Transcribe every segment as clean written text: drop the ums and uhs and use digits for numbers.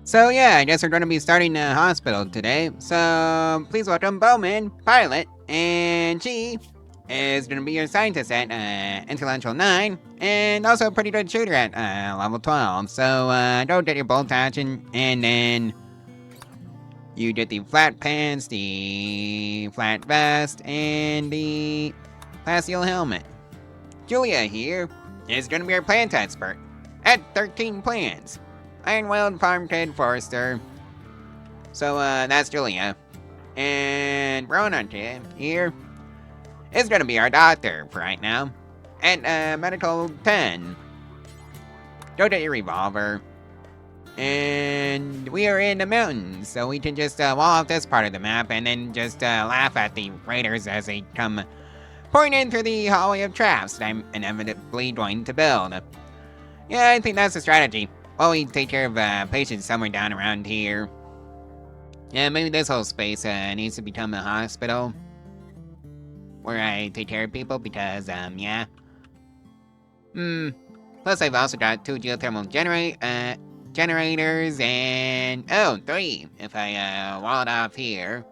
So yeah, I guess we're going to be starting a hospital today. So please welcome Bowman, pilot, and she is going to be your scientist at Intellectual 9, and also a pretty good shooter at level 12. So go get your bolt action, and then you get the flat pants, the flat vest, and the plasteel helmet. Julia here is going to be our plant expert at 13 plants. Ironweld Farm Kid Forester. So, that's Julia. And Ronan here is gonna be our doctor for right now. At, Medical 10. Go get your revolver. And we are in the mountains, so we can just, wall off this part of the map and then just, laugh at the raiders as they come pouring in through the hallway of traps that I'm inevitably going to build. Yeah, I think that's the strategy. While we take care of, patients somewhere down around here. Yeah, maybe this whole space needs to become a hospital where I take care of people because, yeah. Plus, I've also got 2 geothermal generators and, oh, 3 if I wall it off here.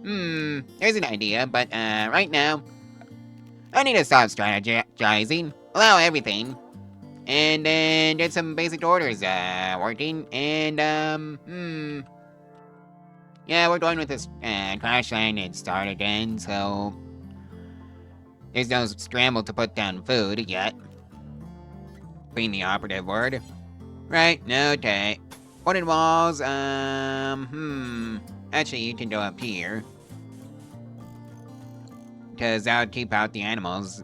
There's an idea, but right now, I need to stop strategizing, allow everything, and then get some basic orders working, and, yeah, we're going with this crash landed start again, so there's no scramble to put down food yet. Being the operative word. Right, okay. Wooden walls, actually you can go up here. Because that would keep out the animals.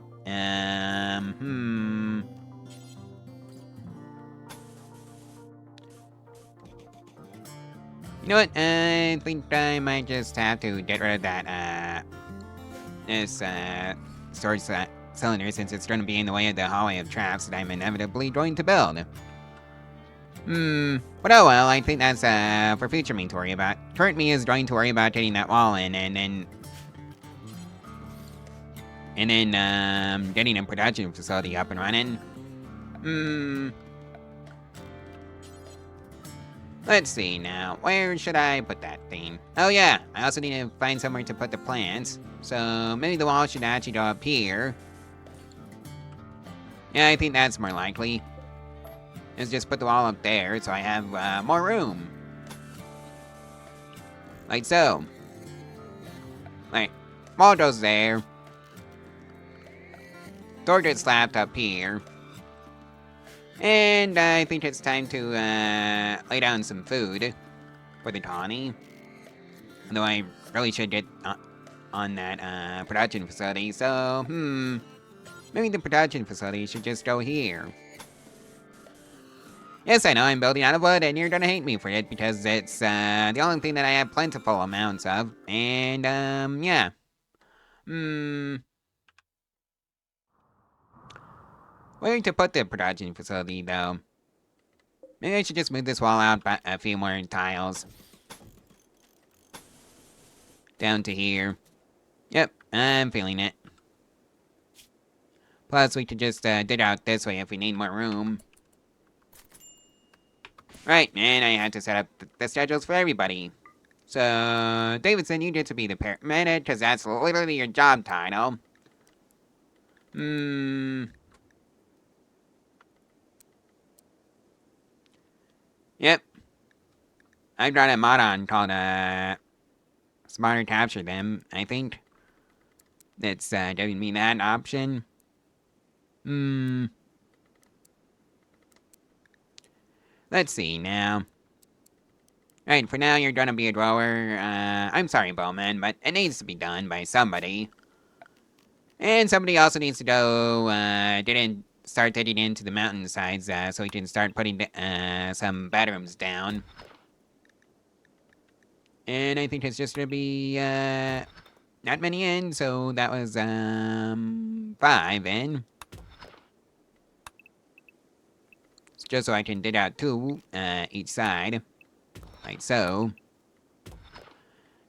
You know what? I think I might just have to get rid of that, this, storage cylinder since it's going to be in the way of the hallway of traps that I'm inevitably going to build. But oh well, I think that's, for future me to worry about. Current me is going to worry about getting that wall in and then getting a production facility up and running. Let's see now, where should I put that thing? Oh yeah, I also need to find somewhere to put the plants. So maybe the wall should actually go up here. Yeah, I think that's more likely. Let's just put the wall up there so I have more room. Like so. Like, wall goes there. Door gets slapped up here. And I think it's time to lay down some food for the colony. Though I really should get on that production facility, so maybe the production facility should just go here. Yes, I know I'm building out of wood, and you're gonna hate me for it because it's the only thing that I have plentiful amounts of, and yeah. Where to put the production facility, though? Maybe I should just move this wall out by a few more tiles. Down to here. Yep, I'm feeling it. Plus, we could just dig out this way if we need more room. Right, and I had to set up the schedules for everybody. So, Davidson, you get to be the paramedic, because that's literally your job title. Yep. I've got a mod on called, Smarter Capture Them, I think. That's, giving me that option. Let's see now. Right, for now you're gonna be a drawer. I'm sorry, Bowman, but it needs to be done by somebody. And somebody also needs to go, start digging into the mountainsides, so we can start putting, some bedrooms down. And I think it's just gonna be, not many in, so that was, 5 in. It's just so I can dig out 2, each side. Like so.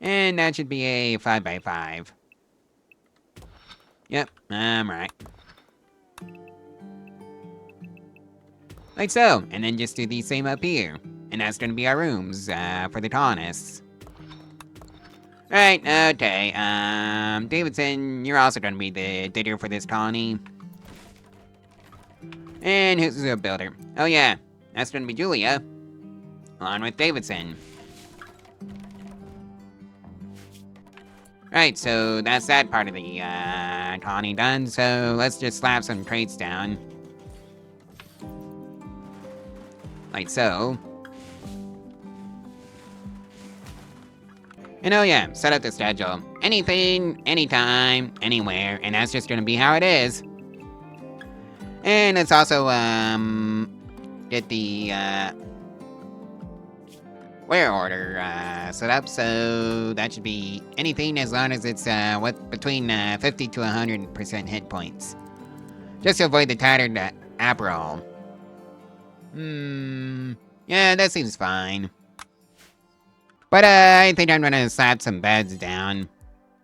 And that should be a 5x5. Yep, I'm right. Like so, and then just do the same up here. And that's gonna be our rooms, for the colonists. Right, okay, Davidson, you're also gonna be the digger for this colony. And who's the builder? Oh yeah, that's gonna be Julia, along with Davidson. Right, so that's that part of the, colony done, so let's just slap some traits down. Like so. And oh yeah, set up the schedule. Anything, anytime, anywhere, and that's just gonna be how it is. And let's also, get the, wear order, set up, so that should be anything as long as it's, between, 50 to 100% hit points. Just to avoid the tattered, apparel. Yeah, that seems fine. But, I think I'm gonna slap some beds down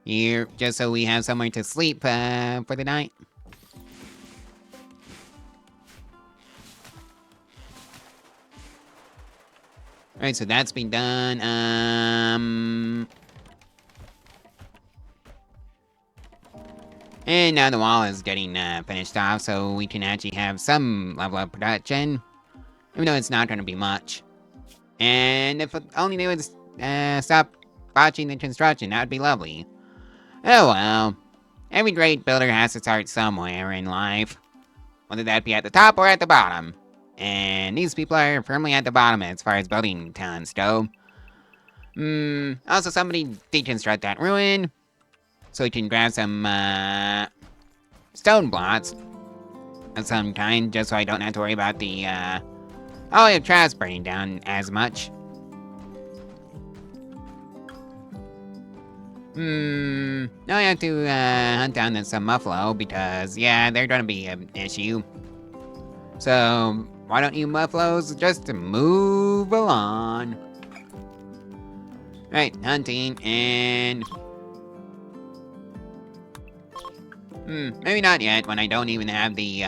here, just so we have somewhere to sleep, for the night. Alright, so that's been done, and now the wall is getting, finished off, so we can actually have some level of production, even though it's not gonna be much. And if only they would, stop botching the construction, that would be lovely. Oh well. Every great builder has to start somewhere in life. Whether that be at the top or at the bottom. And these people are firmly at the bottom as far as building talents go. Also somebody deconstruct that ruin. So we can grab some, stone blocks of some kind, just so I don't have to worry about the, trash burning down as much. Now I have to, hunt down some muffalo, because, yeah, they're gonna be an issue. So, why don't you muffaloes just move along? Right, hunting, and... maybe not yet, when I don't even have the,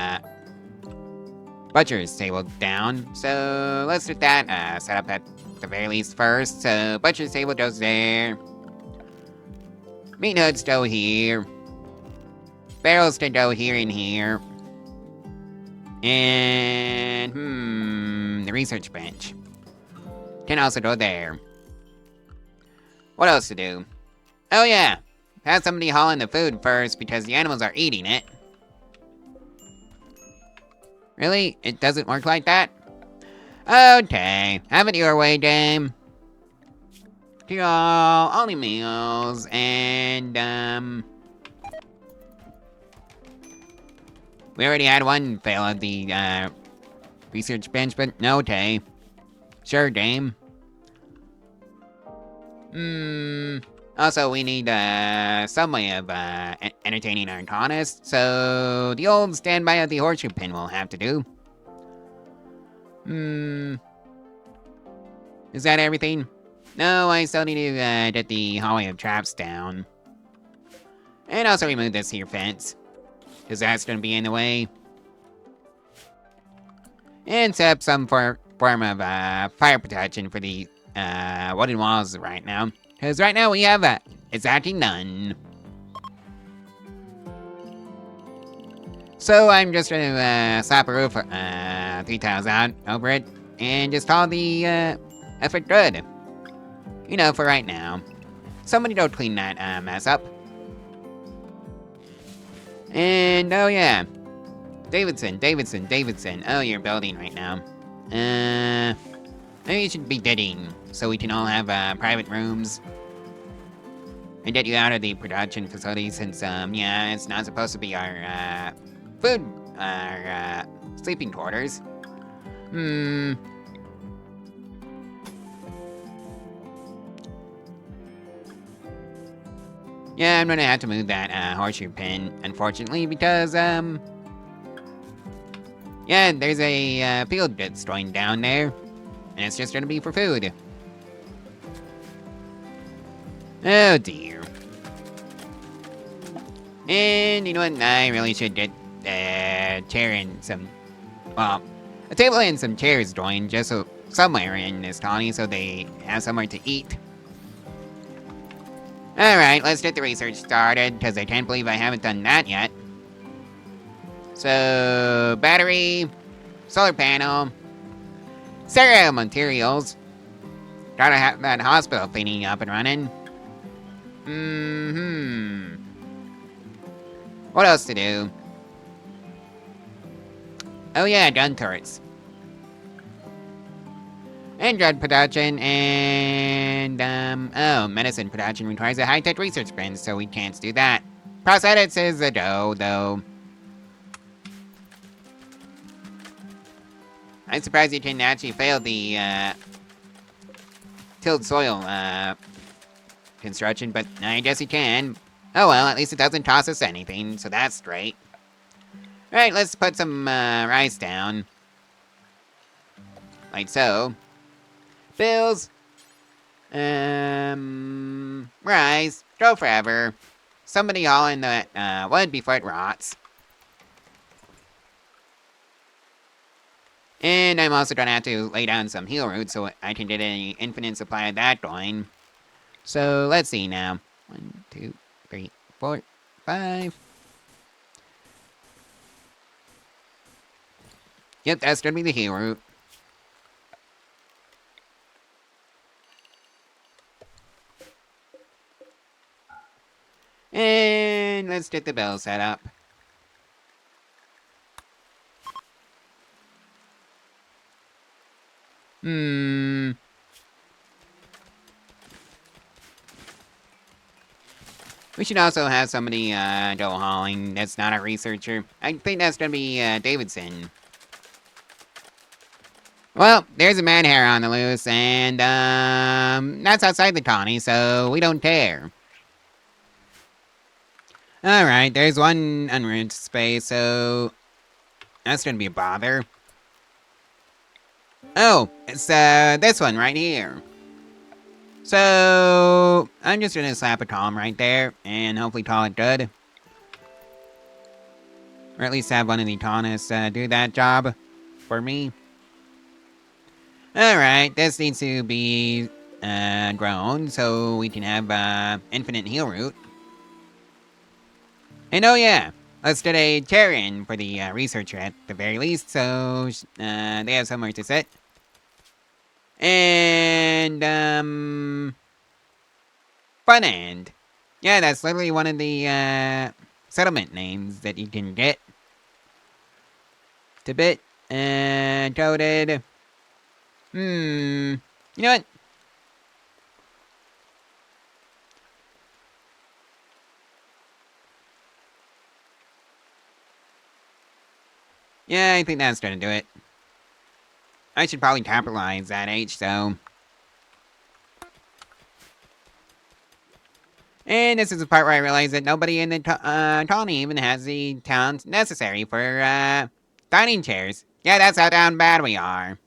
butcher's table down. So, let's get that, set up at the very least first. So, butcher's table goes there. Meat hoods go here. Barrels can go here and here. And, the research bench can also go there. What else to do? Oh yeah, have somebody haul in the food first because the animals are eating it. Really? It doesn't work like that? Okay, have it your way, dame. To all, only meals, and, we already had one fail at the, research bench, but no, okay. Sure, dame. Also, we need, some way of, entertaining our colonists, so the old standby of the horseshoe pin will have to do. Is that everything? No, I still need to, get the hallway of traps down. And also remove this here fence, because that's gonna be in the way. And set up some form of, fire protection for the, wooden walls right now. Because right now we have, exactly none. So I'm just gonna, slap a roof, 3 tiles out over it, and just call the, effort good. You know, for right now. Somebody go clean that, mess up. And, oh yeah. Davidson. Oh, you're building right now. Maybe you should be digging, so we can all have, private rooms. And get you out of the production facility since, yeah, it's not supposed to be our, food, our, sleeping quarters. Yeah, I'm gonna have to move that, horseshoe pin, unfortunately, because, yeah, there's a, field that's going down there, and it's just gonna be for food. Oh dear. And you know what, I really should get, a chair and some, well, a table and some chairs joined, just so somewhere in this colony so they have somewhere to eat. Alright, let's get the research started, because I can't believe I haven't done that yet. So, battery, solar panel, cereal materials. Gotta have that hospital cleaning up and running. What else to do? Oh yeah, gun turrets. And drug production, and, oh, medicine production requires a high-tech research bin, so we can't do that. Prosthetics is a go, though. I'm surprised you can actually fail the, tilled soil, construction, but I guess you can. Oh well, at least it doesn't cost us anything, so that's great. Alright, let's put some, rice down. Like so. Bills. Rice. Go forever. Somebody haul in that, wood before it rots. And I'm also gonna have to lay down some heal roots so I can get an infinite supply of that going. So, let's see now. 1, 2, 3, 4, 5. Yep, that's gonna be the heal root. And let's get the bell set up. We should also have somebody, go hauling that's not a researcher. I think that's gonna be, Davidson. Well, there's a man hair on the loose, and, that's outside the colony, so we don't care. Alright, there's one unroofed space, so that's gonna be a bother. Oh, it's, this one right here. So, I'm just gonna slap a column right there, and hopefully call it good. Or at least have one of the colonists, do that job for me. Alright, this needs to be, grown, so we can have, infinite heal root. And oh yeah, let's get a chair in for the, researcher at the very least, so, they have somewhere to sit. And, Fun End. Yeah, that's literally one of the, settlement names that you can get. Tibet, coded. You know what? Yeah, I think that's gonna do it. I should probably capitalize that H, though. And this is the part where I realize that nobody in the colony even has the talent necessary for, dining chairs. Yeah, that's how down bad we are.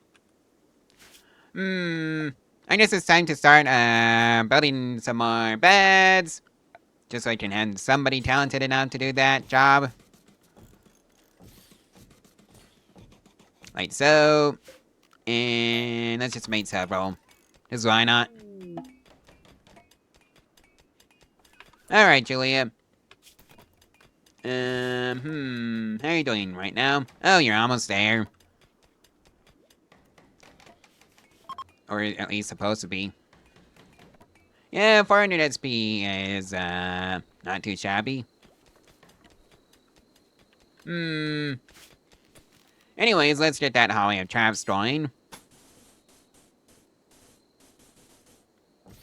I guess it's time to start, building some more beds. Just so I can have somebody talented enough to do that job. Like so. And let's just make several. Because why not? Alright, Julia. How are you doing right now? Oh, you're almost there. Or at least supposed to be. Yeah, 400 SP is, not too shabby. Anyways, let's get that hallway of traps going.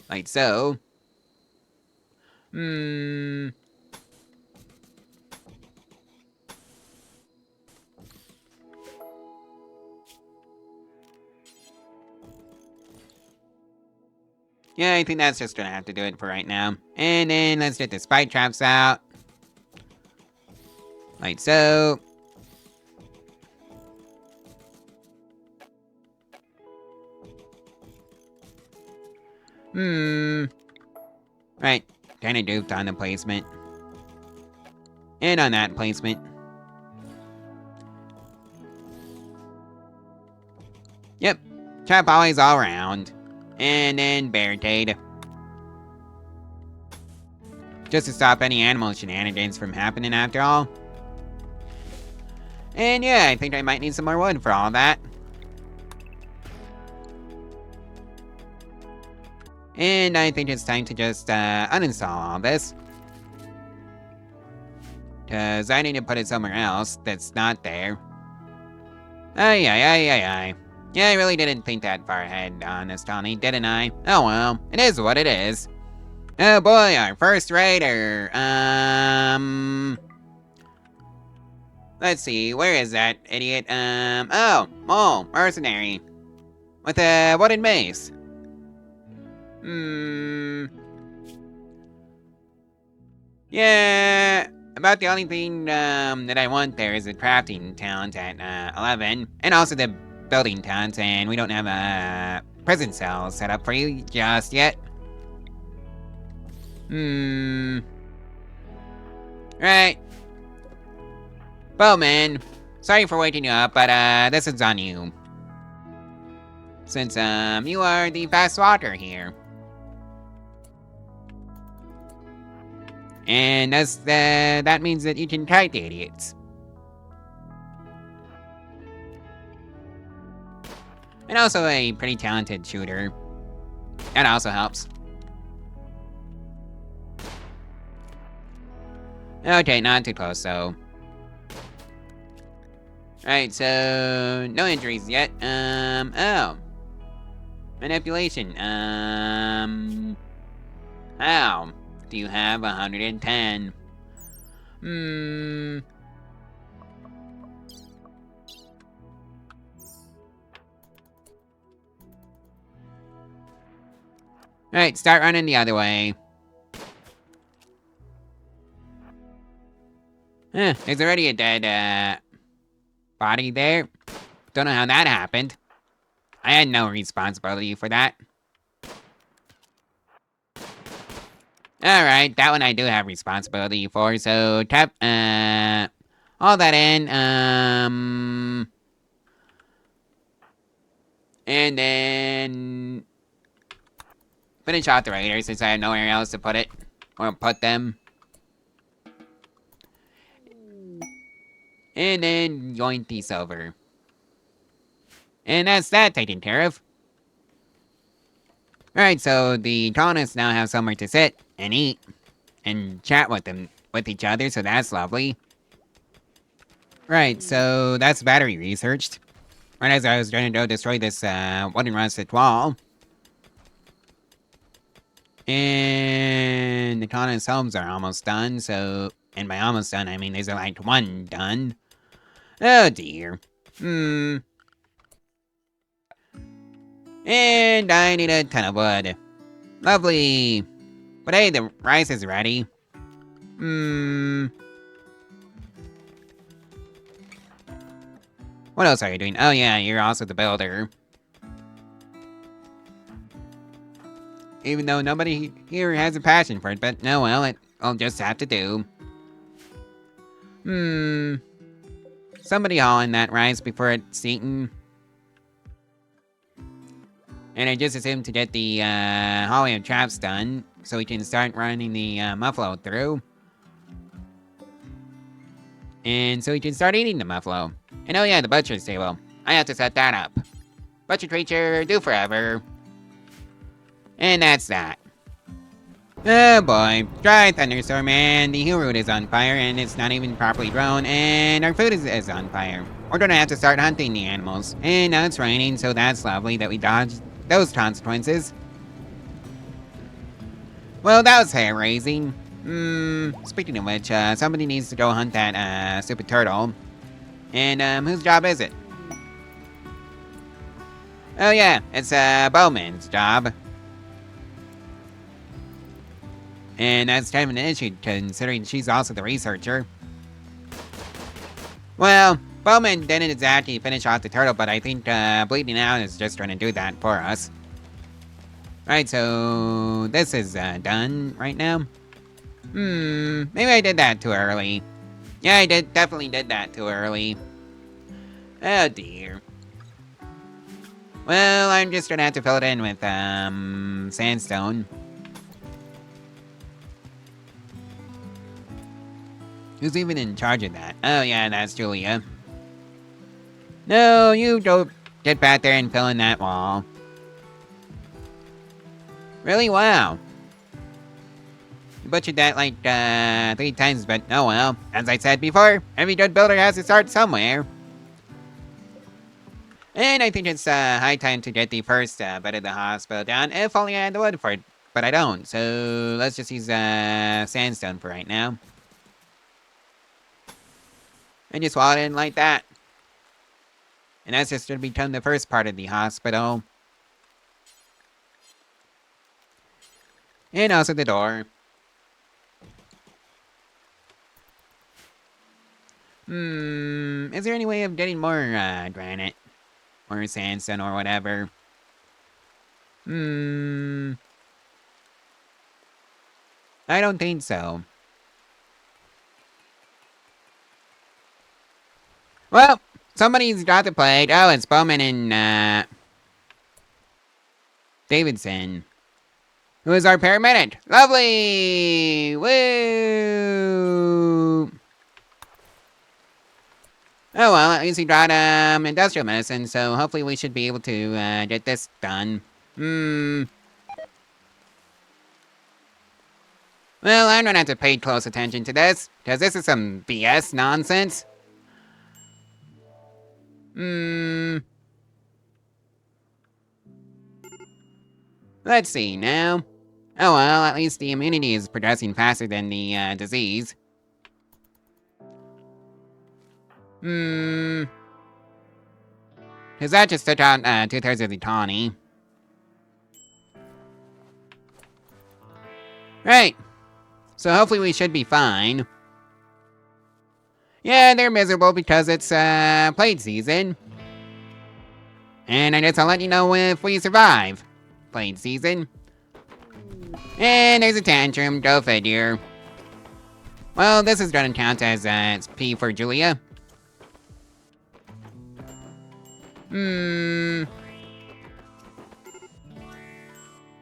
Like so. Yeah, I think that's just gonna have to do it for right now. And then let's get the spike traps out. Like so. Right, kinda duped on the placement. And on that placement. Yep, Trap always all around. And then barricade. Just to stop any animal shenanigans from happening after all. And yeah, I think I might need some more wood for all that. And I think it's time to just uninstall all this. Because I need to put it somewhere else that's not there. Ay. Yeah, I really didn't think that far ahead, honestly, didn't I? Oh well, it is what it is. Oh boy, our first raider. Let's see, where is that idiot? Oh, mole, mercenary. With a wooden mace. Yeah, about the only thing that I want there is a crafting talent at 11, and also the building talent, and we don't have a prison cell set up for you just yet. Right. Bowman, sorry for waking you up, but this is on you. Since you are the fast walker here. And that means that you can kite the idiots. And also a pretty talented shooter. That also helps. Okay, not too close though. Alright, so no injuries yet. Oh. Manipulation. How? Do you have 110? Alright, start running the other way. There's already a dead, body there. Don't know how that happened. I had no responsibility for that. Alright, that one I do have responsibility for, so tap, all that in, and then finish off the raiders since I have nowhere else to put it, or put them. And then yoink these over. And that's that taken care of. Alright, so the colonists now have somewhere to sit and eat and chat with each other, so that's lovely. Right, so that's battery researched. Right as I was trying to go destroy this wooden rusted wall. And the colonists' homes are almost done, so... And by almost done, I mean there's like one done. Oh dear. And I need a ton of wood. Lovely. But hey, the rice is ready. What else are you doing? Oh yeah, you're also the builder. Even though nobody here has a passion for it, but no, well, I'll just have to do. Somebody haul in that rice before it's eaten. And I just assumed to get the hauling of traps done, so we can start running the muffalo through. And so we can start eating the muffalo. And oh yeah, the butcher's table. I have to set that up. Butcher creature, do forever. And that's that. Oh boy, dry thunderstorm, and the root is on fire, and it's not even properly grown, and our food is on fire. We're gonna have to start hunting the animals. And now it's raining, so that's lovely that we dodged those consequences. Well, that was hair-raising. Speaking of which, somebody needs to go hunt that, stupid turtle. And, whose job is it? Oh yeah, it's, Bowman's job. And that's kind of an issue, considering she's also the researcher. Well, Bowman didn't exactly finish off the turtle, but I think, bleeding out is just trying to do that for us. Right, so this is, done right now. Maybe I did that too early. Yeah, I definitely did that too early. Oh dear. Well, I'm just gonna have to fill it in with, sandstone. Who's even in charge of that? Oh yeah, that's Julia. No, you don't get back there and fill in that wall. Really? Wow. You butchered that like, 3 times, but oh well. As I said before, every good builder has to start somewhere. And I think it's, high time to get the first, bit of the hospital down, if only I had the wood for it. But I don't, so let's just use, sandstone for right now. And just wall it in like that. And that's just gonna become the first part of the hospital. And also the door. Is there any way of getting more, granite? Or sandstone or whatever? I don't think so. Well, somebody's got the plate. Oh, it's Bowman and, Davidson. Who is our paramedic? Lovely! Woo! Oh well, at least he got, industrial medicine, so hopefully we should be able to, get this done. Well, I'm gonna have to pay close attention to this, because this is some BS nonsense. Let's see now. Oh well, at least the immunity is progressing faster than the, disease. Because that just took out, 2/3 of the colony. Right. So hopefully we should be fine. Yeah, they're miserable because it's, plague season. And I guess I'll let you know if we survive plague season. And there's a tantrum, go figure. Well, this is gonna count as, it's P for Julia.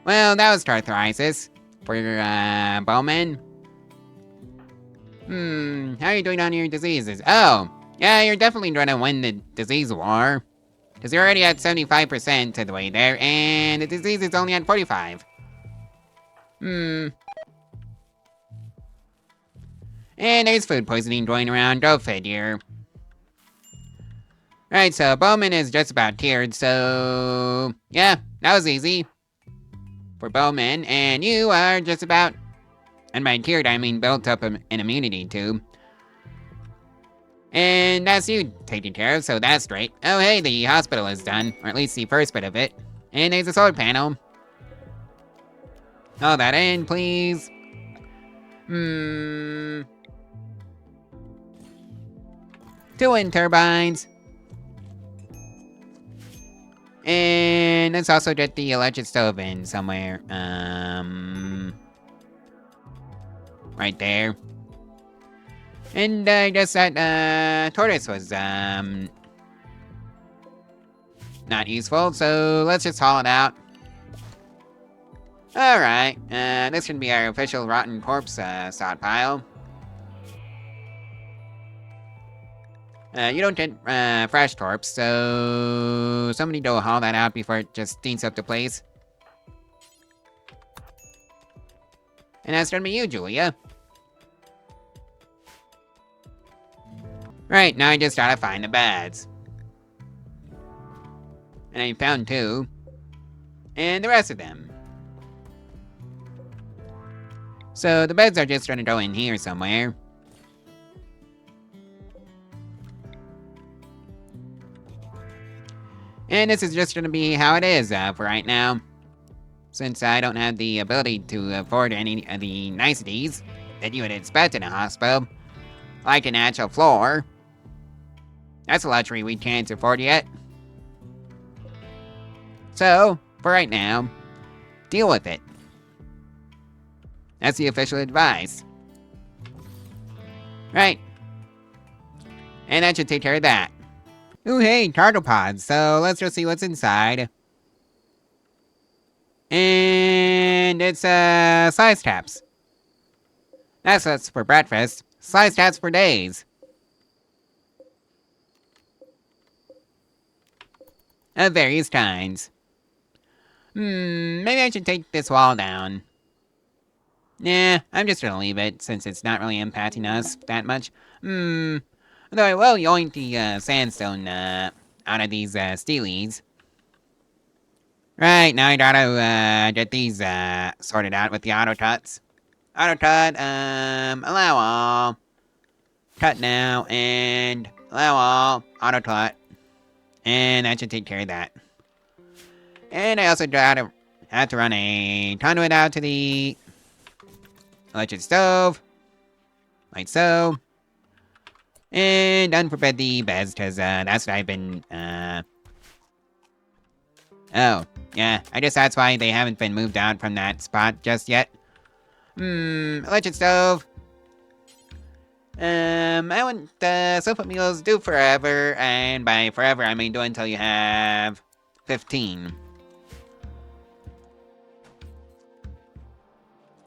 Well, that was arthritis for Bowman. How are you doing on your diseases? Oh, yeah, you're definitely gonna win the disease war. Because you're already at 75% of the way there, and the disease is only at 45. And there's food poisoning going around, go figure. Right, so Bowman is just about cured, so yeah, that was easy. For Bowman, and you are just about, and by cured I mean built up an immunity too. And that's you taken care of, so that's great. Oh hey, the hospital is done, or at least the first bit of it. And there's a solar panel. All that in, please. 2 wind turbines. And let's also get the electric stove in somewhere. Right there. And I guess that tortoise was not useful, so let's just haul it out. Alright, this should be our official rotten corpse stockpile. You don't get fresh corpse, so somebody go haul that out before it just stinks up the place. And that's gonna be you, Julia. Right, now I just gotta find the beds. And I found 2. And the rest of them. So the beds are just gonna go in here somewhere. And this is just gonna be how it is for right now. Since I don't have the ability to afford any of the niceties that you would expect in a hospital. Like an actual floor. That's a luxury we can't afford yet. So, for right now, deal with it. That's the official advice. Right. And that should take care of that. Ooh, hey, cargo pods, so let's just see what's inside. And it's, slice taps. That's what's for breakfast. Slice taps for days. Of various kinds. Maybe I should take this wall down. Nah, I'm just gonna leave it, since it's not really impacting us that much. Although I will yoink the, sandstone, out of these, steelies. Right, now I gotta, get these, sorted out with the auto tuts. Auto tut, allow all. Cut now, and allow all. Auto tut. And that should take care of that. And I also have to run a conduit out to the electric stove. Like so. And unforbid the beds, because that's what I've been, Oh, yeah, I guess that's why they haven't been moved out from that spot just yet. Electric stove. I want sofa meals do forever, and by forever I mean do until you have 15.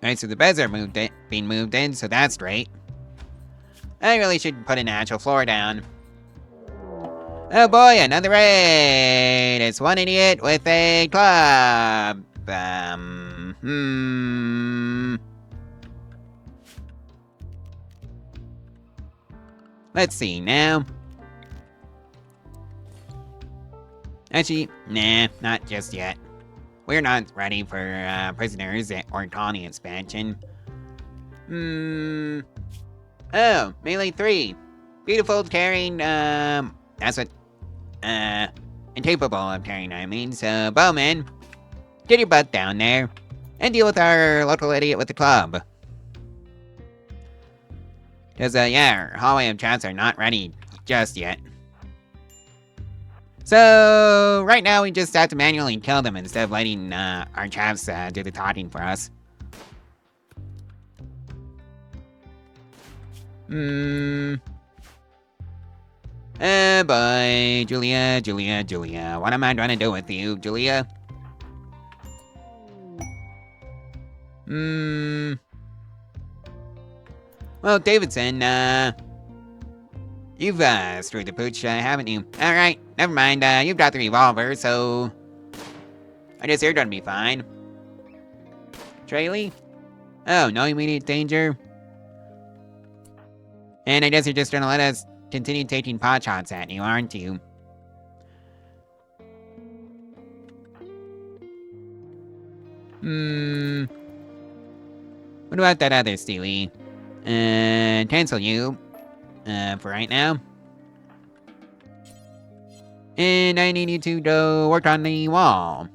Alright, so the beds are being moved in, so that's great. I really should put an actual floor down. Oh boy, another raid! It's one idiot with a club. Let's see now. Actually, nah, not just yet. We're not ready for prisoners or colony expansion. Oh, melee 3. Beautiful, caring, that's what, incapable of carrying, I mean. So, Bowman, get your butt down there and deal with our local idiot with the club. Because, yeah, our hallway of traps are not ready just yet. So, right now we just have to manually kill them instead of letting, our traps, do the talking for us. Oh boy, Julia. What am I trying to do with you, Julia? Well, Davidson, you've, screwed the pooch, haven't you? Alright, never mind, you've got the revolver, so I guess you're gonna be fine. Trayley? Oh, no immediate danger? And I guess you're just gonna let us continue taking pot shots at you, aren't you? What about that other Steely? Cancel you. For right now. And I need you to go work on the wall.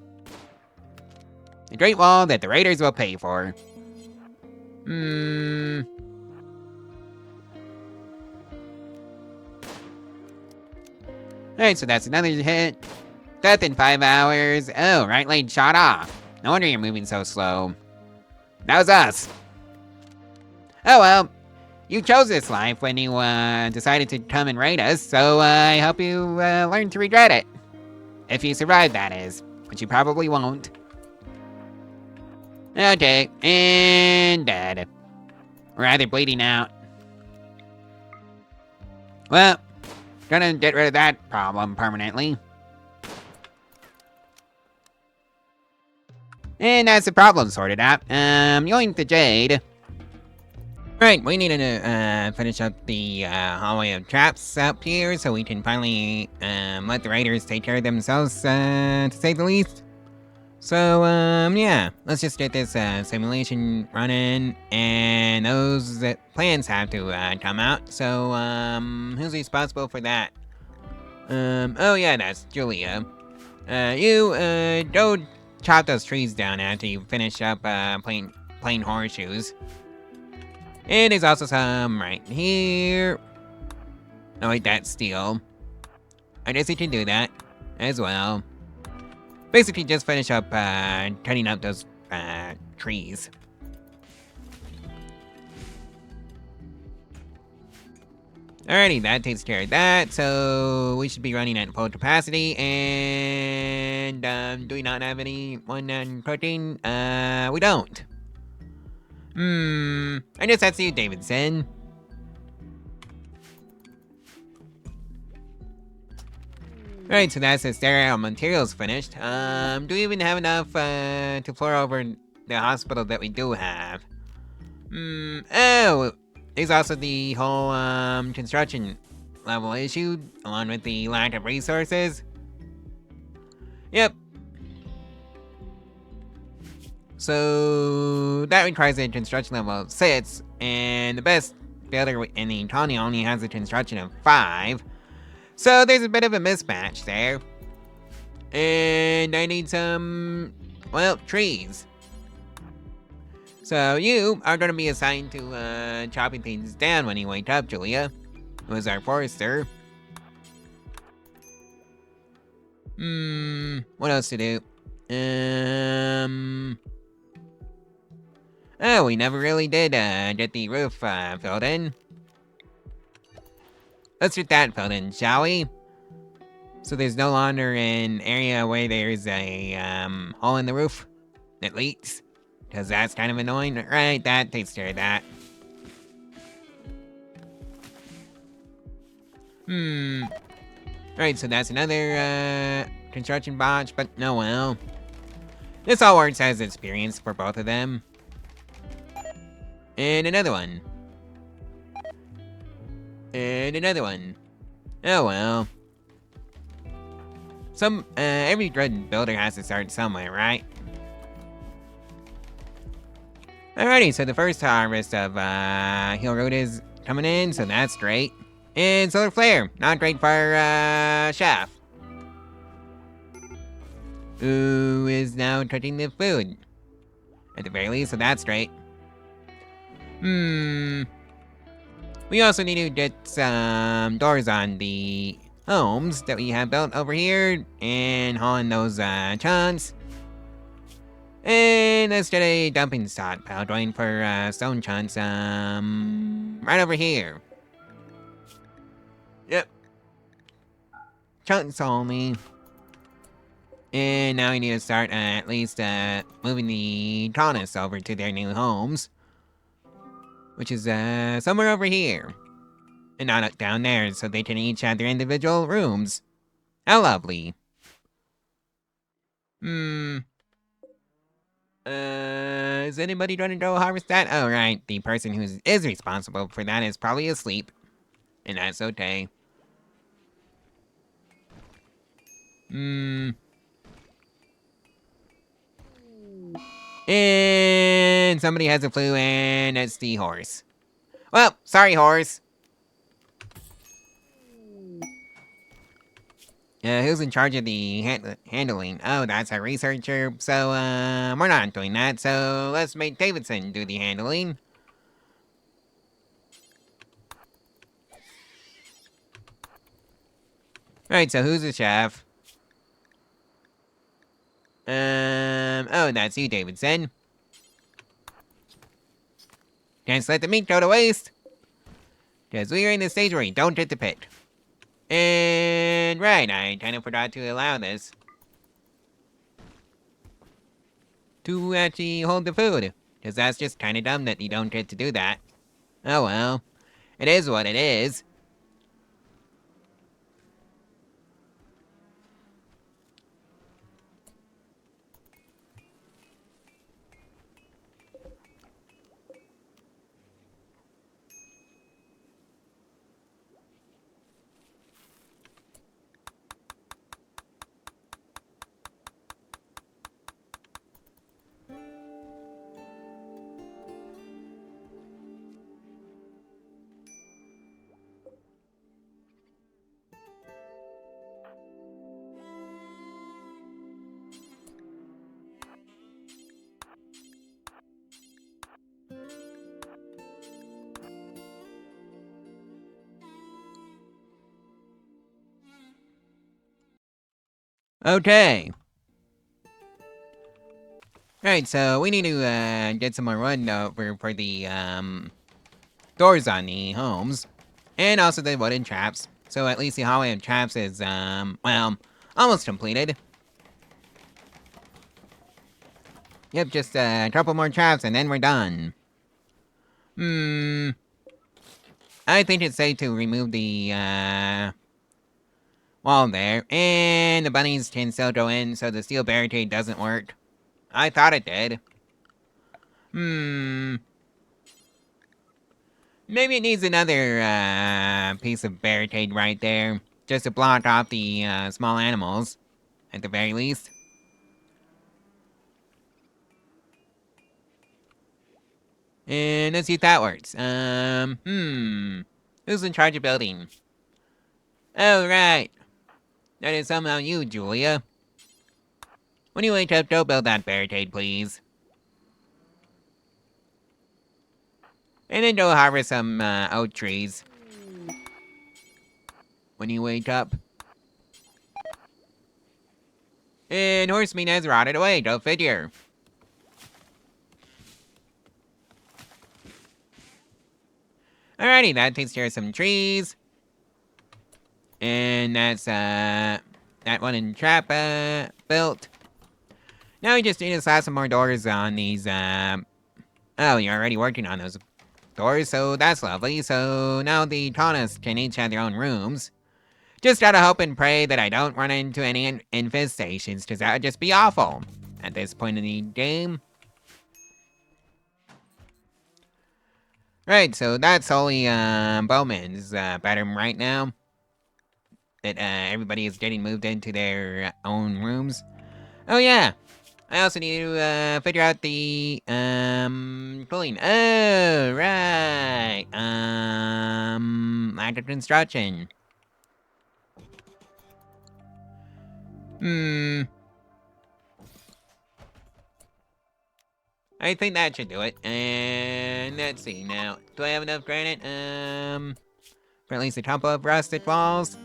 The Great Wall that the Raiders will pay for. Alright, so that's another hit. Death in 5 hours. Oh, right leg shot off. No wonder you're moving so slow. That was us. Oh well, you chose this life when you decided to come and raid us, so I hope you learn to regret it. If you survive, that is, which you probably won't. Okay, and dead. Rather bleeding out. Well, gonna get rid of that problem permanently. And that's the problem sorted out. Yoink the jade. Right, we need to finish up the hallway of traps up here so we can finally let the raiders take care of themselves, to say the least. So, yeah, let's just get this simulation running, and those plans have to come out. So, who's responsible for that? Oh yeah, that's Julia. You go chop those trees down after you finish up playing horseshoes. And there's also some right here. Oh wait, that's steel. I guess you can do that as well. Basically just finish up cutting up those trees. Alrighty, that takes care of that. So we should be running at full capacity, and And, do we not have anyone on protein? We don't. I guess that's you, Davidson. Right, so that's the sterile materials finished. Do we even have enough, to floor over the hospital that we do have? Oh, there's also the whole, construction level issue, along with the lack of resources. Yep. So, that requires a construction level of 6, and the best builder in the economy only has a construction of 5. So, there's a bit of a mismatch there. And I need some, well, trees. So you are going to be assigned to chopping things down when you wake up, Julia, who is our forester. What else to do? Oh, we never really did get the roof filled in. Let's get that filled in, shall we? So there's no longer an area where there's a hole in the roof that leaks. Because that's kind of annoying. Right, that takes care of that. Right, so that's another construction botch, but no well. This all works as experience for both of them. And another one. And another one. Oh well. Every good builder has to start somewhere, right? Alrighty, so the first harvest of heel root is coming in, so that's great. And solar flare, not great for chef, who is now touching the food at the very least, so that's great. We also need to get some doors on the homes that we have built over here and haul in those chunks. And let's get a dumping stockpile going for stone chunks right over here. Yep. Chunks only. And now we need to start at least moving the colonists over to their new homes, which is somewhere over here. And not down there, so they can each have their individual rooms. How lovely. Is anybody going to go harvest that? Oh, right. The person who is responsible for that is probably asleep. And that's okay. And somebody has a flu, and it's the horse. Well, sorry, horse. Who's in charge of the handling? Oh, that's a researcher. So, we're not doing that. So, let's make Davidson do the handling. Right, so who's the chef? Oh, that's you, Davidson. Can't let the meat go to waste. Because we are in the stage where you don't get to pick. And, right, I kind of forgot to allow this to actually hold the food. Because that's just kind of dumb that you don't get to do that. Oh well. It is what it is. Okay. Alright, so we need to get some more wood over for the doors on the homes. And also the wooden traps. So at least the hallway of traps is, well, almost completed. Yep, just a couple more traps and then we're done. I think it's safe to remove the, wall there. And the bunnies can still go in, so the steel barricade doesn't work. I thought it did. Maybe it needs another, piece of barricade right there. Just to block off the, small animals. At the very least. And let's see if that works. Who's in charge of building? Oh, right. That is somehow you, Julia. When you wake up, go build that barricade, please. And then go harvest some, oak trees. When you wake up. And horse meat has rotted away, go figure. Alrighty, that takes care of some trees. And that's, that one in trap, built. Now we just need to slap some more doors on these, oh, you're already working on those doors, so that's lovely. So now the colonists can each have their own rooms. Just gotta hope and pray that I don't run into any infestations, because that would just be awful at this point in the game. Right, so that's only, Bowman's, bedroom right now. That, everybody is getting moved into their own rooms. Oh, yeah. I also need to, figure out the, cooling. Oh, right. Lack of construction. I think that should do it. And let's see now. Do I have enough granite? For at least a couple of rusted walls?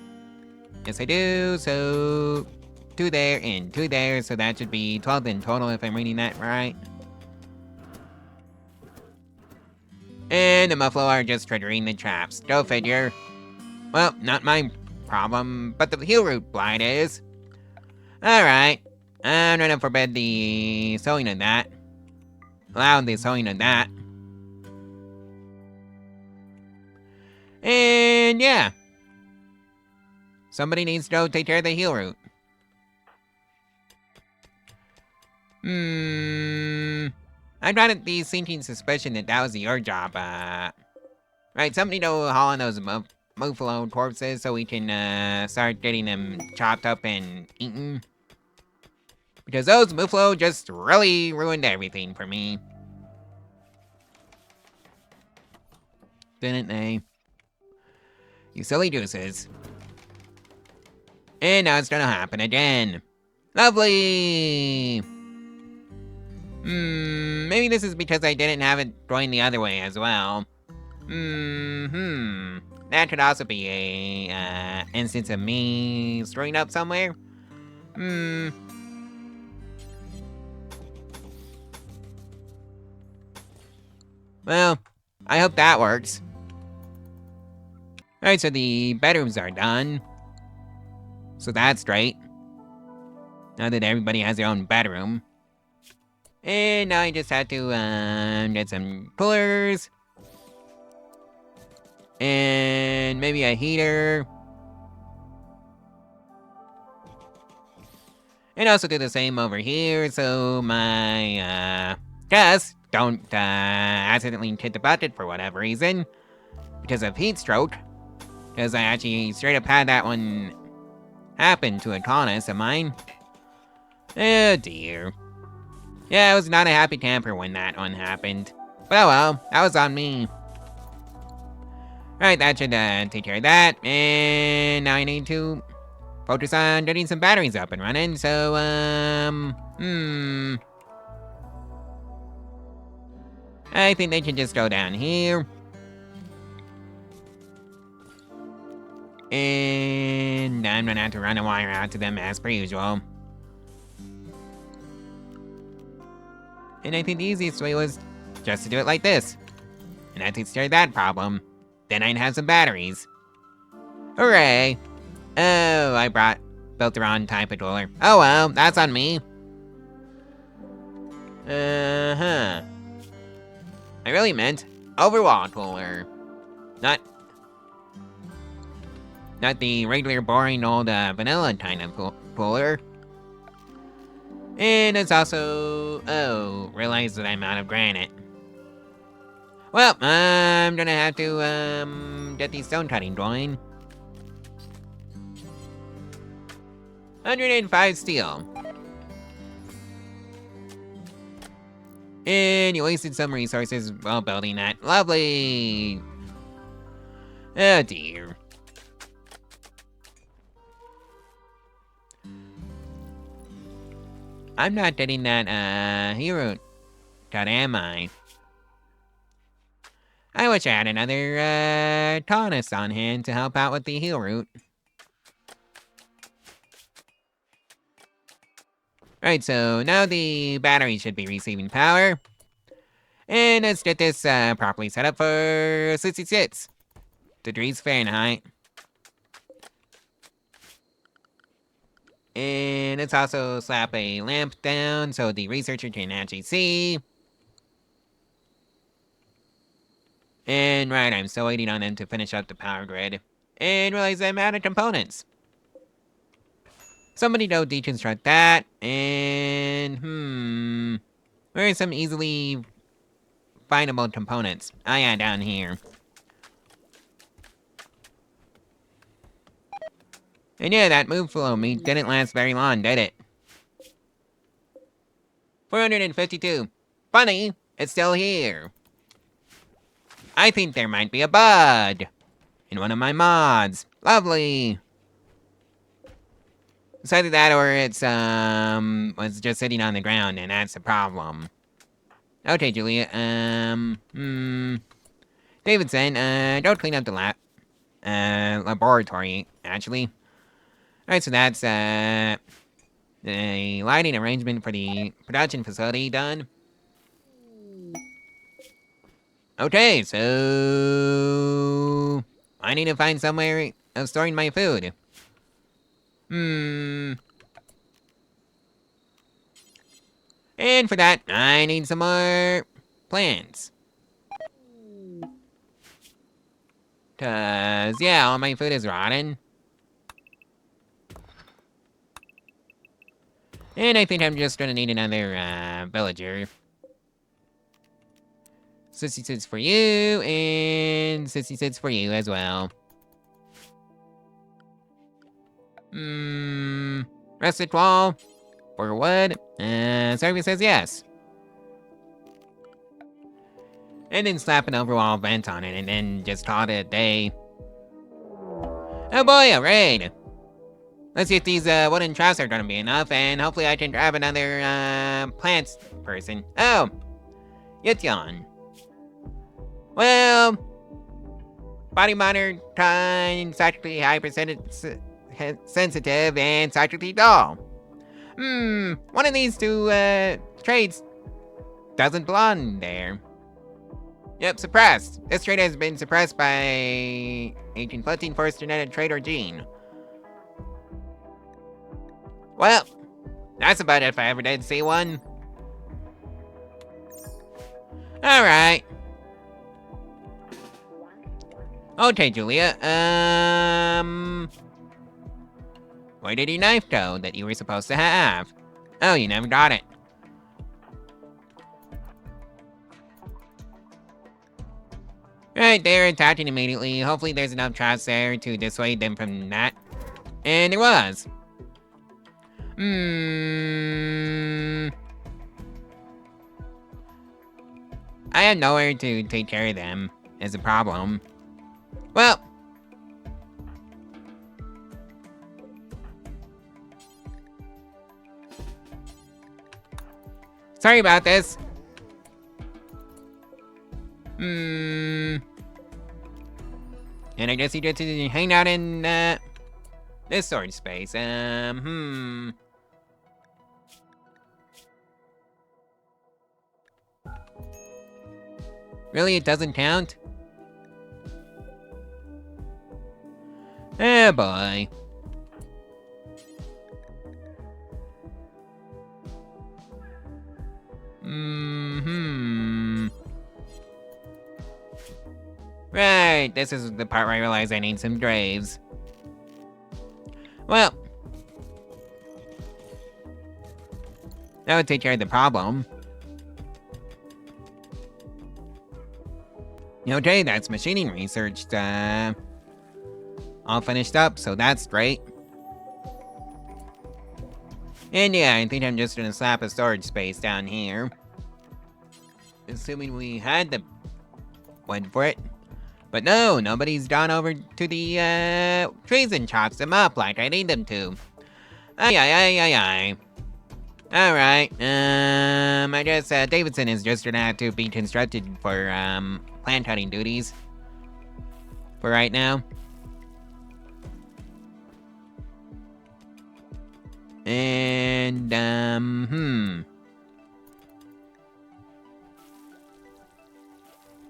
Yes, I do. So 2 there and 2 there. So that should be 12 in total if I'm reading that right. And the Muffalo are just triggering the traps. Go figure. Well, not my problem, but the heel root blight is. Alright. I'm gonna forbid the sewing of that. Allow the sewing of that. And yeah. Somebody needs to go take care of the heel root. I got the sinking suspicion that that was your job, Right, somebody go haul in those Muffalo corpses so we can, start getting them chopped up and eaten. Because those Muffalo just really ruined everything for me. Didn't they? You silly gooses. And now it's gonna happen again. Lovely! Maybe this is because I didn't have it going the other way as well. That could also be a, instance of me screwing up somewhere. Well, I hope that works. Alright, so the bedrooms are done. So that's great. Now that everybody has their own bedroom. And now I just have to, get some coolers. And maybe a heater. And also do the same over here, so my, guests don't, accidentally hit the bucket for whatever reason. Because of heat stroke. Because I actually straight up had that one happen to a colonist of mine. Oh dear. Yeah, I was not a happy camper when that one happened. But oh well, that was on me. Right, that should take care of that. And now I need to focus on getting some batteries up and running. So, I think they can just go down here. And I'm gonna have to run a wire out to them as per usual. And I think the easiest way was just to do it like this. And that takes care of that problem. Then I'd have some batteries. Hooray! Oh, built the wrong type of cooler. Oh well, that's on me. Uh-huh. I really meant overwall cooler. Not the regular boring old vanilla kind of cooler. And it's also... Oh, realize that I'm out of granite. Well, I'm gonna have to, get these stone cutting going. 105 steel. And you wasted some resources while building that. Lovely! Oh dear. I'm not getting that, hero cut, am I? I wish I had another, colonist on hand to help out with the heal route. Right, so now the battery should be receiving power. And let's get this, properly set up for 66 degrees Fahrenheit. And let's also slap a lamp down so the researcher can actually see. And right, I'm still waiting on them to finish up the power grid. And realize I'm out of components. Somebody go deconstruct that. And, where are some easily findable components? Oh yeah, down here. And yeah, that move below me didn't last very long, did it? 452. Funny, it's still here. I think there might be a bug in one of my mods. Lovely. It's either that or it's, was just sitting on the ground, and that's the problem. Okay, Julia, Davidson, don't clean up the laboratory, actually. Alright, so that's, the lighting arrangement for the production facility done. Okay, so... I need to find somewhere of storing my food. And for that, I need some more plants. 'Cause, yeah, all my food is rotten. And I think I'm just gonna need another, villager. 66 for you, and 66 for you as well. Rusted wall for wood. Survey says yes. And then slap an overwall vent on it, and then just call it a day. Oh boy, a raid! Let's see if these wooden troughs are gonna be enough, and hopefully I can grab another plants person. Oh, Gideon. Well, body monitor kind, psychically hypersensitive, and psychically dull. One of these two traits doesn't belong there. Yep, suppressed. This trait has been suppressed by a conflicting force genetic trait or gene. Well, that's about it if I ever did see one. Alright. Okay, Julia, where did your knife go that you were supposed to have? Oh, you never got it. Right, they're attacking immediately. Hopefully there's enough traps there to dissuade them from that. And there was. I have nowhere to take care of them, is a problem. Well. Sorry about this. And I guess you get to hang out in, this storage space. Really, it doesn't count? Oh boy. Right, this is the part where I realize I need some graves. Well, that would take care of the problem. Okay, that's machining research, all finished up, so that's great. And yeah, I think I'm just gonna slap a storage space down here. Assuming we had the wood for it. But no, nobody's gone over to the trees and chops them up like I need them to. Ay. Alright, I guess Davidson is just gonna have to be constructed for plant cutting duties. For right now. And,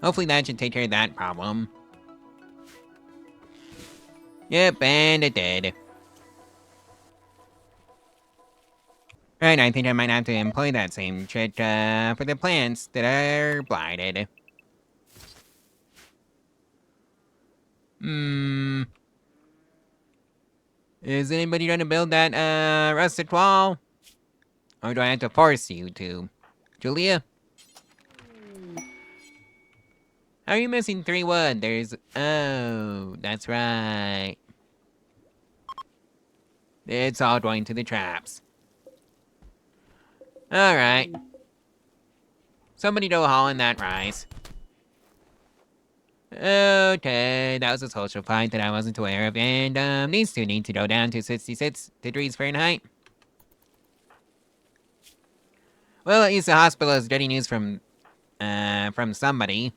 hopefully that should take care of that problem. Yep, and it did. Right, I think I might have to employ that same trick, for the plants that are blighted. Is anybody gonna build that, rustic wall? Or do I have to force you to? Julia? How are you missing 3 wood? Oh, that's right. It's all going to the traps. Alright. Somebody go haul in that rice. Okay, that was a social fight that I wasn't aware of, and, these two need to go down to 66 degrees Fahrenheit. Well, at least the hospital is getting news from somebody.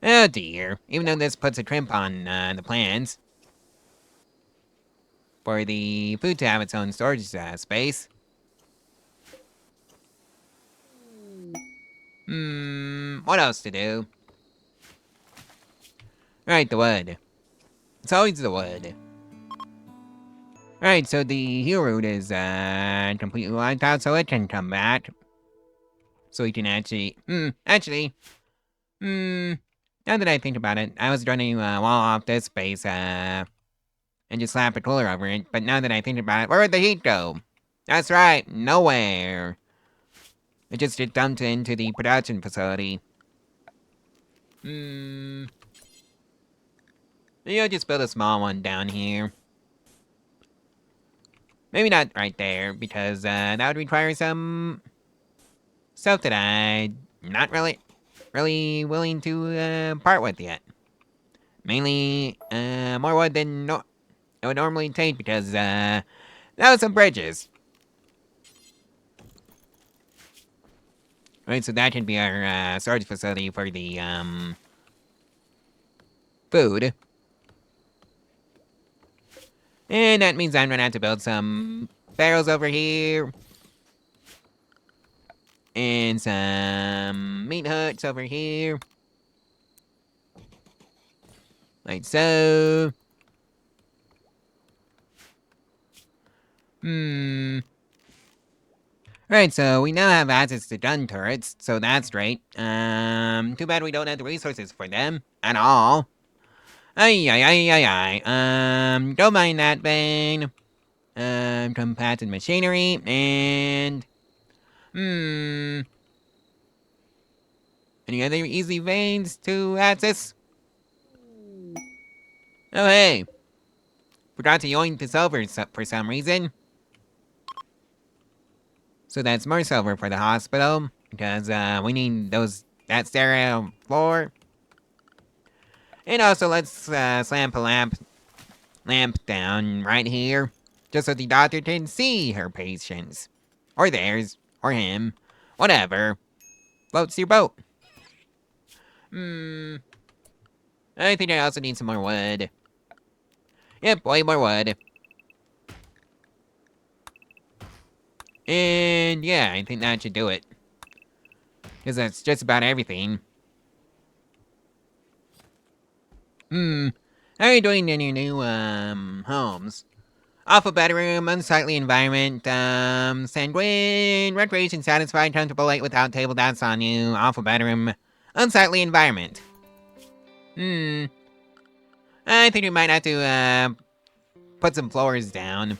Oh dear, even though this puts a crimp on, the plans. For the food to have its own storage, space. What else to do? Right, the wood. It's always the wood. Right, so the heel root is, completely wiped out, so it can come back. So we can actually, now that I think about it, I was running a wall off this space, and just slap a cooler over it, but now that I think about it, where would the heat go? That's right, nowhere. It just gets dumped into the production facility. Maybe I'll just build a small one down here. Maybe not right there, because that would require some stuff that I'm not really willing to part with yet. Mainly more wood than it would normally take, because that was some bridges. Right, so that can be our storage facility for the food. And that means I'm gonna have to build some barrels over here. And some meat huts over here. Like so. Right, so we now have access to gun turrets, so that's great. Too bad we don't have the resources for them at all. Ay. Don't mind that, Bane. Compacted machinery, and... Any other easy veins to access? Oh, hey. Forgot to yoink the silver for some reason. So that's more silver for the hospital, because we need that stereo floor. And also, let's slamp a lamp down right here, just so the doctor can see her patients. Or theirs, or him, whatever. Floats your boat. I think I also need some more wood. Yep, way more wood. And yeah, I think that should do it. Because that's just about everything. How are you doing in your new, homes? Awful bedroom, unsightly environment, sanguine, recreation satisfied, comfortable late without table dance on you, awful bedroom, unsightly environment. I think we might have to, put some floors down.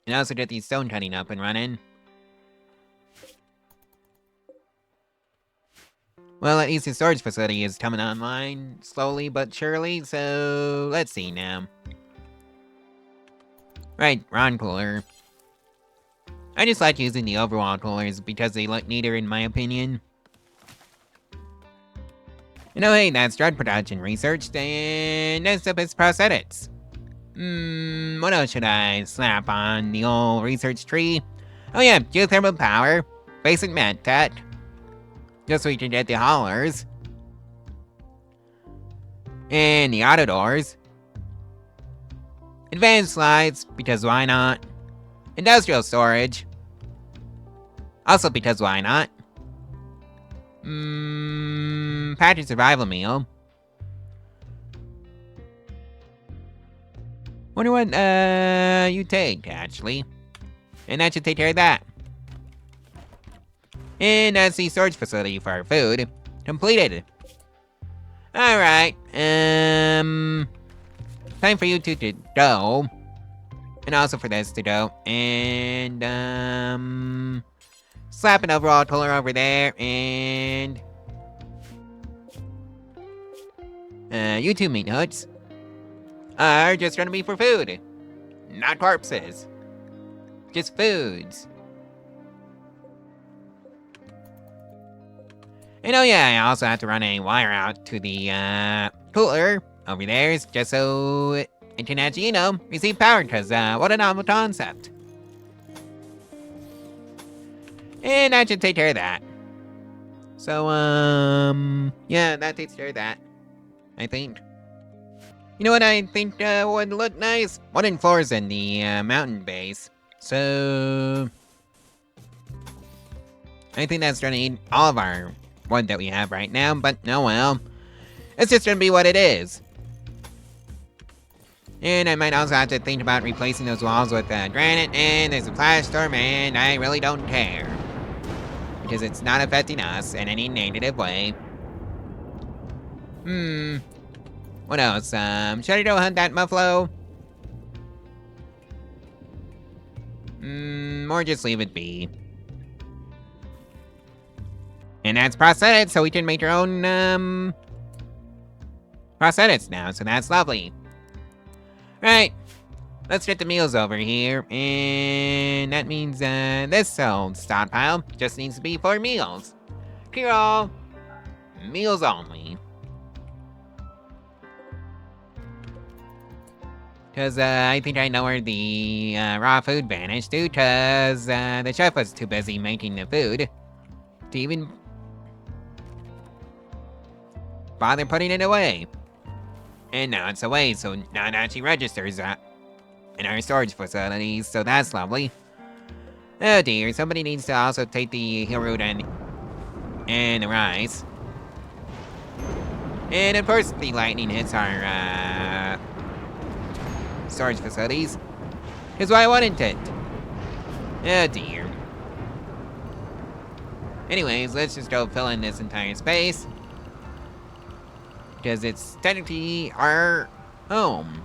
And also get these stone cutting up and running. Well, at least the storage facility is coming online, slowly but surely, so let's see now. Right, Ron cooler. I just like using the overall coolers because they look neater in my opinion. You know, hey, that's drug production researched, and next up is prosthetics. What else should I slap on the old research tree? Oh yeah, geothermal power, basic med tech, just so we can get the haulers. And the auto doors. Advanced slides, because why not? Industrial storage. Also because why not? Patrick survival meal. Wonder what, you take, actually. And that should take care of that. And that's the storage facility for our food. Completed. Alright, time for you two to go. And also for this to go. And, slap an overall cooler over there, and... you two meat hoods are just gonna be for food. Not corpses. Just foods. And oh yeah, I also have to run a wire out to the, cooler over there, just so it can actually, you know, receive power, because, what a novel concept. And that should take care of that. So, yeah, that takes care of that, I think. You know what I think would look nice? Wooden floors in the mountain base. So, I think that's gonna need all of our wood that we have right now, but oh well. It's just gonna be what it is. And I might also have to think about replacing those walls with granite, and there's a flash storm, and I really don't care. Because it's not affecting us in any negative way. What else? Should I go hunt that muffalo? Or just leave it be. And that's prosthetics, so we can make our own, prosthetics now, so that's lovely. Right, let's get the meals over here, and that means, this old stockpile just needs to be for meals. Clear all. Meals only. Because, I think I know where the, raw food vanished to, because, the chef was too busy making the food to even bother putting it away. And now it's away, so now it actually registers in our storage facilities, so that's lovely. Oh dear, somebody needs to also take the hill root and the rice. And of course the lightning hits our storage facilities. Because why wouldn't it? Oh dear. Anyways, let's just go fill in this entire space. Because it's technically our home.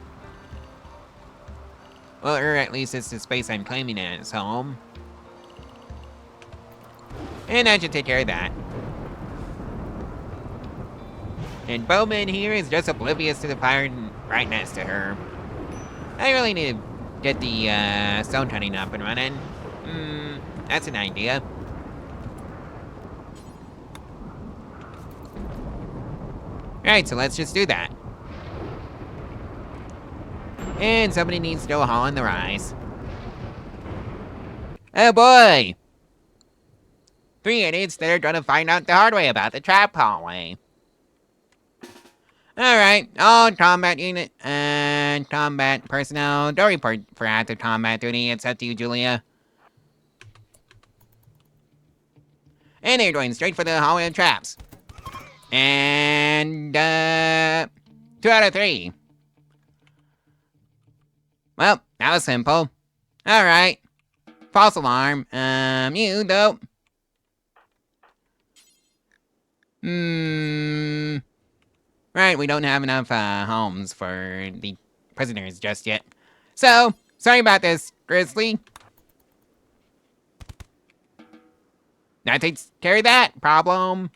Well, or at least it's the space I'm claiming as home. And I should take care of that. And Bowman here is just oblivious to the fire right next to her. I really need to get the stone cutting up and running. That's an idea. Alright, so let's just do that. And somebody needs to go haul in the rice. Oh boy! 3 idiots that are gonna find out the hard way about the trap hallway. Alright, all combat unit and combat personnel, don't report for active combat duty, it's up to you, Julia. And they're going straight for the hallway of traps. And, 2 out of 3. Well, that was simple. Alright. False alarm. You, though. Right, we don't have enough, homes for the prisoners just yet. So, sorry about this, Grizzly. That takes care of that problem.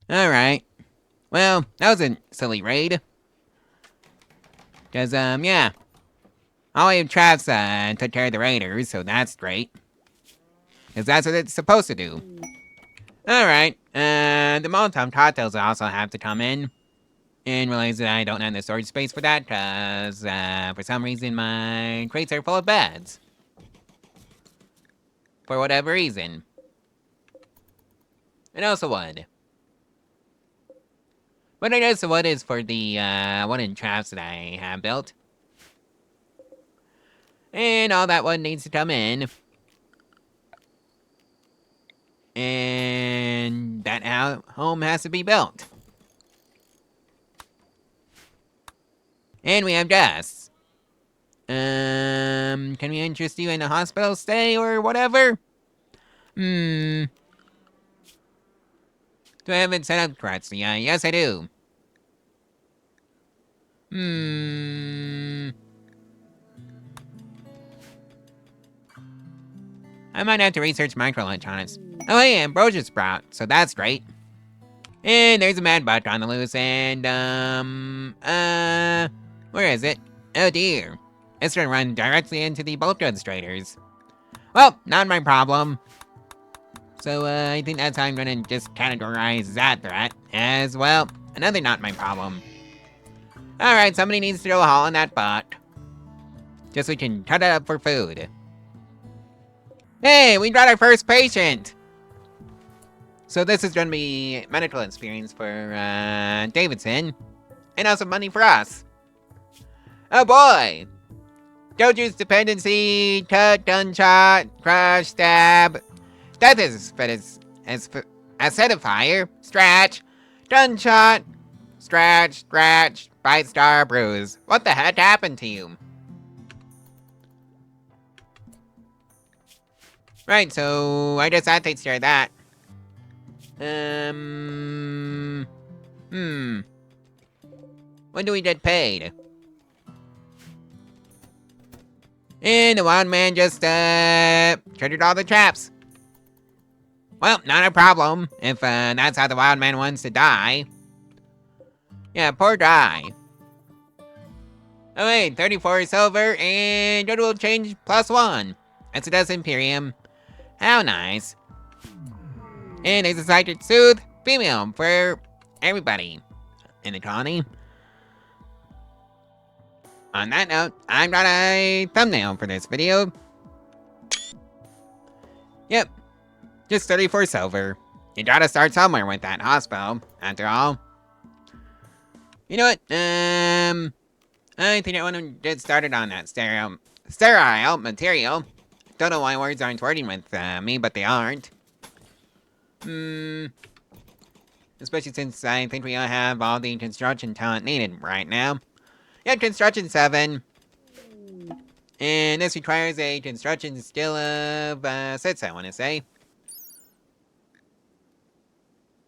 Alright. Well, that was a silly raid. Cause, yeah. All we have traps, took care of the raiders, so that's great. Cause that's what it's supposed to do. Alright, the Molotov cocktails also have to come in. And realize that I don't have the storage space for that, cause, for some reason my crates are full of beds. For whatever reason. And also wood. But I guess the wood is for the, wooden traps that I have built. And all that wood needs to come in. And that home has to be built. And we have guests. Can we interest you in a hospital stay or whatever? Do I have it set up correctly? Yes, I do. I might have to research microelectronics. Oh, hey, ambrosia sprout, so that's great. And there's a mad bug on the loose, and, where is it? Oh dear. It's gonna run directly into the bolt demonstrators. Well, not my problem. So, I think that's how I'm gonna just categorize that threat as, well, another not my problem. Alright, somebody needs to do a hole in that butt. Just so we can cut it up for food. Hey, we got our first patient! So this is gonna be medical experience for, Davidson. And also money for us. Oh boy! Doju's dependency, cut, gunshot, crush, stab. Death is acidifier, scratch, gunshot, scratch, bite star, bruise. What the heck happened to you? Right, so I guess that takes care of that. When do we get paid? And the wild man just, triggered all the traps. Well, not a problem, if, that's how the wild man wants to die. Yeah, poor guy. Oh wait, 34 silver, and total change +1. That's a dozen Imperium. How nice. And there's a psychic soothe female for everybody in the colony. On that note, I've got a thumbnail for this video. Yep, just 34 silver. You gotta start somewhere with that hospital, after all. You know what, I think I want to get started on that sterile material. Don't know why words aren't working with me, but they aren't. Especially since I think we all have all the construction talent needed right now. Yeah, construction 7. And this requires a construction skill of 6, I want to say.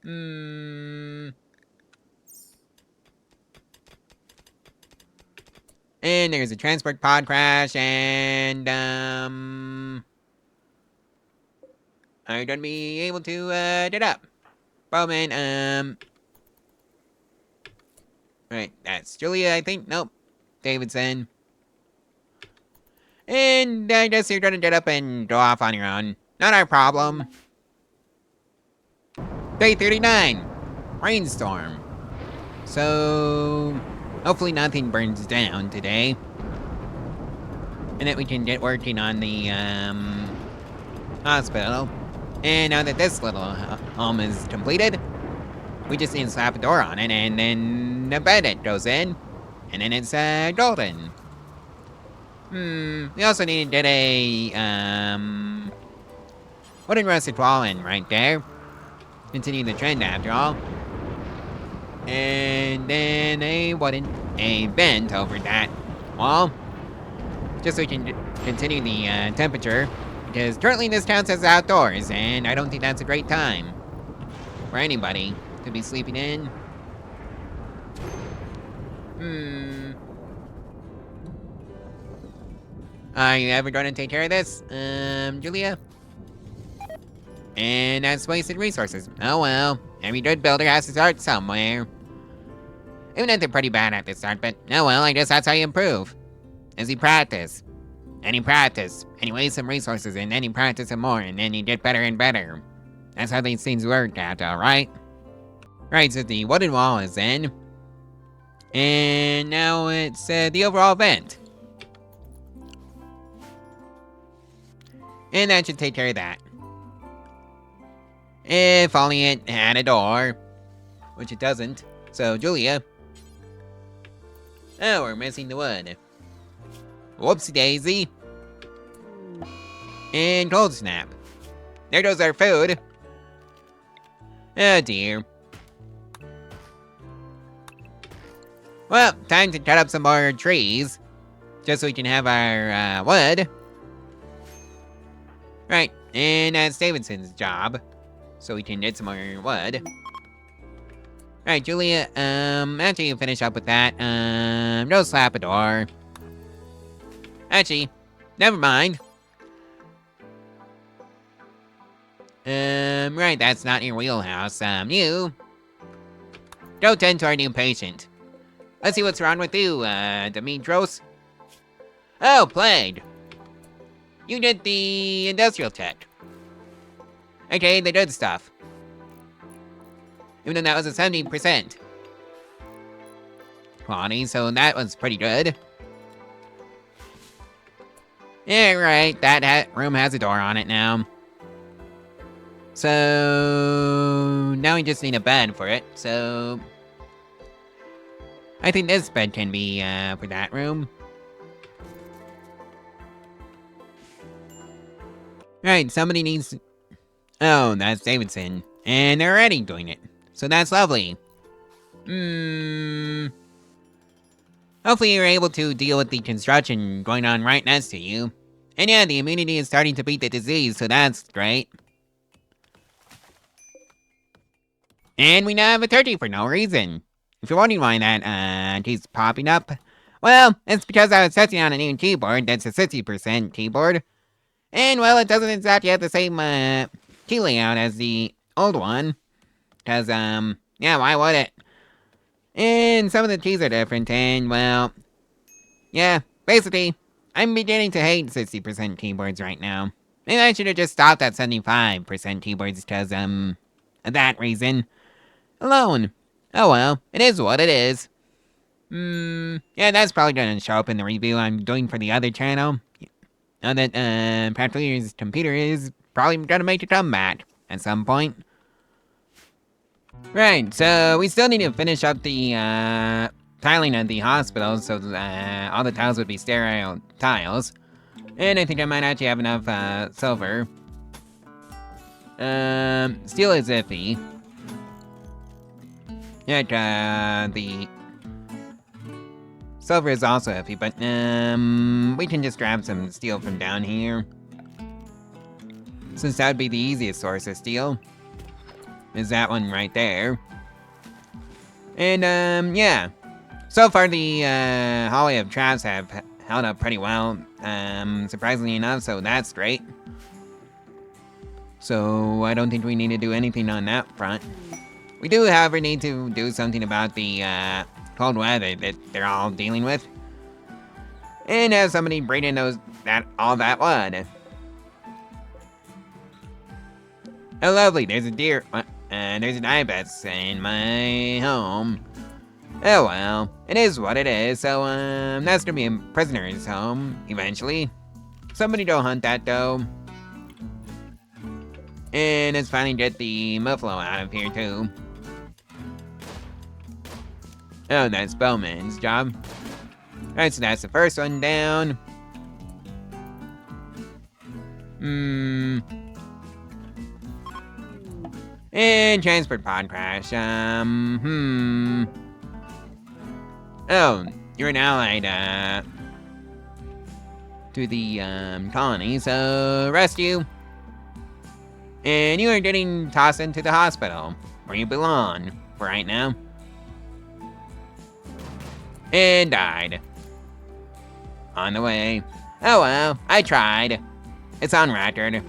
And there's a transport pod crash, and are you gonna be able to get up? Bowman, right, that's Julia, I think. Nope. Davidson. And I guess you're gonna get up and go off on your own. Not our problem. Day 39. Rainstorm. So hopefully nothing burns down today. And that we can get working on the hospital. And now that this little home is completed, we just need to slap a door on it, and then the bed it goes in, and then it's golden. We also need to get a, wooden rusted wall in right there. Continue the trend after all. And then a vent over that wall. Just so we can continue the, temperature. Because currently this town says outdoors, and I don't think that's a great time for anybody to be sleeping in. Are you ever going to take care of this, Julia? And that's wasted resources. Oh well, every good builder has to start somewhere. Even if they're pretty bad at the start, but oh well, I guess that's how you improve. As you practice. And you practice, and you waste some resources, and then you practice some more, and then you get better and better. That's how these things work out, alright? Right, so the wooden wall is in. And now it's the overall vent. And that should take care of that. If only it had a door. Which it doesn't. So, Julia. Oh, we're missing the wood. Whoopsie daisy. And cold snap. There goes our food. Oh dear. Well, time to cut up some more trees. Just so we can have our wood. Right, and that's Davidson's job. So we can get some more wood. Right, Julia, after you finish up with that, go slap a door. Actually, never mind. Right, that's not your wheelhouse. You go tend to our new patient. Let's see what's wrong with you, Demetros. Oh, plague. You did the industrial tech. Okay, the good stuff. Even though that was a 70% quality, so that was pretty good. Yeah, right, that room has a door on it now. So now we just need a bed for it, so I think this bed can be for that room. Right, somebody needs... Oh, that's Davidson. And they're already doing it. So that's lovely. Hopefully you're able to deal with the construction going on right next to you. And yeah, the immunity is starting to beat the disease, so that's great. And we now have a turkey for no reason. If you're wondering why that, keeps popping up, well, it's because I was testing on a new keyboard that's a 60% keyboard. And, well, it doesn't exactly have the same, key layout as the old one. Cause, yeah, why would it? And some of the keys are different, and, well, yeah, basically, I'm beginning to hate 60% keyboards right now. Maybe I should have just stopped at 75% keyboards, cause, of that reason alone. Oh well, it is what it is. Yeah, that's probably gonna show up in the review I'm doing for the other channel. Now that, Pathfinder's computer is probably gonna make a comeback at some point. Right, so we still need to finish up the, tiling of the hospital so all the tiles would be sterile tiles. And I think I might actually have enough, silver. Steel is iffy. Yeah, the silver is also iffy, but, we can just grab some steel from down here. Since that would be the easiest source of steel. Is that one right there. And, yeah. So far, the, hallway of traps have held up pretty well, surprisingly enough, so that's great. So, I don't think we need to do anything on that front. We do, however, need to do something about the, cold weather that they're all dealing with. And have somebody bring in all that wood. Oh, lovely, there's a deer, there's an ibis in my home. Oh well, it is what it is, so, that's gonna be a prisoner's home, eventually. Somebody go hunt that, though. And let's finally get the muffalo out of here, too. Oh, that's Bowman's job. Alright, so that's the first one down. And transport pod crash. Oh, you're an allied, to the, colony, so rescue. And you are getting tossed into the hospital, where you belong, for right now. And died. On the way. Oh well, I tried. It's on record.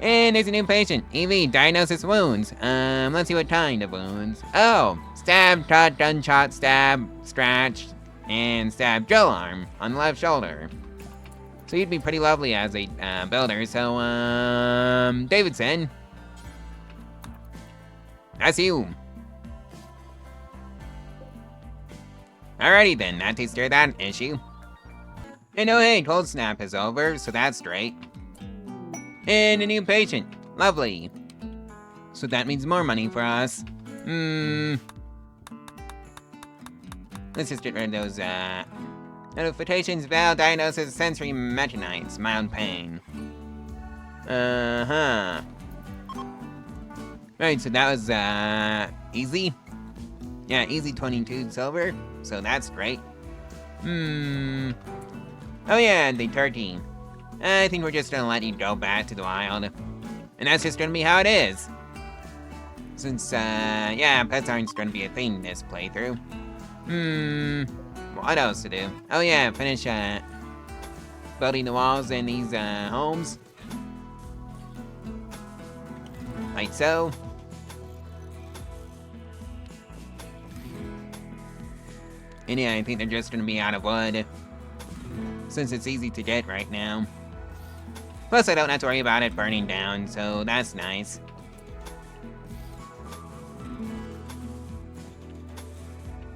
And there's a new patient. EV, diagnosis wounds. Let's see what kind of wounds. Oh, stab, cut, gunshot, stab, scratch, and stab drill arm on the left shoulder. So you'd be pretty lovely as a builder. So, Davidson. That's you. Alrighty then, that takes care of that issue. And oh hey, cold snap is over, so that's straight. And a new patient. Lovely. So that means more money for us. Let's just get rid of those, notifications, valve, diagnosis, sensory mechanites, mild pain. Right, so that was, easy. Yeah, easy 22 silver, so that's great. Oh yeah, the turkey. I think we're just gonna let you go back to the wild. And that's just gonna be how it is. Since, yeah, pets aren't gonna be a thing this playthrough. What else to do? Oh yeah, finish, building the walls in these, homes. Like so. And yeah, I think they're just gonna be out of wood. Since it's easy to get right now. Plus, I don't have to worry about it burning down, so that's nice.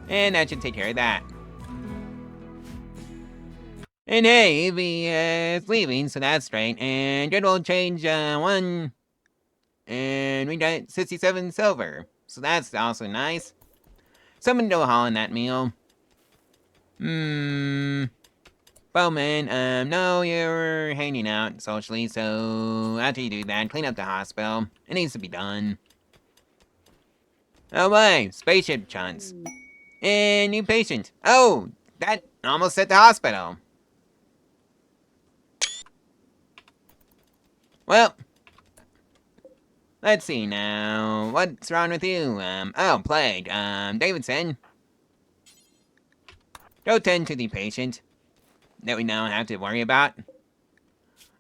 And that should take care of that. And hey, Evie is leaving, so that's great. And good will change 1. And we got 67 silver, so that's also nice. Someone go haul in that meal. Bowman, no, you're hanging out socially, so after you do that, clean up the hospital. It needs to be done. Oh my, spaceship chunks. And new patient. Oh, that almost hit the hospital. Well, let's see now. What's wrong with you? Oh, plague. Davidson. Go tend to the patient that we now have to worry about.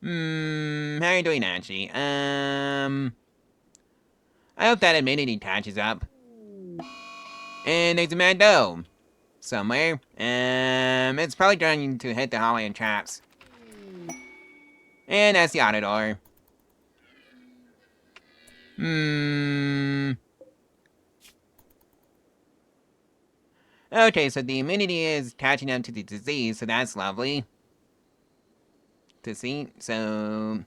How are you doing, actually? I hope that immunity catches up. And there's a mad dome somewhere. It's probably trying to hit the hallway and traps. And that's the auto door. Okay, so the immunity is catching up to the disease, so that's lovely to see. So,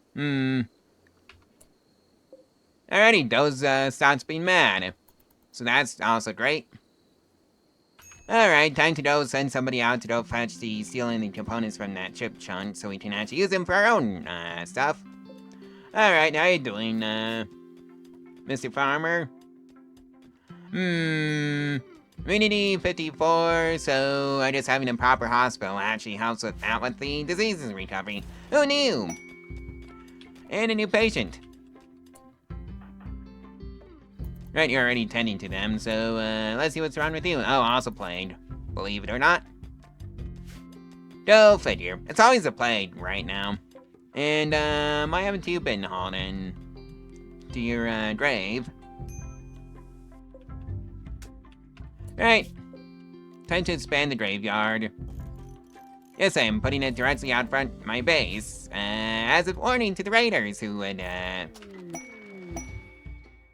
alrighty, those stops being mad. So that's also great. Alright, time to go send somebody out to go fetch the steel and the components from that chip chunk so we can actually use them for our own stuff. Alright, how you doing, Mr. Farmer? Immunity 54, so I guess having a proper hospital actually helps out with the diseases recovery. Who knew? And a new patient. Right, you're already tending to them, so let's see what's wrong with you. Oh, also plague. Believe it or not. Go figure. It's always a plague right now. And why haven't you been hauled in to your grave? Right. Time to expand the graveyard. Yes, I am putting it directly out front my base, as a warning to the raiders who would,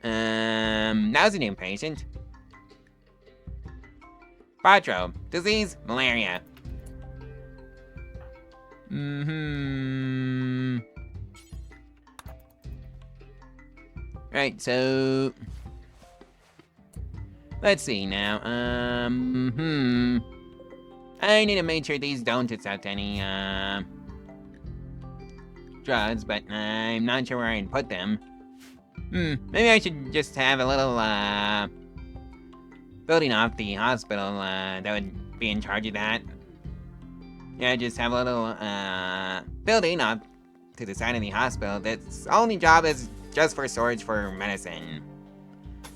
now's a new patient. Quattro, disease, malaria. Right, so let's see now. I need to make sure these don't accept any drugs, but I'm not sure where I'd put them. Maybe I should just have a little, building off the hospital, that would be in charge of that. Yeah, just have a little, building off to the side of the hospital that's only job is just for storage for medicine.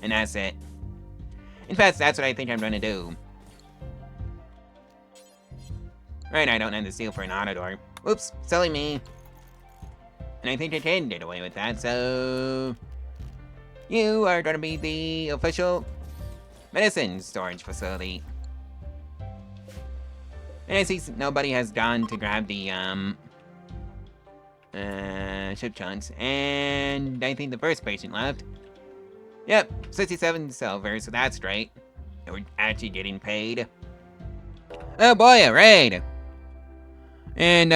And that's it. In fact, that's what I think I'm gonna do. Right, I don't have to steal for an auto door. Oops, silly me. And I think the kid did away with that, so... You are gonna be the official medicine storage facility. And I see nobody has gone to grab the, ship chunks. And I think the first patient left. Yep, 67 silver, so that's great. And we're actually getting paid. Oh boy, a raid! And,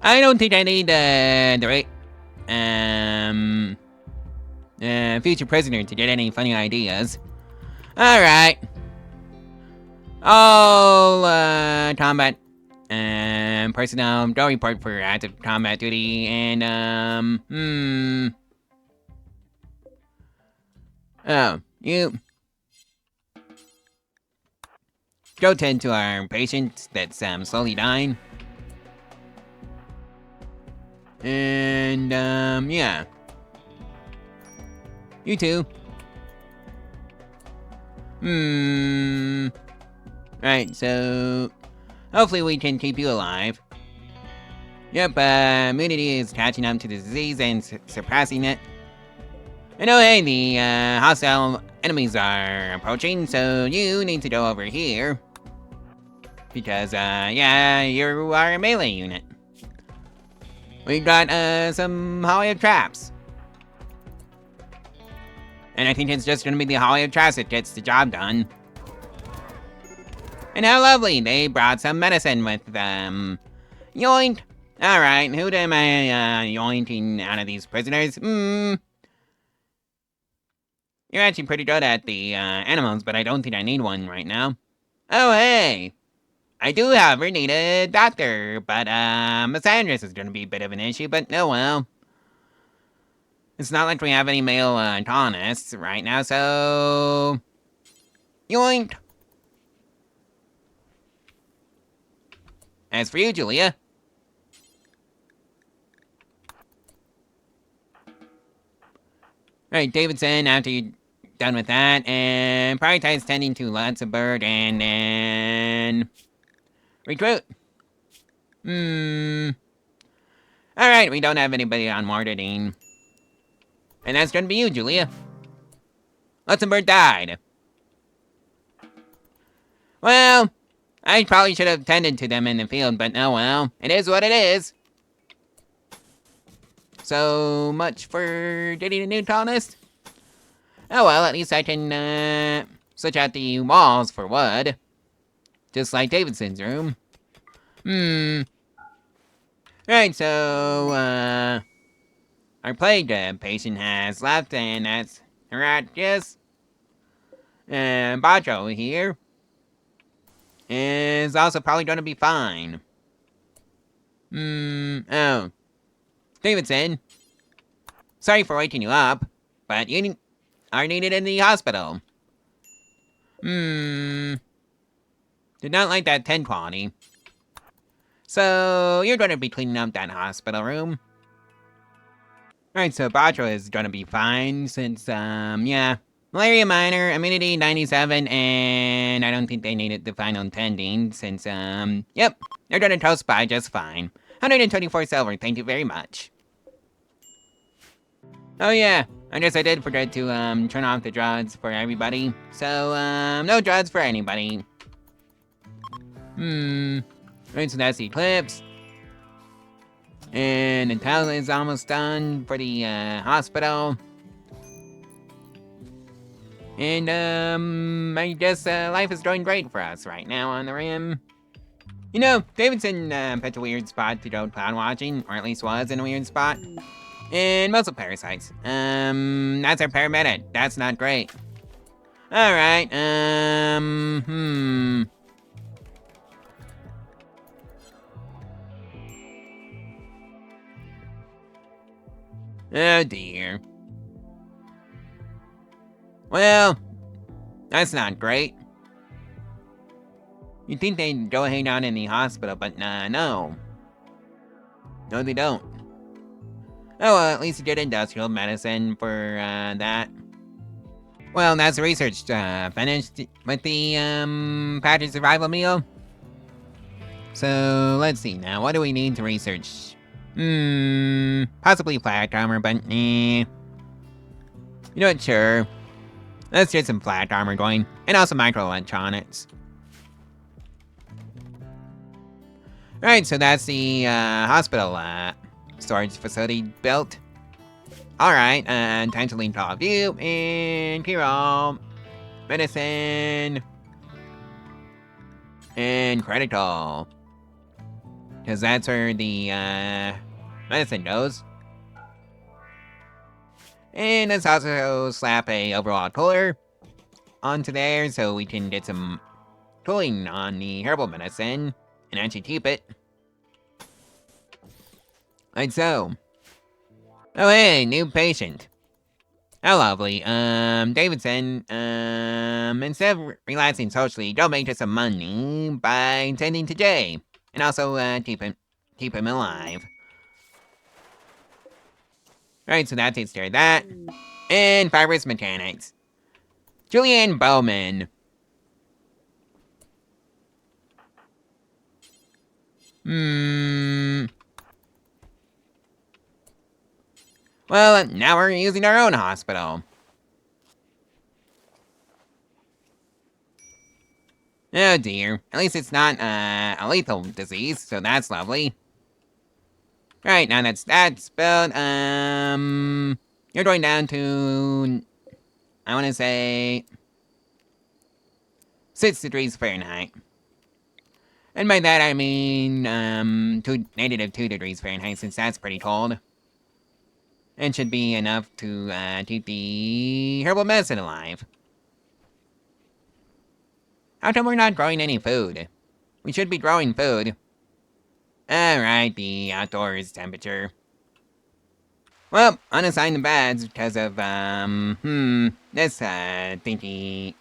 I don't think I need, the right, future prisoner to get any funny ideas. Alright. All, combat, personnel, go report for active combat duty, and, Oh, you... Go tend to our patient that's, slowly dying. And, yeah. You too. Right, so... Hopefully we can keep you alive. Yep, immunity is catching up to the disease and suppressing it. And oh hey, the, hostile enemies are approaching, so you need to go over here. Because, yeah, you are a melee unit. We got, some Hollow traps. And I think it's just gonna be the Hollow traps that gets the job done. And how lovely, they brought some medicine with them. Yoink! Alright, who am I, yoinking out of these prisoners? You're actually pretty good at the, animals, but I don't think I need one right now. Oh, hey! I do, however, need a doctor, but, misandrist is gonna be a bit of an issue, but oh well. It's not like we have any male, colonists right now, so... Yoink! As for you, Julia... Right, Davidson, after you're done with that, and prioritize tending to lots of bird, and then... Recruit! Alright, we don't have anybody on marketing. And that's gonna be you, Julia. Luxembourg died. Well, I probably should have tended to them in the field, but oh well. It is what it is. So much for getting a new colonist. Oh well, at least I can, switch out the walls for wood. Just like Davidson's room. Right, so, our plague patient has left, and that's Heracchus. And Bacho here is also probably gonna be fine. Oh. Davidson. Sorry for waking you up, but you are needed in the hospital. Did not like that 10 quality. So, you're gonna be cleaning up that hospital room. Alright, so Bacho is gonna be fine since, yeah. Malaria minor, immunity 97, and I don't think they needed the final tending since, yep. They're gonna toast by just fine. 124 silver, thank you very much. Oh yeah, I guess I did forget to, turn off the drugs for everybody. So, no drugs for anybody. Right, so that's the Eclipse. And the town is almost done for the, hospital. And, I guess, life is going great for us right now on the rim. You know, Davidson, picked a weird spot to go cloud watching, or at least was in a weird spot. And muscle parasites. That's our paramedic. That's not great. Alright, Oh dear. Well, that's not great. You'd think they'd go hang out in the hospital, but no. No, they don't. Oh, well, at least you did industrial medicine for, that. Well, that's the research, finished with the, package survival meal. So, let's see now, what do we need to research? Possibly flat armor, but You know what, sure. Let's get some flat armor going, and also microelectronics. Alright, so that's the, hospital, storage facility built. Alright, time to leave top view, and hero, medicine, and critical. Because that's where the, medicine goes. And let's also slap a overall cooler onto there so we can get some cooling on the herbal medicine and actually keep it. Like so. Oh hey, new patient. How lovely. Davidson, instead of relaxing socially, don't make us some money by tending to Jay. And also, keep him alive. Alright, so that takes care of that. And fibrous mechanics. Julian Bowman. Well, now we're using our own hospital. Oh dear. At least it's not, a lethal disease, so that's lovely. Right, now that's built, you're going down to, I want to say, 6 degrees Fahrenheit. And by that I mean, -2 degrees Fahrenheit, since that's pretty cold. And should be enough to, keep the herbal medicine alive. How come we're not growing any food? We should be growing food. Alright, the outdoors temperature. Well, unassigned the beds because of, this, thinky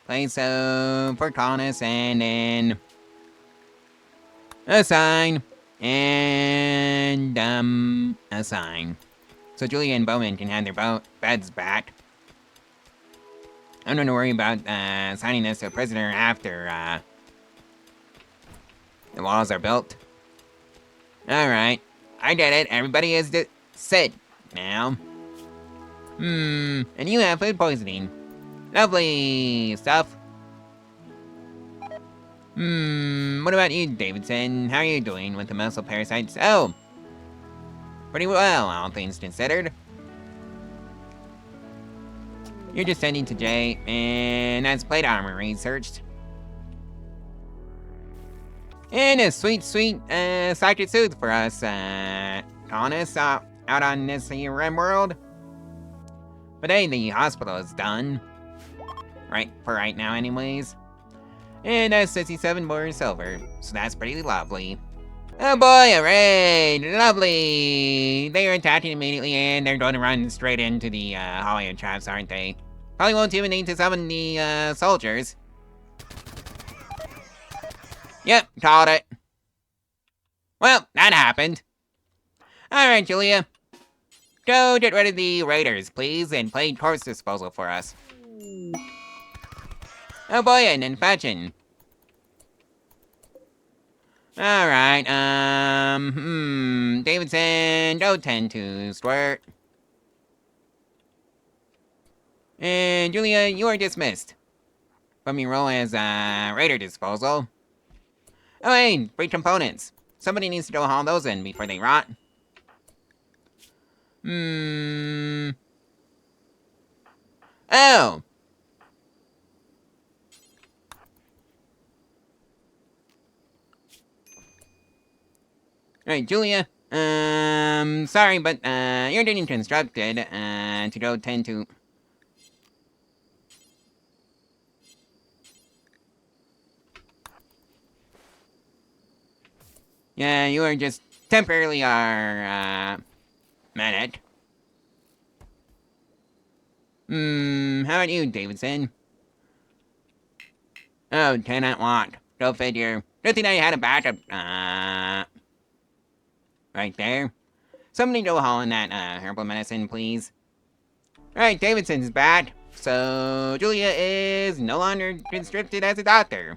place, so for colonists, and then assign, and, assign. So Julia and Bowman can have their beds back. I'm not gonna worry about, assigning this to a prisoner after, the walls are built. Alright, I get it, everybody is sit now. And you have food poisoning. Lovely stuff. What about you, Davidson? How are you doing with the muscle parasites? Oh, pretty well, all things considered. You're just sending to Jay, and that's plate armor researched. And a sweet, psychic suit for us, colonists out on this here rimworld. But hey, the hospital is done. Right, for right now anyways. And that's 67 more silver, so that's pretty lovely. Oh boy, hooray! Lovely! They are attacking immediately, and they're going to run straight into the hallway traps, aren't they? Probably won't even need to summon the soldiers. Yep, called it. Well, that happened. Alright, Julia. Go get rid of the raiders, please, and play corpse disposal for us. Oh boy, an infection. Alright, Davidson, don't tend to squirt. And Julia, you are dismissed from your role as, raider disposal. Oh hey, free components. Somebody needs to go haul those in before they rot. Oh! Alright, Julia. Sorry, but, you're getting constructed, to go tend to... Yeah, you are just temporarily our, medic. How about you, Davidson? Oh, 10 at want. Go figure. Good thing I had a backup, right there. Somebody go haul in that, herbal medicine, please. Alright, Davidson's back. So, Julia is no longer conscripted as a doctor.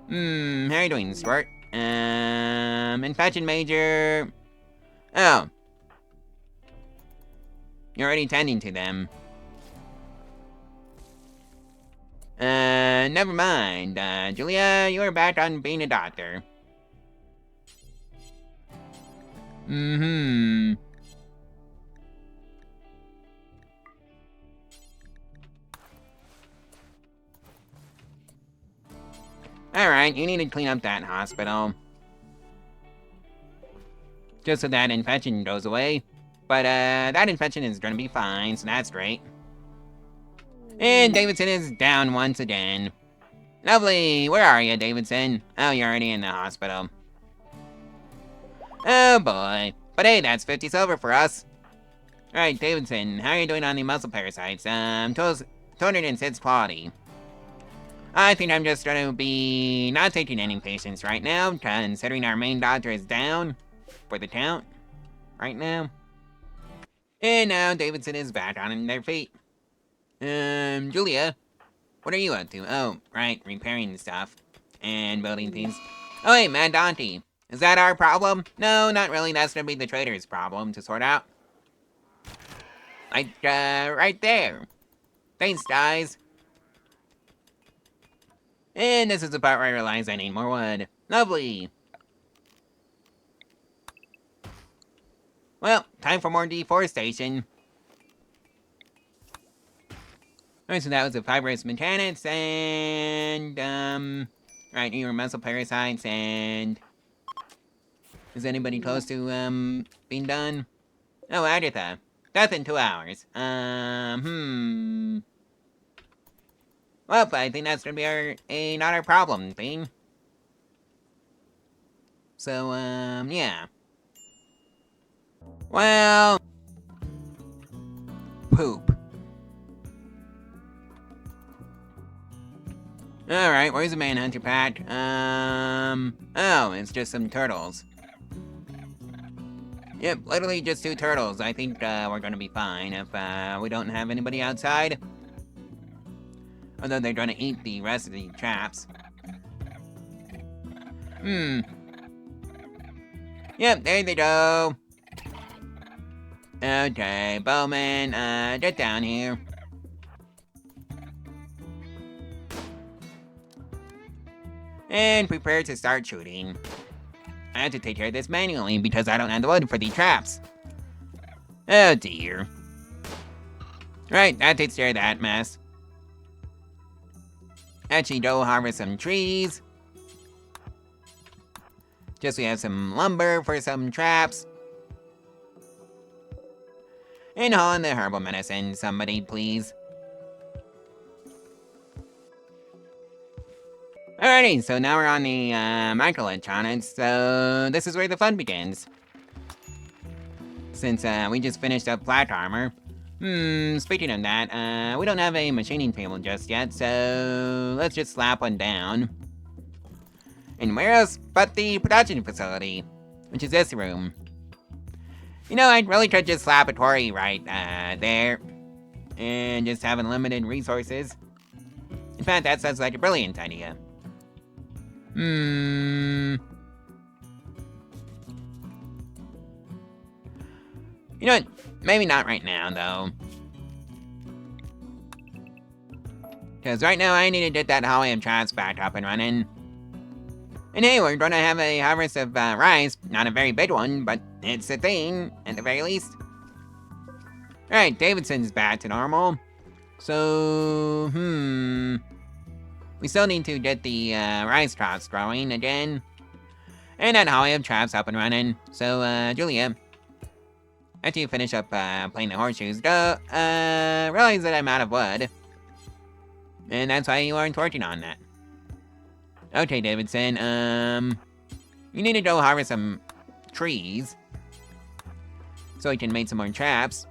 How are you doing, Stuart? Infection major. Oh. You're already tending to them. Never mind. Julia, you are back on being a doctor. Alright, you need to clean up that hospital. Just so that infection goes away. But, that infection is gonna be fine, so that's great. And Davidson is down once again. Lovely! Where are you, Davidson? Oh, you're already in the hospital. Oh boy. But hey, that's 50 silver for us. Alright, Davidson, how are you doing on the muscle parasites? 206 quality. I think I'm just gonna be not taking any patients right now, considering our main doctor is down for the count right now. And now Davidson is back on their feet. Julia, what are you up to? Oh, right, repairing stuff and building things. Oh, hey, Mad Donkey. Is that our problem? No, not really. That's gonna be the trader's problem to sort out. Like, right there. Thanks, guys. And this is the part where I realize I need more wood. Lovely. Well, time for more deforestation. Alright, so that was the fibrous mechanics and, right, your muscle parasites and... Is anybody close to, being done? Oh, Agatha. Death in 2 hours. Well, I think that's gonna be not our problem thing. So, yeah. Well... Poop. Alright, where's the manhunter pack? Oh, it's just some turtles. Yep, literally just 2 turtles. I think, we're gonna be fine if, we don't have anybody outside. Although they're gonna eat the rest of the traps. Yep, there they go. Okay, Bowman, get down here. And prepare to start shooting. I have to take care of this manually because I don't have the wood for the traps. Oh dear. Right, that takes care of that mess. Actually, go harvest some trees. Just so we have some lumber for some traps. And haul in the herbal medicine, somebody please. Alrighty, so now we're on the microelectronics, so this is where the fun begins. Since we just finished up flat armor. Speaking of that, we don't have a machining table just yet, so let's just slap one down. And where else but the production facility, which is this room. You know, I really could just slap a quarry right there, and just have unlimited resources. In fact, that sounds like a brilliant idea. You know what? Maybe not right now, though. Because right now I need to get that hallway of traps back up and running. And hey, we're gonna have a harvest of rice. Not a very big one, but it's a thing, at the very least. Alright, Davidson's back to normal. So, we still need to get the rice crops growing again. And that hallway of traps up and running. So, Julia, after you finish up playing the horseshoes, go realize that I'm out of wood. And that's why you aren't working on that. Okay, Davidson, You need to go harvest some trees so we can make some more traps.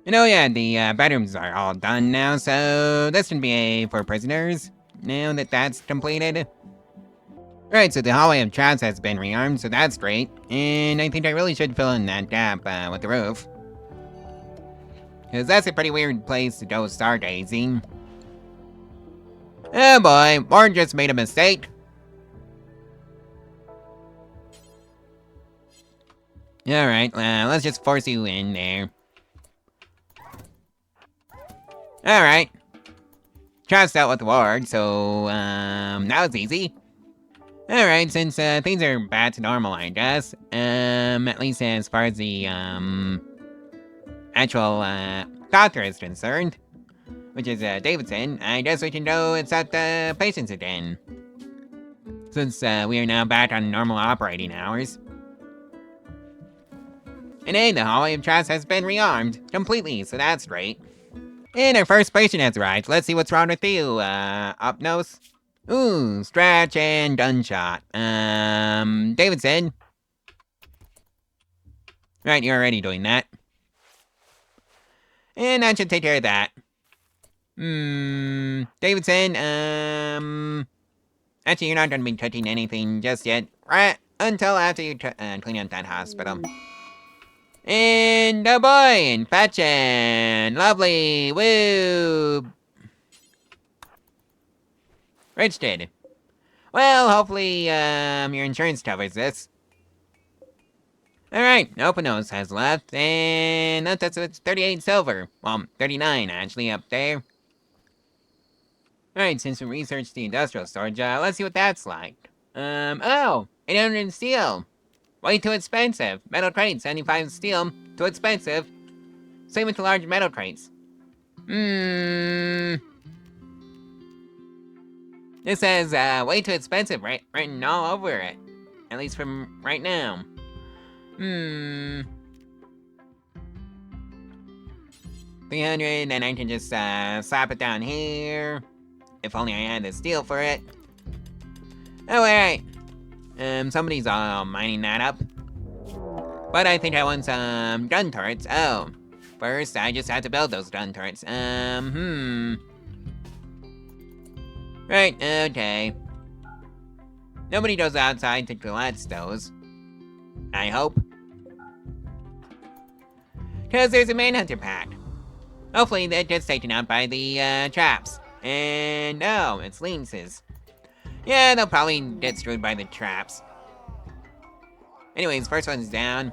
And oh yeah, the bedrooms are all done now, so this can be for prisoners, now that that's completed. Right, so the hallway of traps has been rearmed, so that's great. And I think I really should fill in that gap with the roof. Because that's a pretty weird place to go stargazing. Oh boy, Warren just made a mistake. Alright, let's just force you in there. Alright. Traps out with the ward, so, that was easy. Alright, since, things are back to normal, I guess. At least as far as the, actual, doctor is concerned. Which is, Davidson. I guess we can go accept, patients again. Since, we are now back on normal operating hours. And hey, the hallway of traps has been rearmed completely, so that's great. And our first patient has arrived. Let's see what's wrong with you, up nose. Ooh, stretch and gunshot. Davidson. Right, you're already doing that. And that should take care of that. Davidson, actually, you're not gonna be touching anything just yet, right? Until after you clean up that hospital. And oh boy, infection! Lovely! Woo! Rich did. Well, hopefully, your insurance covers this. Alright, Open Nose has left, and that's 38 silver. Well, 39 actually up there. Alright, since we researched the industrial storage, let's see what that's like. Oh! 800 steel! Way too expensive. Metal crates, 75 steel. Too expensive. Same with the large metal crates. This says, way too expensive, written all over it. At least from right now. 300, and I can just, slap it down here. If only I had the steel for it. Oh, alright. Somebody's all mining that up. But I think I want some gun turrets. Oh. First, I just have to build those gun turrets. Right, okay. Nobody goes outside to collect those. I hope. Because there's a Manhunter pack. Hopefully that gets taken out by the, traps. And, oh, it's Lynxes. Yeah, they'll probably get screwed by the traps. Anyways, first one's down.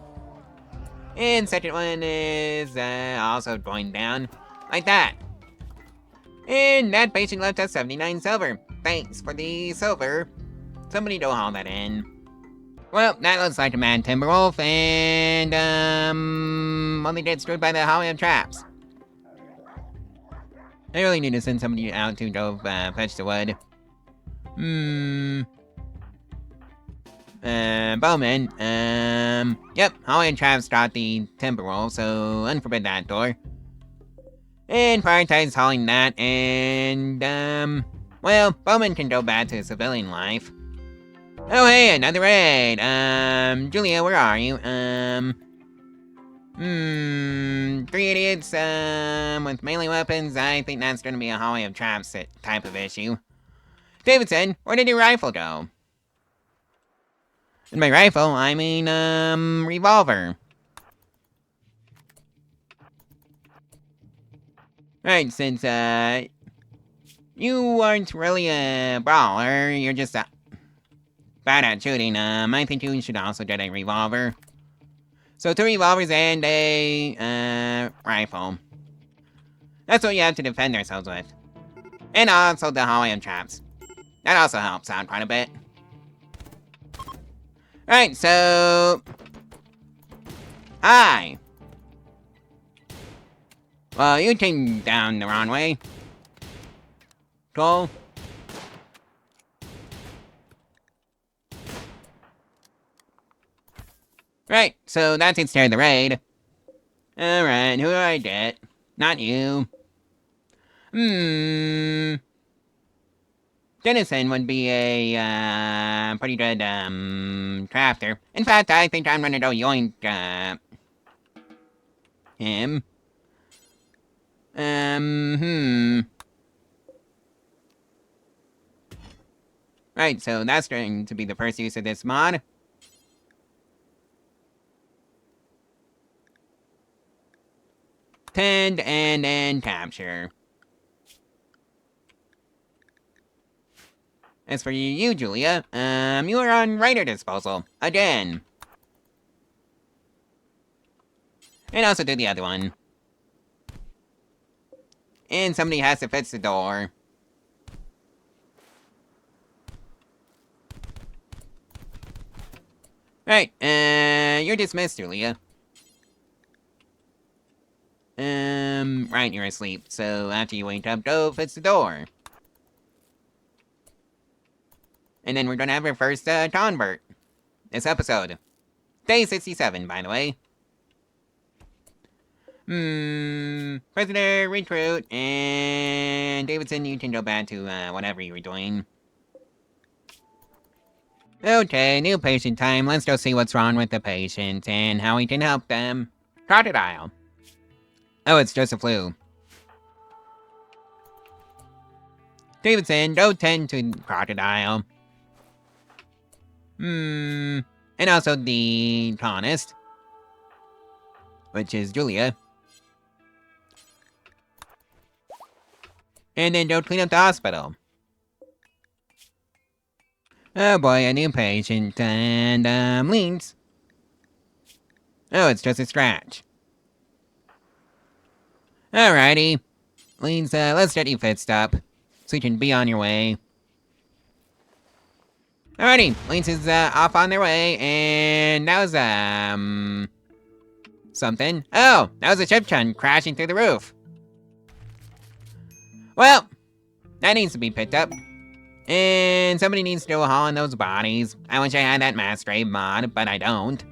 And second one is, also going down. Like that. And that patient left us 79 silver. Thanks for the silver. Somebody go haul that in. Well, that looks like a mad Timberwolf, and, well, they get screwed by the hallway of traps. I really need to send somebody out to go, fetch the wood. Bowman, yep, hallway of traps got the Timberwolf, so unforbid that door. And prioritize hauling that, and, well, Bowman can go back to civilian life. Oh hey, another raid! Julia, where are you? 3 idiots, with melee weapons. I think that's gonna be a hallway of traps type of issue. Davidson, where did your rifle go? And by rifle, I mean, revolver. Right, since, you aren't really a brawler, you're just, bad at shooting, I think you should also get a revolver. So 2 revolvers and a, rifle. That's what you have to defend ourselves with. And also the hallway of traps. That also helps out quite a bit. Alright, so... Hi! Well, you came down the wrong way. Cool. Right, so that takes care of the raid. Alright, who do I get? Not you. Dennison would be a, pretty good, crafter. In fact, I think I'm gonna go yoink, him. Right, so that's going to be the first use of this mod. Tend and then capture. As for you, Julia, you are on writer disposal. Again. And also do the other one. And somebody has to fix the door. Right, you're dismissed, Julia. Right, you're asleep, so after you wake up, go fix the door. And then we're gonna have our first, convert. This episode. Day 67, by the way. Prisoner, recruit, and Davidson, you can go back to, whatever you were doing. Okay, new patient time. Let's go see what's wrong with the patient and how we can help them. Crocodile. Oh, it's just a flu. Davidson, go tend to crocodile. And also the colonist, which is Julia. And then go clean up the hospital. Oh boy, a new patient, and, leans. Oh, it's just a scratch. Alrighty. Leans, let's get you fixed up, so you can be on your way. Alrighty, Leans is, off on their way, and that was, something. Oh, that was a ship chun crashing through the roof. Well, that needs to be picked up. And somebody needs to do a haul on those bodies. I wish I had that mass grave mod, but I don't.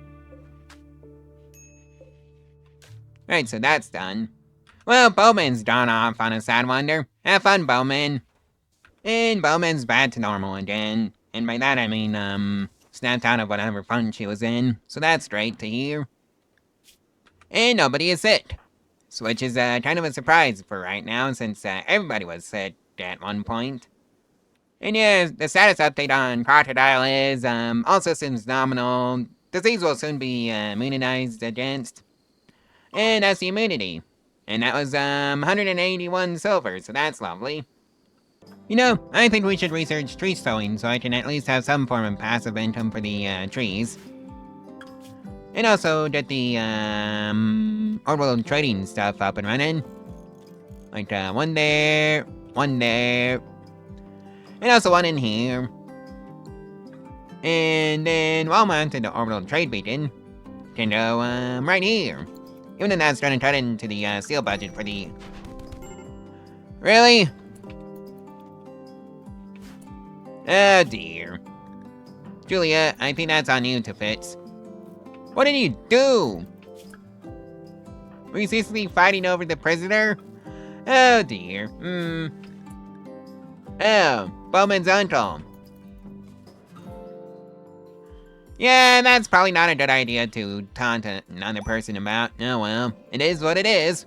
Right, so that's done. Well, Bowman's gone off on a sad wonder. Have fun, Bowman. And Bowman's back to normal again. And by that I mean, snapped out of whatever fun she was in. So that's great to hear. And nobody is sick. Which is, kind of a surprise for right now, since, everybody was sick at one point. And yeah, the status update on Crocodile is, all systems nominal. Disease will soon be, immunized against. And that's the immunity. And that was, 181 silver, so that's lovely. You know, I think we should research tree sowing so I can at least have some form of passive income for the, trees. And also get the, orbital trading stuff up and running. Like, one there, one there. And also one in here. And then while mounted the orbital trade beacon, can go, right here. Even though that's gonna cut into the, steel budget for the... Really? Oh dear. Julia, I think that's on you to fix. What did you do? Were you seriously fighting over the prisoner? Oh dear. Oh, Bowman's uncle. Yeah, that's probably not a good idea to taunt another person about. Oh well, it is what it is.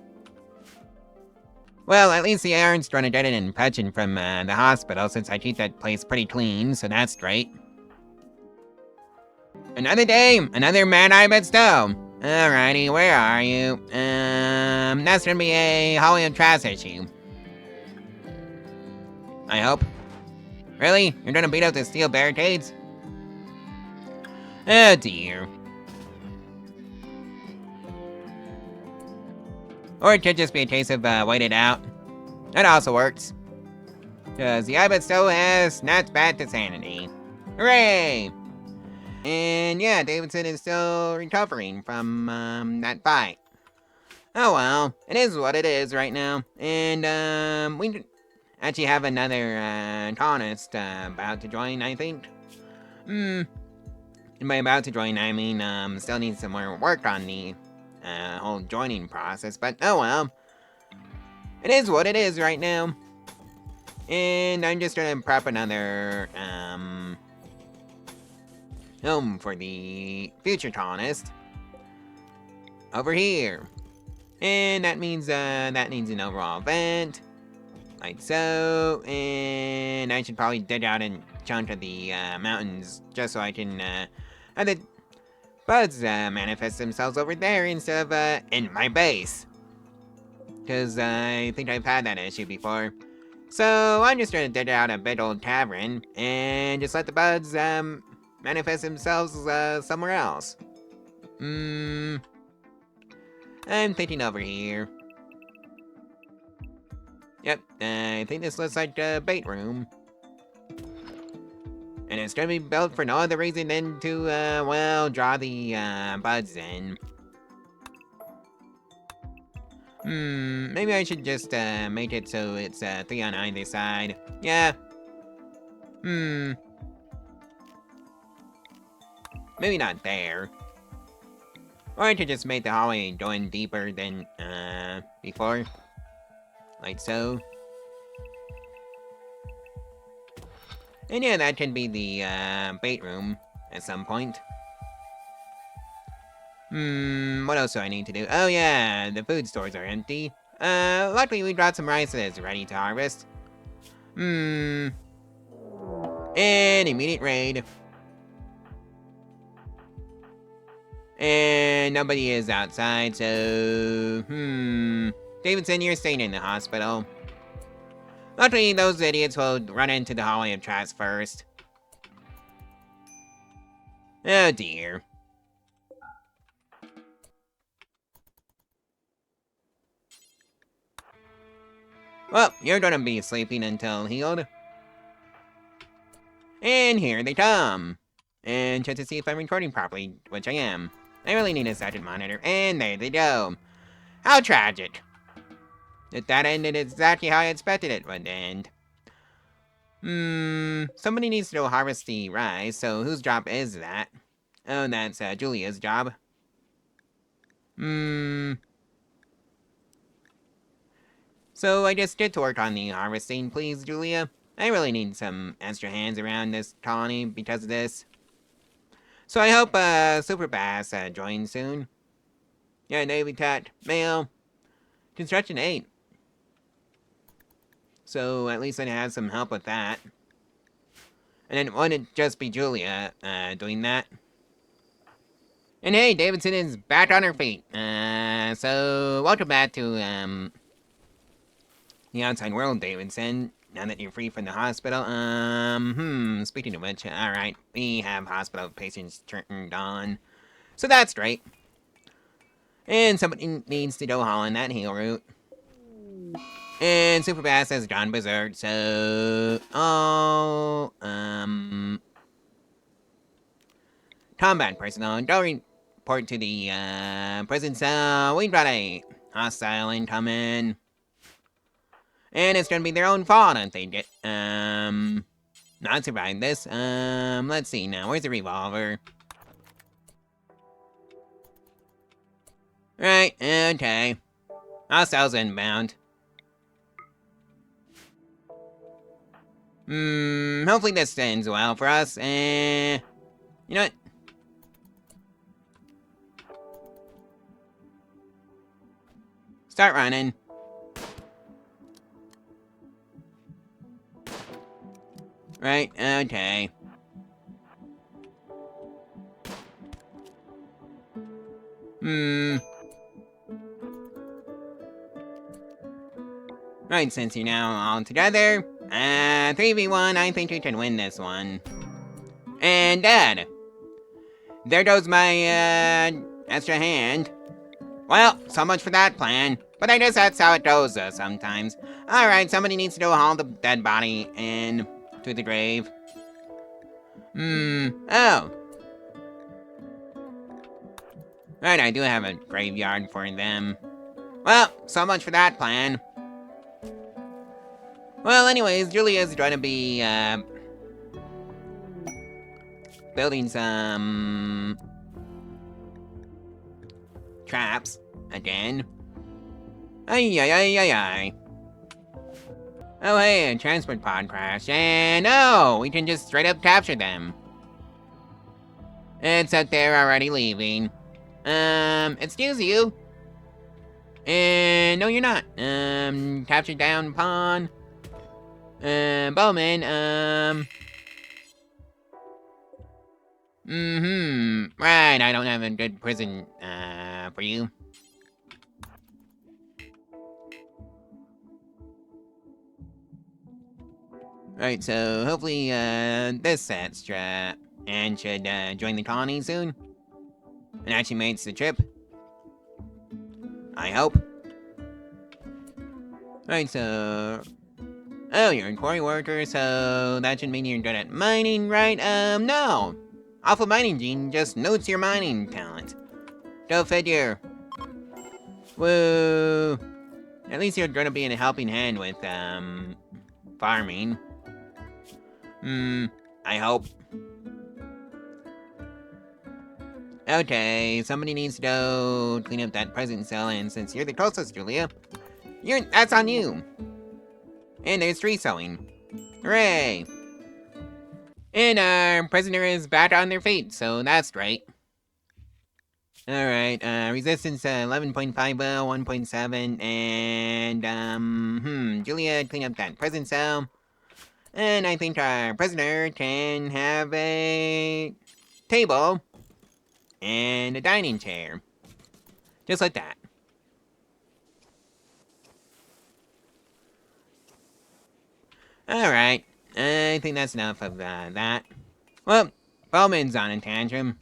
Well, at least the Aaron's trying to get an infection from the hospital, since I keep that place pretty clean, so that's great. Another day, another mad-eye but still. Alrighty, where are you? That's gonna be a Holly and Trash issue. I hope. Really? You're gonna beat up the steel barricades? Oh dear. Or it could just be a case of wait it out. That also works. Cause the Ibet still has snapped back to sanity. Hooray! And yeah, Davidson is still recovering from that fight. Oh well, it is what it is right now. And we actually have another colonist about to join, I think. And by about to join, I mean still needs some more work on the whole joining process, but oh well. It is what it is right now. And I'm just gonna prep another, home for the future colonist. Over here. And that means, that needs an overall vent. Like so. And I should probably dig out a chunk of the, mountains just so I can, have the buds, manifest themselves over there instead of, in my base. Because I think I've had that issue before. So I'm just gonna dig out a big old cavern and just let the buds, manifest themselves, somewhere else. I'm thinking over here. Yep, I think this looks like a bait room. And it's gonna be built for no other reason than to, well, draw the, buds in. Maybe I should just, make it so it's, 3 on either side. Yeah. Maybe not there. Or I could just make the hallway go in deeper than, before. Like so. And yeah, that can be the, bait room at some point. What else do I need to do? Oh yeah, the food stores are empty. Luckily we brought some rice that's ready to harvest. And immediate raid. And nobody is outside, so... Davidson, you're staying in the hospital. Luckily, those idiots will run into the hallway of traps first. Oh dear. Well, you're gonna be sleeping until healed. And here they come. And check to see if I'm recording properly, which I am. I really need a second monitor, and there they go. How tragic. That ended exactly how I expected it would end. Somebody needs to go harvest the rice, so whose job is that? Oh, that's Julia's job. So I just get to work on the harvesting, please, Julia. I really need some extra hands around this colony because of this. So I hope Super Bass joins soon. Yeah, Navy Tat, Mail, Construction 8. So at least I have some help with that. And then it wouldn't just be Julia doing that. And hey, Davidson is back on her feet. So welcome back to the outside world, Davidson. Now that you're free from the hospital, speaking of which, alright, we have hospital patients turned on. So that's great. And somebody needs to go haul on that heal route. And Super Bass has gone berserk, so... Oh, combat personnel, go report to the, prison cell. We got a hostile incoming. And it's gonna be their own fault if they get, not survive this. Let's see now. Where's the revolver? Right, okay. Hostiles inbound. Hopefully this ends well for us. You know what? Start running. Right, okay. Right, since you're now all together, 3v1, I think we can win this one. And Dad! There goes my, extra hand. Well, so much for that plan. But I guess that's how it goes, sometimes. Alright, somebody needs to go haul the dead body in to the grave. Oh. Right, I do have a graveyard for them. Well, so much for that plan. Well, anyways, Julia's going to be, building some... traps again. Ay. Oh hey, a transport pod crash, and no, we can just straight up capture them. Except they're already leaving. Excuse you. And no, you're not. Captured down pawn. Bowman, right, I don't have a good prison, for you. Right, so hopefully, this extra and should, join the colony soon. And actually makes the trip. I hope. Right, so... Oh, you're a quarry worker, so that should mean you're good at mining, right? No! Alpha Mining Gene just notes your mining talent. Go figure. Woo! At least you're gonna be in a helping hand with, farming. I hope. Okay, somebody needs to go clean up that present cell, and since you're the closest, Julia, that's on you. And there's tree sewing. Hooray! And our prisoner is back on their feet, so that's great. Alright, resistance 11.50, 1.7, and, Julia, clean up that present cell. And I think our prisoner can have a table and a dining chair. Just like that. Alright, I think that's enough of that. Well, Bowman's on a tantrum.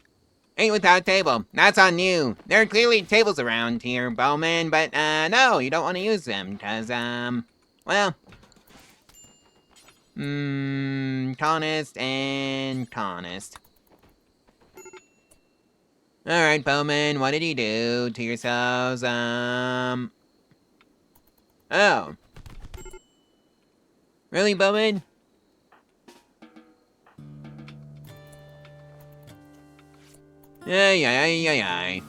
Ain't without table. That's on you. There are clearly tables around here, Bowman, but, no, you don't want to use them, because, well... colonist and colonist. Alright, Bowman, what did you do to yourselves? Oh. Really, Bowman? Ay.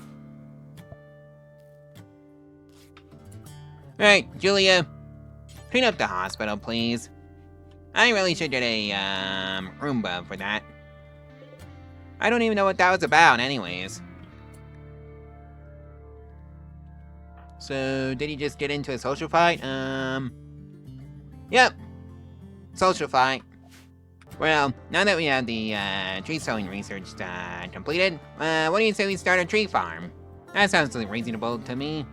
Right, Julia. Clean up the hospital, please. I really should get a, Roomba for that. I don't even know what that was about, anyways. So, did he just get into a social fight? Yep. Social fight. Well, now that we have the, tree sowing research, completed, what do you say we start a tree farm? That sounds reasonable to me.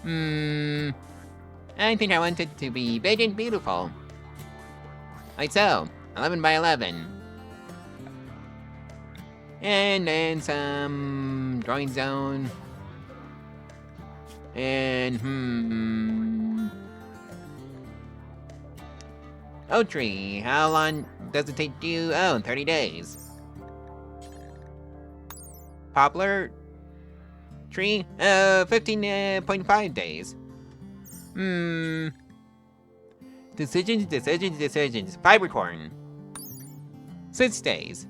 I think I want it to be big and beautiful. Like so, 11 by 11. And then some drawing zone. And, Oak tree, how long does it take you? Oh, 30 days. Poplar tree? 15.5 days. Decisions. Fibercorn. 6 days.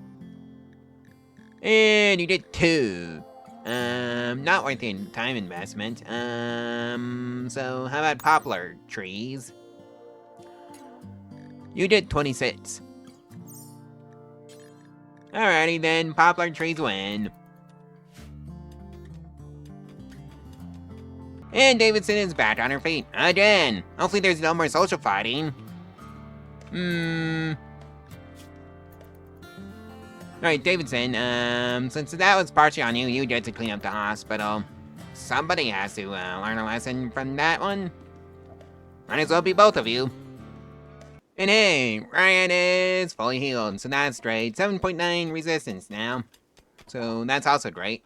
And you did 2. Not worth the time investment. So how about poplar trees? You did 26. Alrighty then, poplar trees win. And Davidson is back on her feet again. Hopefully there's no more social fighting. Alright, Davidson, since that was partially on you, you get to clean up the hospital. Somebody has to learn a lesson from that one. Might as well be both of you. And hey, Ryan is fully healed, so that's great. 7.9 resistance now. So that's also great.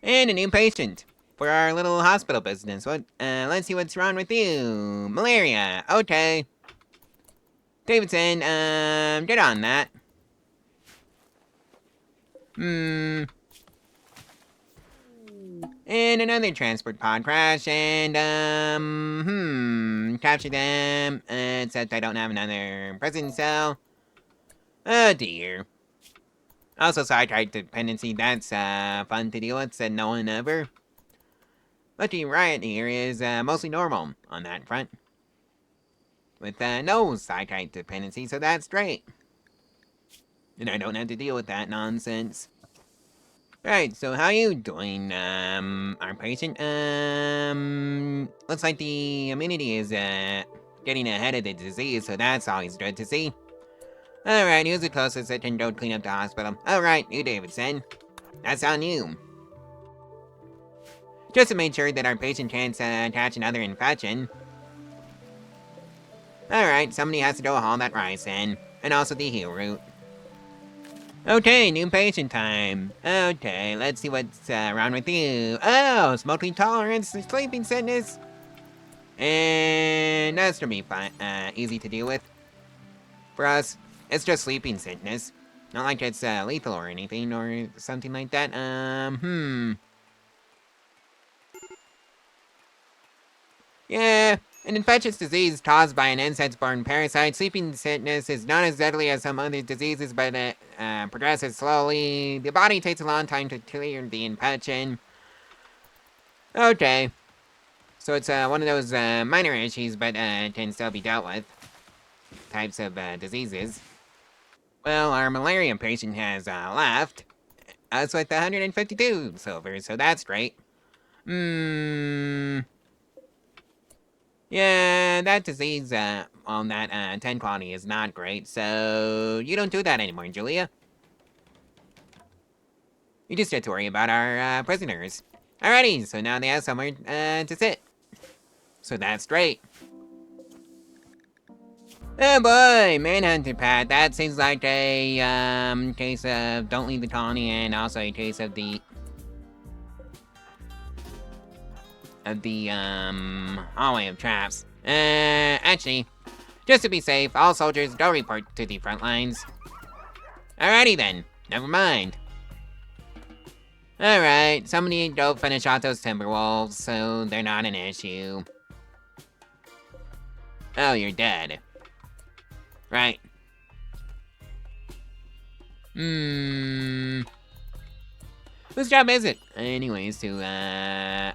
And a new patient for our little hospital business. Let's see what's wrong with you. Malaria, okay. Davidson, get on that. And another transport pod crash, and, capture them, except I don't have another prison cell. Oh dear. Also, sidetrack dependency, that's, fun to deal with, said no one ever. Lucky Riot here is, mostly normal on that front. with no side type dependency, so that's great. And I don't have to deal with that nonsense. Right, so how you doing, our patient? Looks like the immunity is, getting ahead of the disease, so that's always good to see. Alright, who's the closest that can go clean up the hospital? Alright, you, Davidson. That's on you. Just to make sure that our patient can't, catch another infection. Alright, somebody has to go haul that rice in. And also the heal root. Okay, new patient time. Okay, let's see what's wrong with you. Oh, smoking tolerance, sleeping sickness. And that's gonna be fine, easy to deal with. For us, it's just sleeping sickness. Not like it's lethal or anything or something like that. Yeah, an infectious disease caused by an insect-borne parasite. Sleeping sickness is not as deadly as some other diseases, but it progresses slowly. The body takes a long time to clear the infection. Okay. So it's one of those minor issues, but can still be dealt with. Types of diseases. Well, our malaria patient has left us with 152 silver, so that's great. Yeah, that disease on that 10 quality is not great, so you don't do that anymore, Julia. You just get to worry about our prisoners. Alrighty, so now they have somewhere to sit. So that's great. Oh boy, Manhunter Pat, that seems like a case of don't leave the colony and also a case of the hallway of traps. Actually, just to be safe, all soldiers go report to the front lines. Alrighty then, never mind. Alright, somebody go finish off those Timberwolves, so they're not an issue. Oh, you're dead. Right. Whose job is it? Anyways, oh,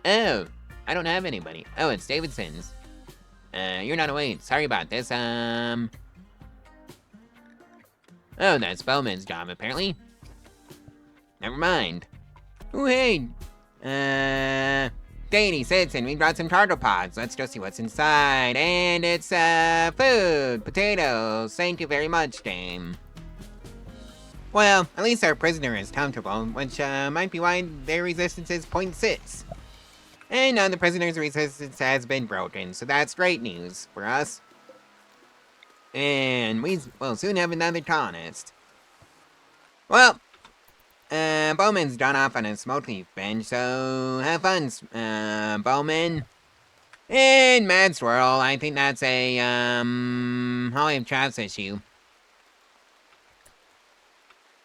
I don't have anybody. Oh, it's Davidson's. You're not awake. Sorry about this. Oh, that's Bowman's job, apparently. Never mind. Ooh, hey. Danny, Citizen, we brought some cargo pods. Let's go see what's inside. And it's, food, potatoes. Thank you very much, Dame. Well, at least our prisoner is comfortable, which, might be why their resistance is 0.6. And none of the prisoner's resistance has been broken, so that's great news for us. And we will soon have another colonist. Well, Bowman's gone off on a smoke leaf bench, so have fun, Bowman. And Mad Swirl, I think that's a, hallway of traps issue.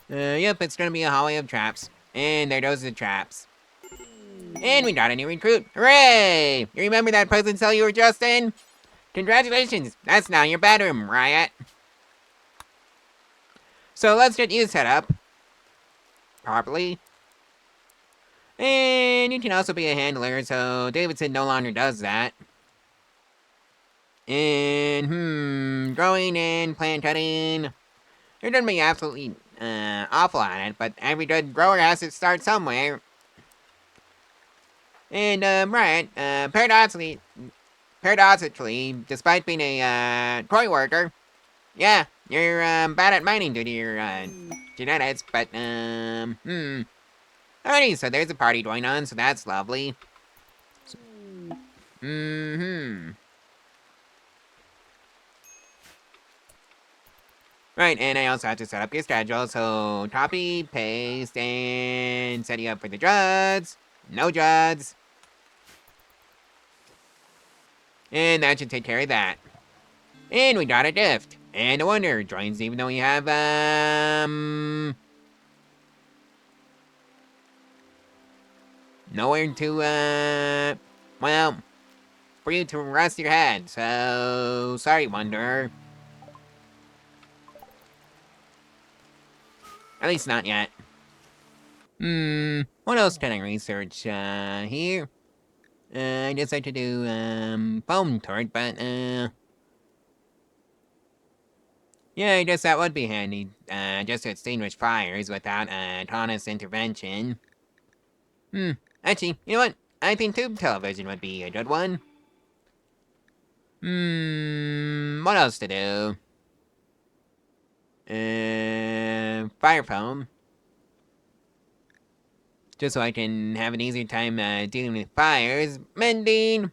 Yep, it's gonna be a hallway of traps. And there goes the traps. And we got a new recruit. Hooray! You remember that prison cell you were just in? Congratulations, that's now your bedroom, Riot. So let's get you set up properly. And you can also be a handler, so Davidson no longer does that. And, growing and plant cutting. You're gonna be absolutely, awful at it, but every good grower has to start somewhere. And, Riot, paradoxically, despite being a, quarry worker, yeah, you're, bad at mining due to your, genetics, but, alrighty, so there's a party going on, so that's lovely. Right, and I also have to set up your schedule, so copy, paste, and set you up for the drugs. No drugs. And that should take care of that. And we got a gift. And a wonder joins even though we have, nowhere to, well, for you to rest your head, so sorry, Wanderer. At least not yet. What else can I research, here? I just like to do, foam turret, but, yeah, I guess that would be handy, just to extinguish fires without, autonomous intervention. Actually, you know what? I think tube television would be a good one. What else to do? Fire foam. Just so I can have an easier time, dealing with fires. Mending!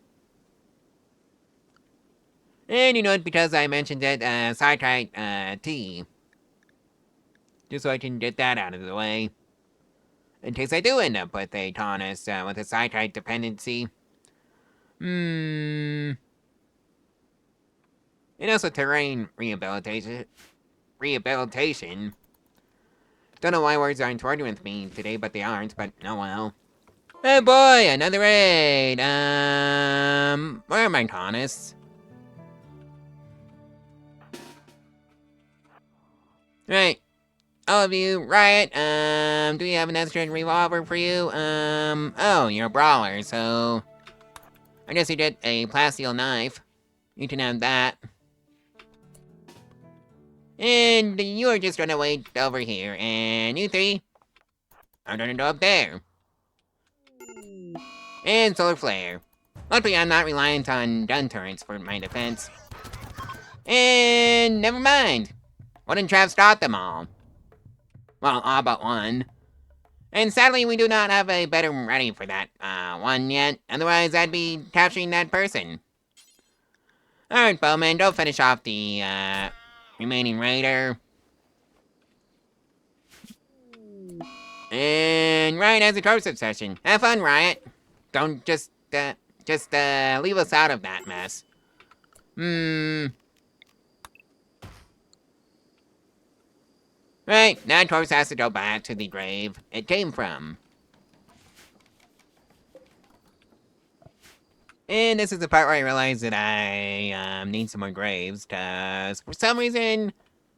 And you know what, because I mentioned it, Citrite, tea. Just so I can get that out of the way. In case I do end up with a Taunus, with a Citrite dependency. And also terrain rehabilitation. Don't know why words aren't working with me today, but they aren't, but oh well. Oh boy, another raid! Where are my Taunus? Right. All of you, Riot, do we have an extra revolver for you? Oh, you're a brawler, so... I guess you get a plasteel knife. You can have that. And you are just gonna wait over here, and you three are gonna go up there. And solar flare. Luckily, I'm not reliant on gun turrets for my defense. And never mind. Wooden traps stopped them all. Well, all but one. And sadly, we do not have a better ready for that one yet. Otherwise, I'd be capturing that person. Alright, Bowman, go finish off the remaining raider. And Riot has a corpse session. Have fun, Riot. Don't just leave us out of that mess. Right, that corpse has to go back to the grave it came from. And this is the part where I realize that I need some more graves, because for some reason,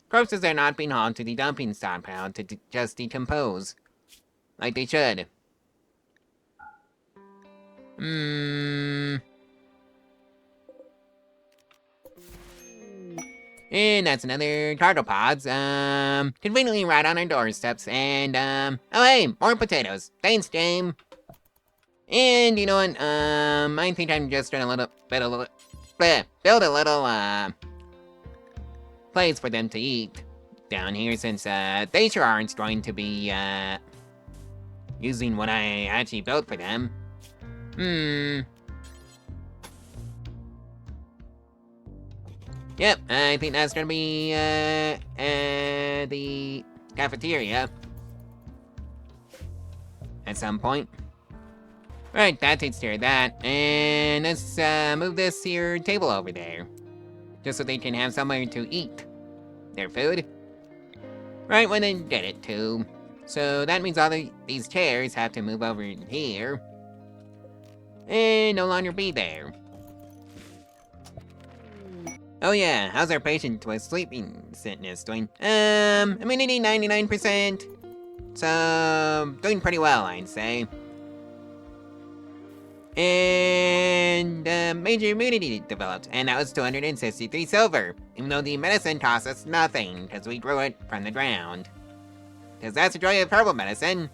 corpses are not being hauled to the dumping stockpile to just decompose. Like they should. And that's another cargo pods, conveniently right on our doorsteps, and, oh hey, more potatoes. Thanks, James. And you know what, I think I'm just gonna build a little, place for them to eat down here, since, they sure aren't going to be, using what I actually built for them. Yep, I think that's gonna be, the cafeteria. At some point. Right, that takes care of that. And let's, move this here table over there. Just so they can have somewhere to eat their food. Right when they get it, too. So that means all these chairs have to move over here. And no longer be there. Oh yeah, how's our patient with sleeping sickness doing? Immunity 99%. So, doing pretty well, I'd say. And, major immunity developed, and that was 263 silver. Even though the medicine cost us nothing, because we grew it from the ground. Because that's the joy of herbal medicine.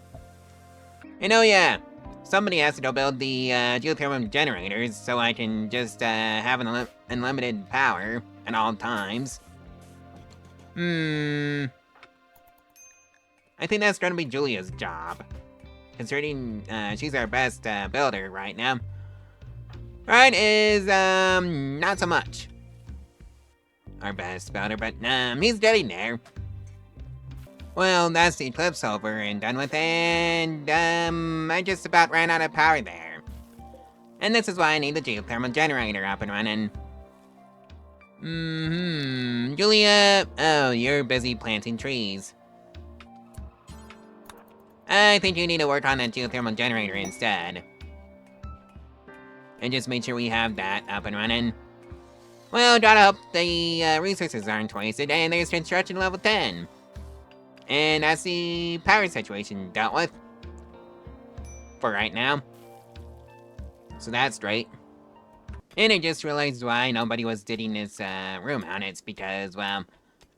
And oh yeah, somebody has to go build the, geothermal generators, so I can just, have an unlimited power at all times. I think that's gonna be Julia's job. Considering, she's our best, builder right now. Right is, not so much our best builder, but, he's getting there. Well, that's the eclipse over and done with, and, I just about ran out of power there. And this is why I need the geothermal generator up and running. Julia, oh, you're busy planting trees. I think you need to work on that geothermal generator instead. And just make sure we have that up and running. Well, gotta hope the resources aren't wasted, and there's construction level 10. And that's the power situation dealt with. For right now. So that's great. And I just realized why nobody was digging this room out. It's because, well,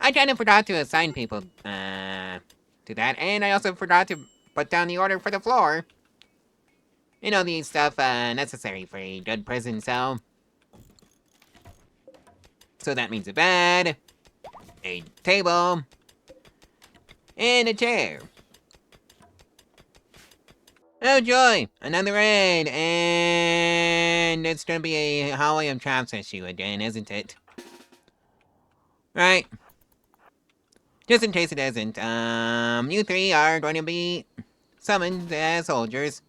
I kind of forgot to assign people to that, and I also forgot to put down the order for the floor. You know, the stuff necessary for a good prison cell. So that means a bed, a table, and a chair. Oh joy, another raid, and it's gonna be a hallway of traps issue again, isn't it? Right. Just in case it isn't, you three are going to be summoned as soldiers.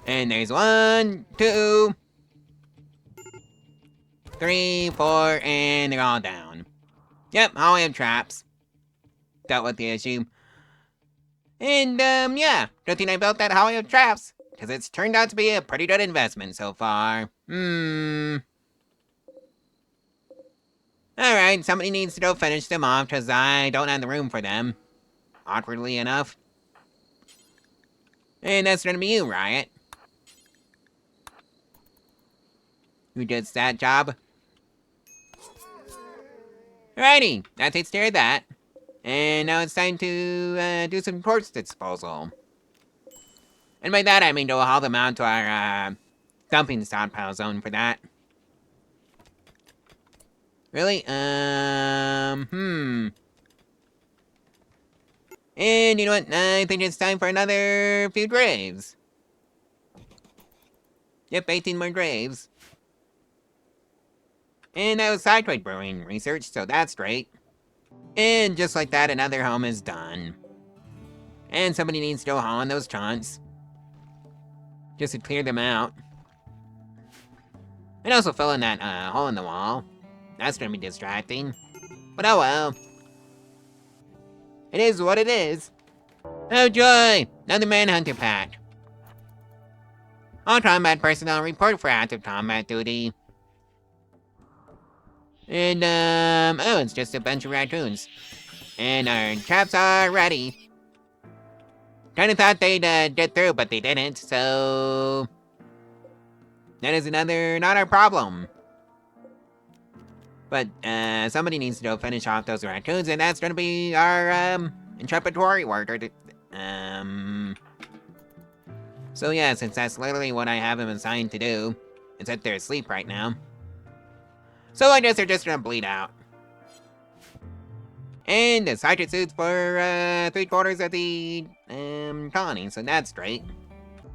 And there's 1, 2, 3, 4, and they're all down. Yep, hallway of traps. Dealt with the issue. And, yeah, good thing I built that hallway of traps, because it's turned out to be a pretty good investment so far. Alright, somebody needs to go finish them off, because I don't have the room for them. Awkwardly enough. And that's gonna be you, Riot. Who gets that job? Alrighty, that takes care of that. And now it's time to do some corpse disposal. And by that I mean to haul them out to our dumping stockpile zone for that. Really? And you know what? I think it's time for another few graves. Yep, 18 more graves. And that was Sideways Brewing research, so that's great. And just like that, another home is done. And somebody needs to go haul on those chunks. Just to clear them out. And also fill in that hole in the wall. That's gonna be distracting. But oh well. It is what it is. Oh joy! Another manhunter pack. All combat personnel report for active combat duty. And, oh, it's just a bunch of raccoons. And our traps are ready. Kinda thought they'd get through, but they didn't, so... That is another, not our problem. But, somebody needs to go finish off those raccoons, and that's gonna be our, intrepid warrior worker. So yeah, since that's literally what I have him assigned to do, except they're asleep right now. So I guess they're just gonna bleed out. And the sergeant suits for 3/4 of the colony, so that's great.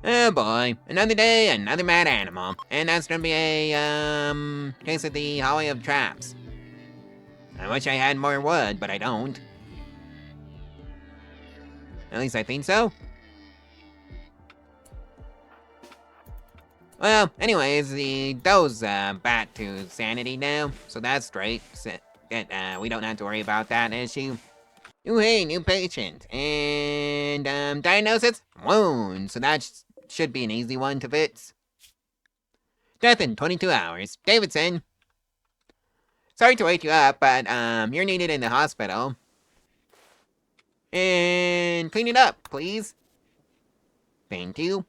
Oh boy, another day, another mad animal. And that's gonna be a case of the hallway of traps. I wish I had more wood, but I don't. At least I think so. Well, anyways, the dough's back to sanity now, so that's great. We don't have to worry about that issue. Ooh, hey, new patient. And, diagnosis? Wound, so that should be an easy one to fix. Death in 22 hours. Davidson. Sorry to wake you up, but, you're needed in the hospital. And clean it up, please. Thank you.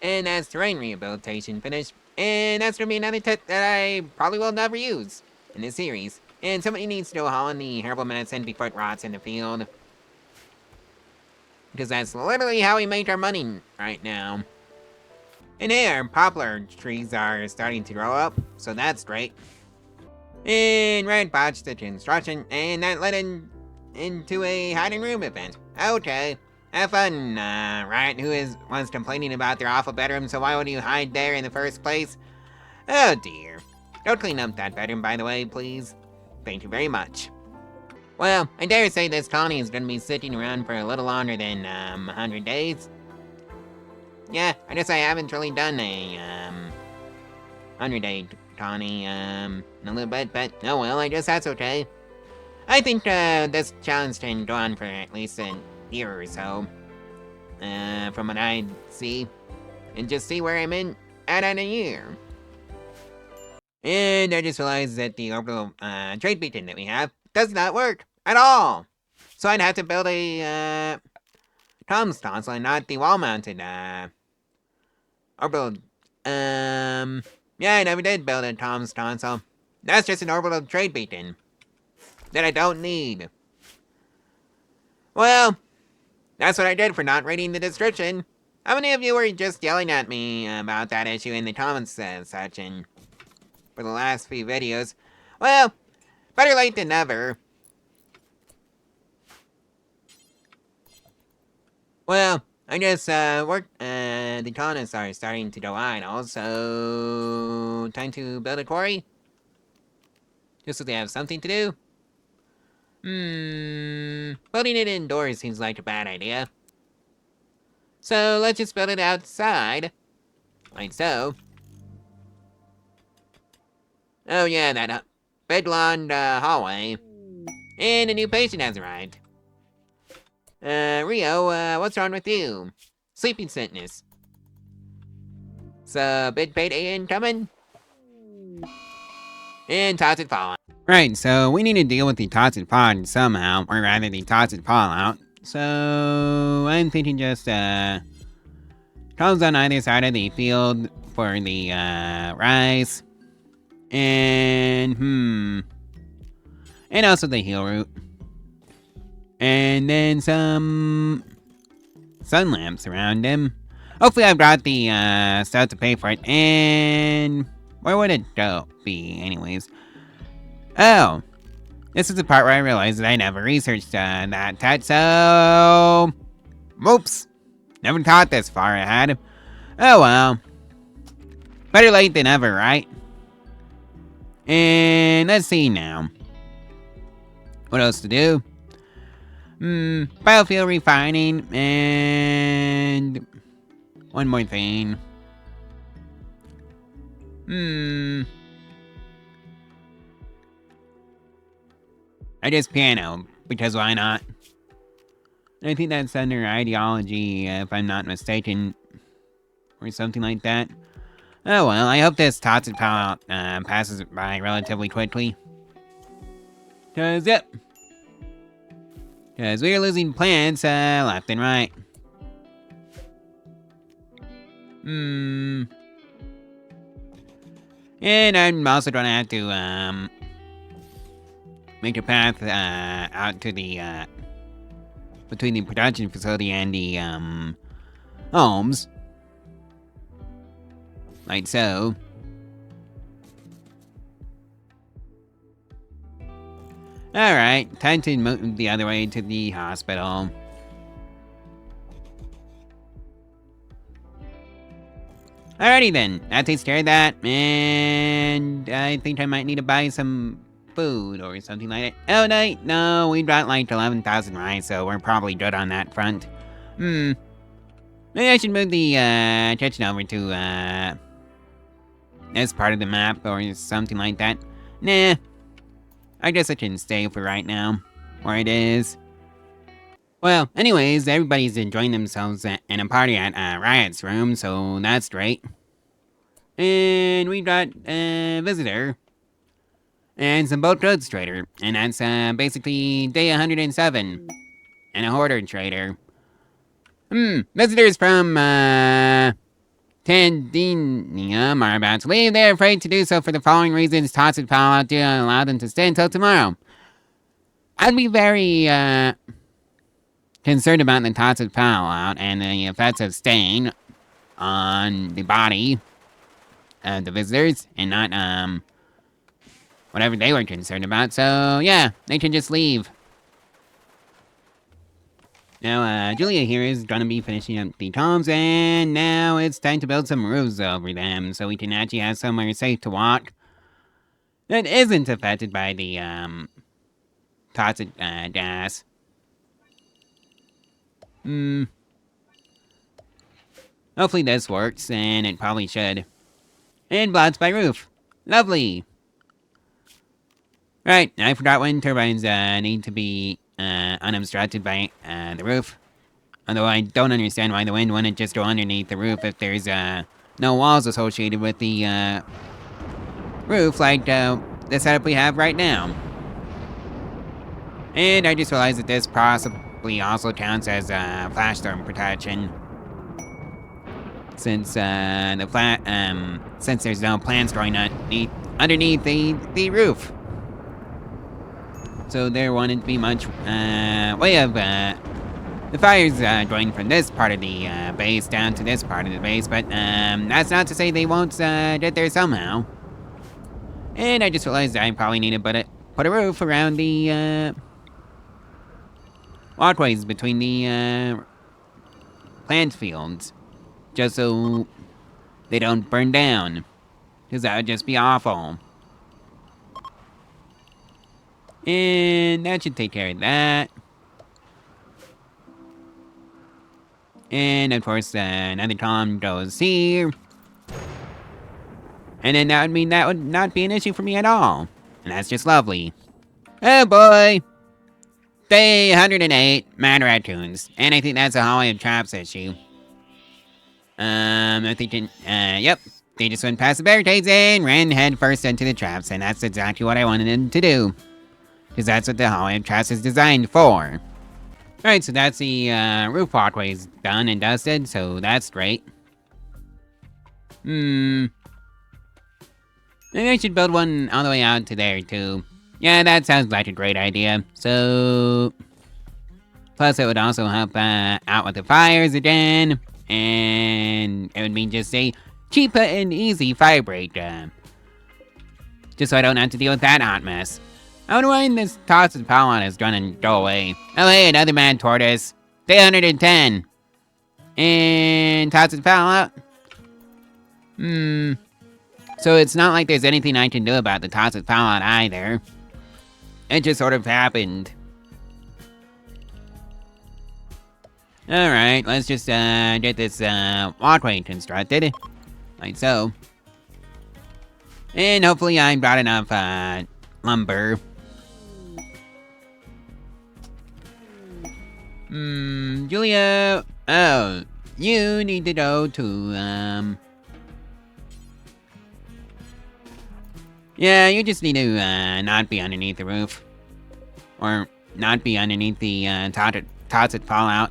And that's terrain rehabilitation finished. And that's gonna be another tip that I probably will never use in this series. And somebody needs to go haul in the herbal medicine before it rots in the field. Because that's literally how we make our money right now. And there, poplar trees are starting to grow up, so that's great. And Red botched the construction, and that led into a hiding room event. Okay. Have fun, Riot, was complaining about their awful bedroom, so why would you hide there in the first place? Oh dear. Don't clean up that bedroom, by the way, please. Thank you very much. Well, I dare say this colony is gonna be sitting around for a little longer than, 100 days. Yeah, I guess I haven't really done a, 100-day colony, in a little bit, but oh well, I guess that's okay. I think, this challenge can go on for at least a year or so, from what I see, and just see where I'm at in a year. And I just realized that the orbital trade beacon that we have does not work at all. So I'd have to build a comms console and not the wall-mounted orbital, yeah, I never did build a Tom's tonsil. That's just an orbital trade beacon that I don't need. Well, that's what I did for not reading the description. How many of you were just yelling at me about that issue in the comments section for the last few videos? Well, better late than never. Well, I just worked, the colonists are starting to go idle, so time to build a quarry? Just so they have something to do? Building it indoors seems like a bad idea. So let's just build it outside. Like so. Oh yeah, that bed-lawned hallway. And a new patient has arrived. Rio, what's wrong with you? Sleeping sickness. So, big payday incoming? And tossed fallout. Right, so we need to deal with the tossed pod somehow, or rather the tossed fallout. So, I'm thinking just, columns on either side of the field for the, rice. And, and also the heal route. And then some sun lamps around him. Hopefully I brought the stuff to pay for it. And where would it go be anyways? Oh, this is the part where I realized that I never researched that, so whoops, never thought this far ahead. Oh well, better late than ever, right? And let's see now, what else to do? Biofuel refining, and one more thing. I just piano, because why not? I think that's under ideology, if I'm not mistaken, or something like that. Oh well, I hope this toxic power passes by relatively quickly. Cause yep. Cause we're losing plants left and right. And I'm also gonna have to make a path out to the between the production facility and the homes. Like so. Alright, time to move the other way to the hospital. Alrighty then, that takes care of that, and I think I might need to buy some food or something like that. Oh no, we got like 11,000 rice, so we're probably good on that front. Maybe I should move the kitchen over to this part of the map or something like that. Nah, I guess I can stay for right now, where it is. Well, anyways, everybody's enjoying themselves in a party at Riot's room, so that's great. And we've got a visitor. And some boat goods trader, and that's basically day 107. And a hoarder trader. Visitors from Tandinium are about to leave. They're afraid to do so for the following reasons. Toxic fallout do not allow them to stay until tomorrow. I'd be very concerned about the toxic fallout and the effects of staying on the body of the visitors and not whatever they were concerned about. So yeah, they can just leave. Now, Julia here is gonna be finishing up the tombs, and now it's time to build some roofs over them, so we can actually have somewhere safe to walk that isn't affected by the, toxic, gas. Hopefully this works, and it probably should. And blocks by roof. Lovely! Right, I forgot when turbines, need to be unobstructed by the roof. Although I don't understand why the wind wouldn't just go underneath the roof if there's no walls associated with the roof like the setup we have right now. And I just realized that this possibly also counts as flash storm protection. since since there's no plants growing underneath the roof. So there wouldn't be much way of the fires going from this part of the base down to this part of the base, but that's not to say they won't get there somehow. And I just realized I probably need to put a roof around the walkways between the plant fields, just so they don't burn down, because that would just be awful. And that should take care of that. And of course, another column goes here. And then that would mean that would not be an issue for me at all. And that's just lovely. Oh boy! Day 108, Mad Raccoons. And I think that's a hallway of traps issue. I think, yep. They just went past the barricades and ran head first into the traps, and that's exactly what I wanted them to do. Because that's what the hallway of traps is designed for. Alright, so that's the roof walkways done and dusted, so that's great. Maybe I should build one all the way out to there, too. Yeah, that sounds like a great idea. So, plus it would also help out with the fires again, and it would mean just a cheap and easy fire break. Just so I don't have to deal with that hot mess. I wonder when this tossed pollen is gonna go away. Oh hey, another mad tortoise. Day 110. And tossed pollen. So it's not like there's anything I can do about the tossed pollen either. It just sort of happened. Alright, let's just get this walkway constructed. Like so. And hopefully I brought enough lumber. Julia, oh, you need to go to, yeah, you just need to, not be underneath the roof. Or not be underneath the, tossed fallout.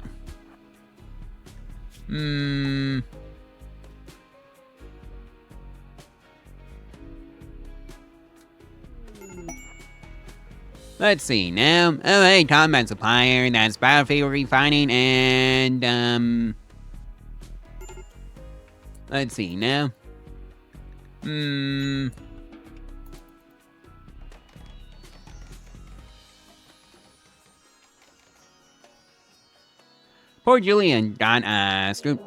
Let's see now. Oh, hey, combat supplier. That's biofuel refining and, let's see now. Poor Julian got, screwed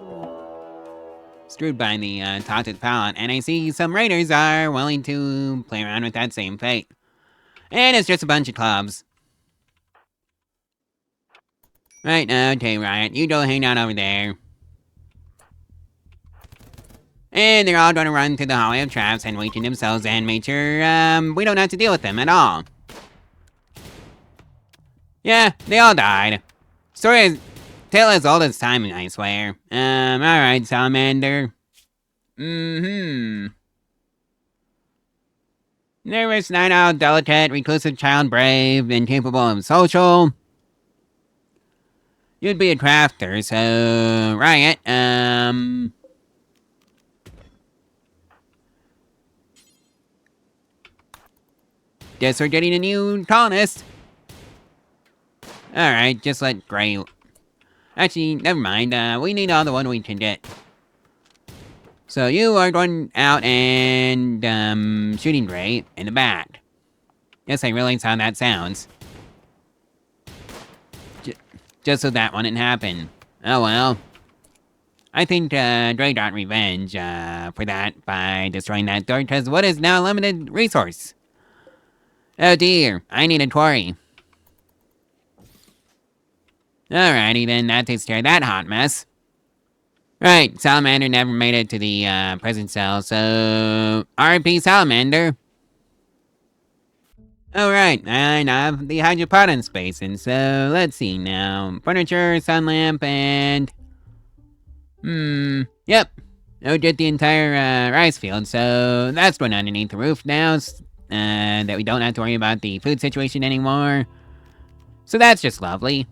by the, tossed pallet, and I see some raiders are willing to play around with that same fate. And it's just a bunch of clubs. Right, okay, Riot, you go hang out over there. And they're all gonna run through the hallway of traps and weaken themselves and make sure, we don't have to deal with them at all. Yeah, they all died. Story is tale as old as time, I swear. Alright, Salamander. Nervous, night owl, delicate, reclusive child, brave, incapable of social. You'd be a crafter, so... Riot, guess we're getting a new colonist. Alright, just let Gray... Actually, never mind, we need all the one we can get. So you are going out and, shooting Gray in the back. Yes, I realize how that sounds. Just so that wouldn't happen. Oh well. I think, Gray got revenge, for that by destroying that door, because wood is now a limited resource. Oh dear, I need a quarry. Alrighty then, that takes care of that hot mess. Right, Salamander never made it to the, prison cell, so... R.I.P. Salamander. Alright, I now have the hydroponics space, and so, let's see now. Furniture, sun lamp, and... yep. I'll get the entire, rice field, so that's going underneath the roof now, that we don't have to worry about the food situation anymore. So that's just lovely.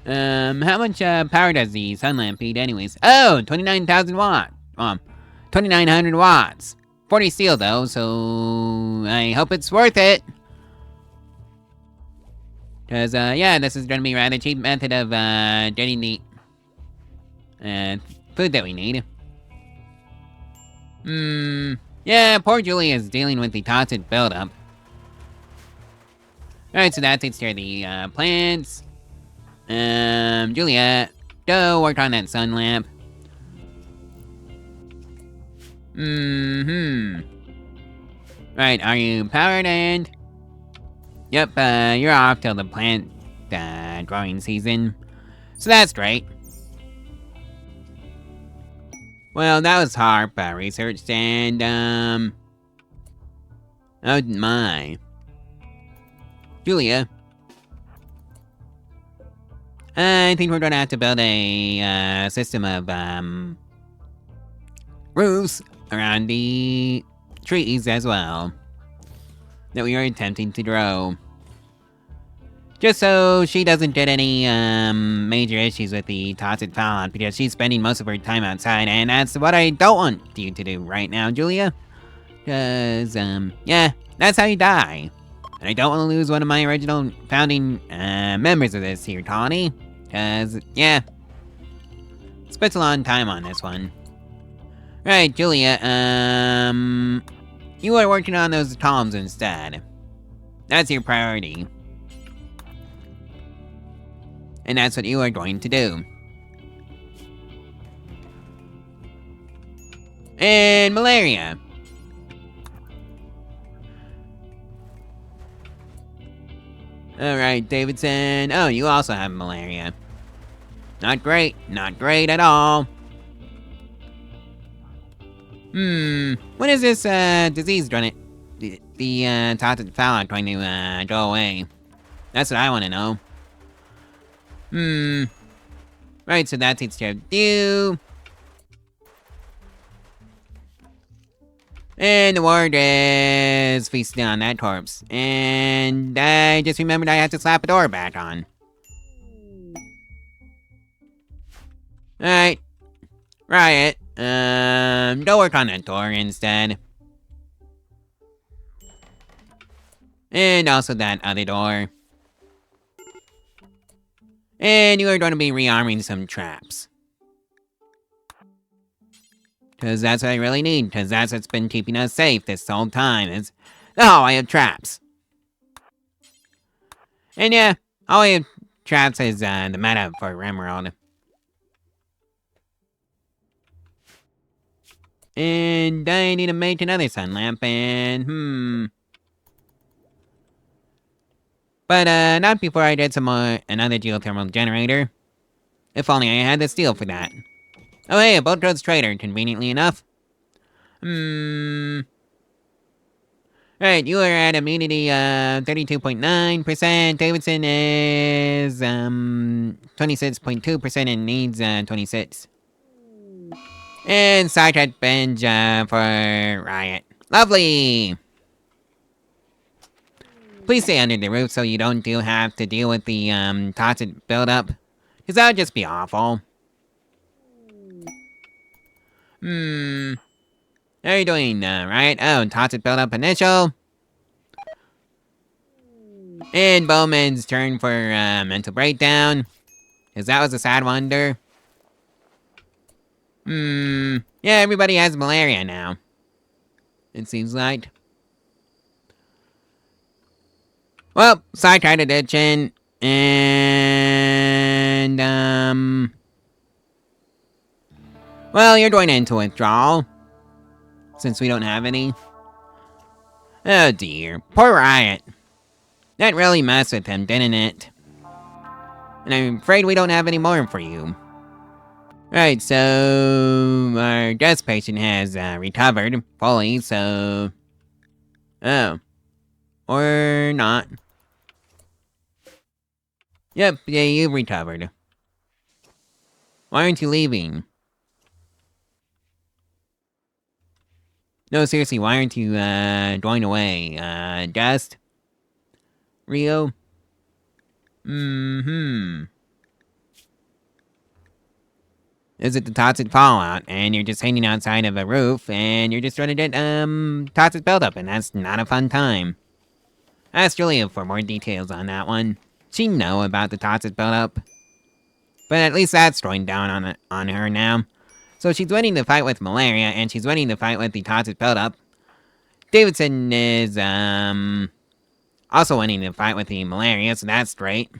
How much power does the sun lamp need anyways? Oh, 29,000 watts. 2,900 watts. 40 steel though, so I hope it's worth it. Cause yeah, this is gonna be a rather cheap method of getting the food that we need. Yeah, poor Julie is dealing with the toxic buildup. Alright, so that takes care of the plants. Julia, go work on that sun lamp. Right, are you powered and? Yep, you're off till the plant growing season. So that's great. Well, that was HARP researched and, oh my. Julia. I think we're gonna have to build a system of roofs around the trees as well that we are attempting to grow. Just so she doesn't get any major issues with the toxic fallout, because she's spending most of her time outside, and that's what I don't want you to do right now, Julia. Cause yeah, that's how you die. And I don't want to lose one of my original founding members of this here colony. Cause, yeah. Spent a lot of time on this one. Right, Julia, you are working on those columns instead. That's your priority. And that's what you are going to do. And malaria. Alright, Davidson. Oh, you also have malaria. Not great. Not great at all. When is this, disease gonna... The toxic fallout going to, go away? That's what I want to know. Right, so that takes care of you. And the ward is feasting on that corpse. And I just remembered I have to slap a door back on. Alright. Riot. Go work on that door instead. And also that other door. And you are going to be rearming some traps. Because that's what I really need, because that's what's been keeping us safe this whole time is... Oh, I have traps. And yeah, all I have traps is the meta for rimworld. And I need to make another sun lamp, and But not before I did some another geothermal generator. If only I had the steel for that. Oh hey, a boat roads trader, conveniently enough. Right, you are at immunity 32.9%. Davidson is 26.2% and needs 26. And sidetrack binge for Riot. Lovely! Please stay under the roof so you don't have to deal with the toxic buildup. Cause that would just be awful. How are you doing, Riot? Oh, toxic buildup initial. And Bowman's turn for mental breakdown. Cause that was a sad wonder. Yeah, everybody has malaria now. It seems like. Well, sidetrack addiction. And, well, you're going into withdrawal. Since we don't have any. Oh dear. Poor Riot. That really messed with him, didn't it? And I'm afraid we don't have any more for you. Right, so... Our guest patient has recovered fully, so... Oh. Or not. Yep, yeah, you've recovered. Why aren't you leaving? No, seriously, why aren't you, going away? Dust? Rio? is it the toxic fallout, and you're just hanging outside of a roof, and you're just trying to get, toxic buildup, and that's not a fun time. Ask Julia for more details on that one. She'd know about the toxic buildup. But at least that's going down on her now. So she's winning the fight with malaria, and she's winning the fight with the toxic buildup. Davidson is, also winning the fight with the malaria, so that's great.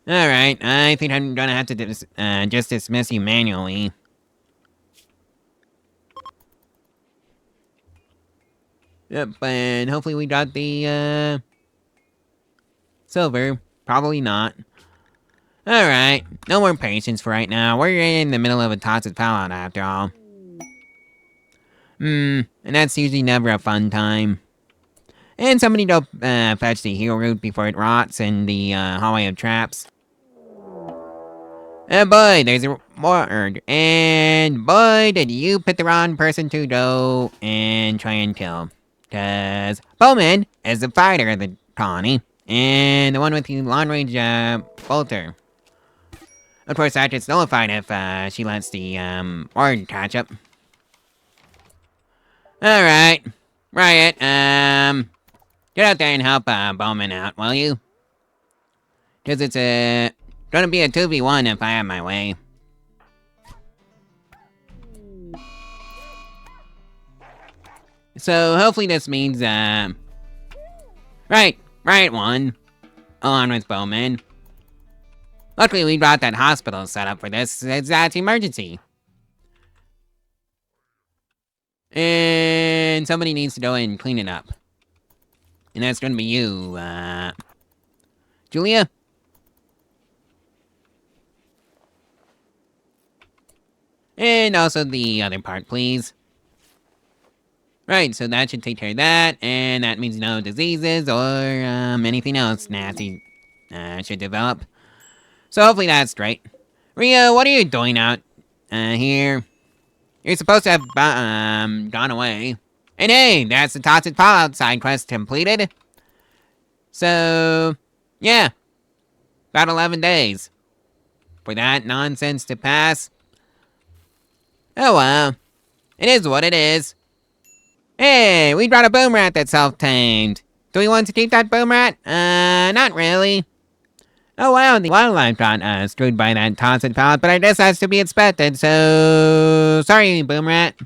Alright, I think I'm gonna have to just dismiss you manually. Yep, and hopefully we got the, silver. Probably not. Alright, no more patience for right now. We're in the middle of a toxic fallout after all. And that's usually never a fun time. And somebody go fetch the heal root before it rots in the hallway of traps. And boy, there's a word. And boy, did you pick the wrong person to go and try and kill. Cause Bowman is the fighter of the colony, and the one with the long-range bolter. Of course, that gets nullified if she lets the word catch up. Alright, Riot, get out there and help Bowman out, will you? Cause it's gonna be a 2v1 if I have my way. So hopefully this means Riot won, along with Bowman. Luckily we got that hospital set up for this exact emergency. And somebody needs to go and clean it up. And that's gonna be you, Julia? And also the other part, please. Right, so that should take care of that, and that means no diseases or, anything else nasty, should develop. So hopefully that's great. Ria, what are you doing out, here? You're supposed to have, gone away. And hey, that's the toxic fallout side quest completed. So, yeah. About 11 days. For that nonsense to pass. Oh well. It is what it is. Hey, we brought a boom rat that's self-tamed. Do we want to keep that boom rat? Not really. Oh wow, the wildlife got screwed by that toxic fallout, but I guess that's to be expected, so sorry, boom rat.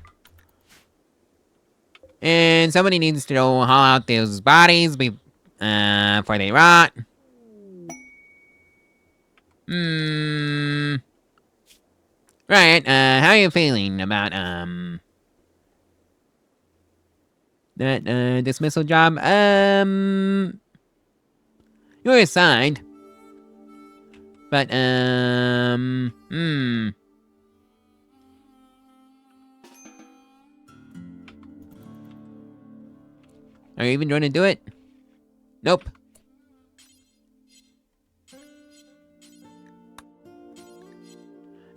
And somebody needs to go haul out those bodies before they rot. Right, how are you feeling about, that, dismissal job? You're assigned. But, Are you even going to do it? Nope.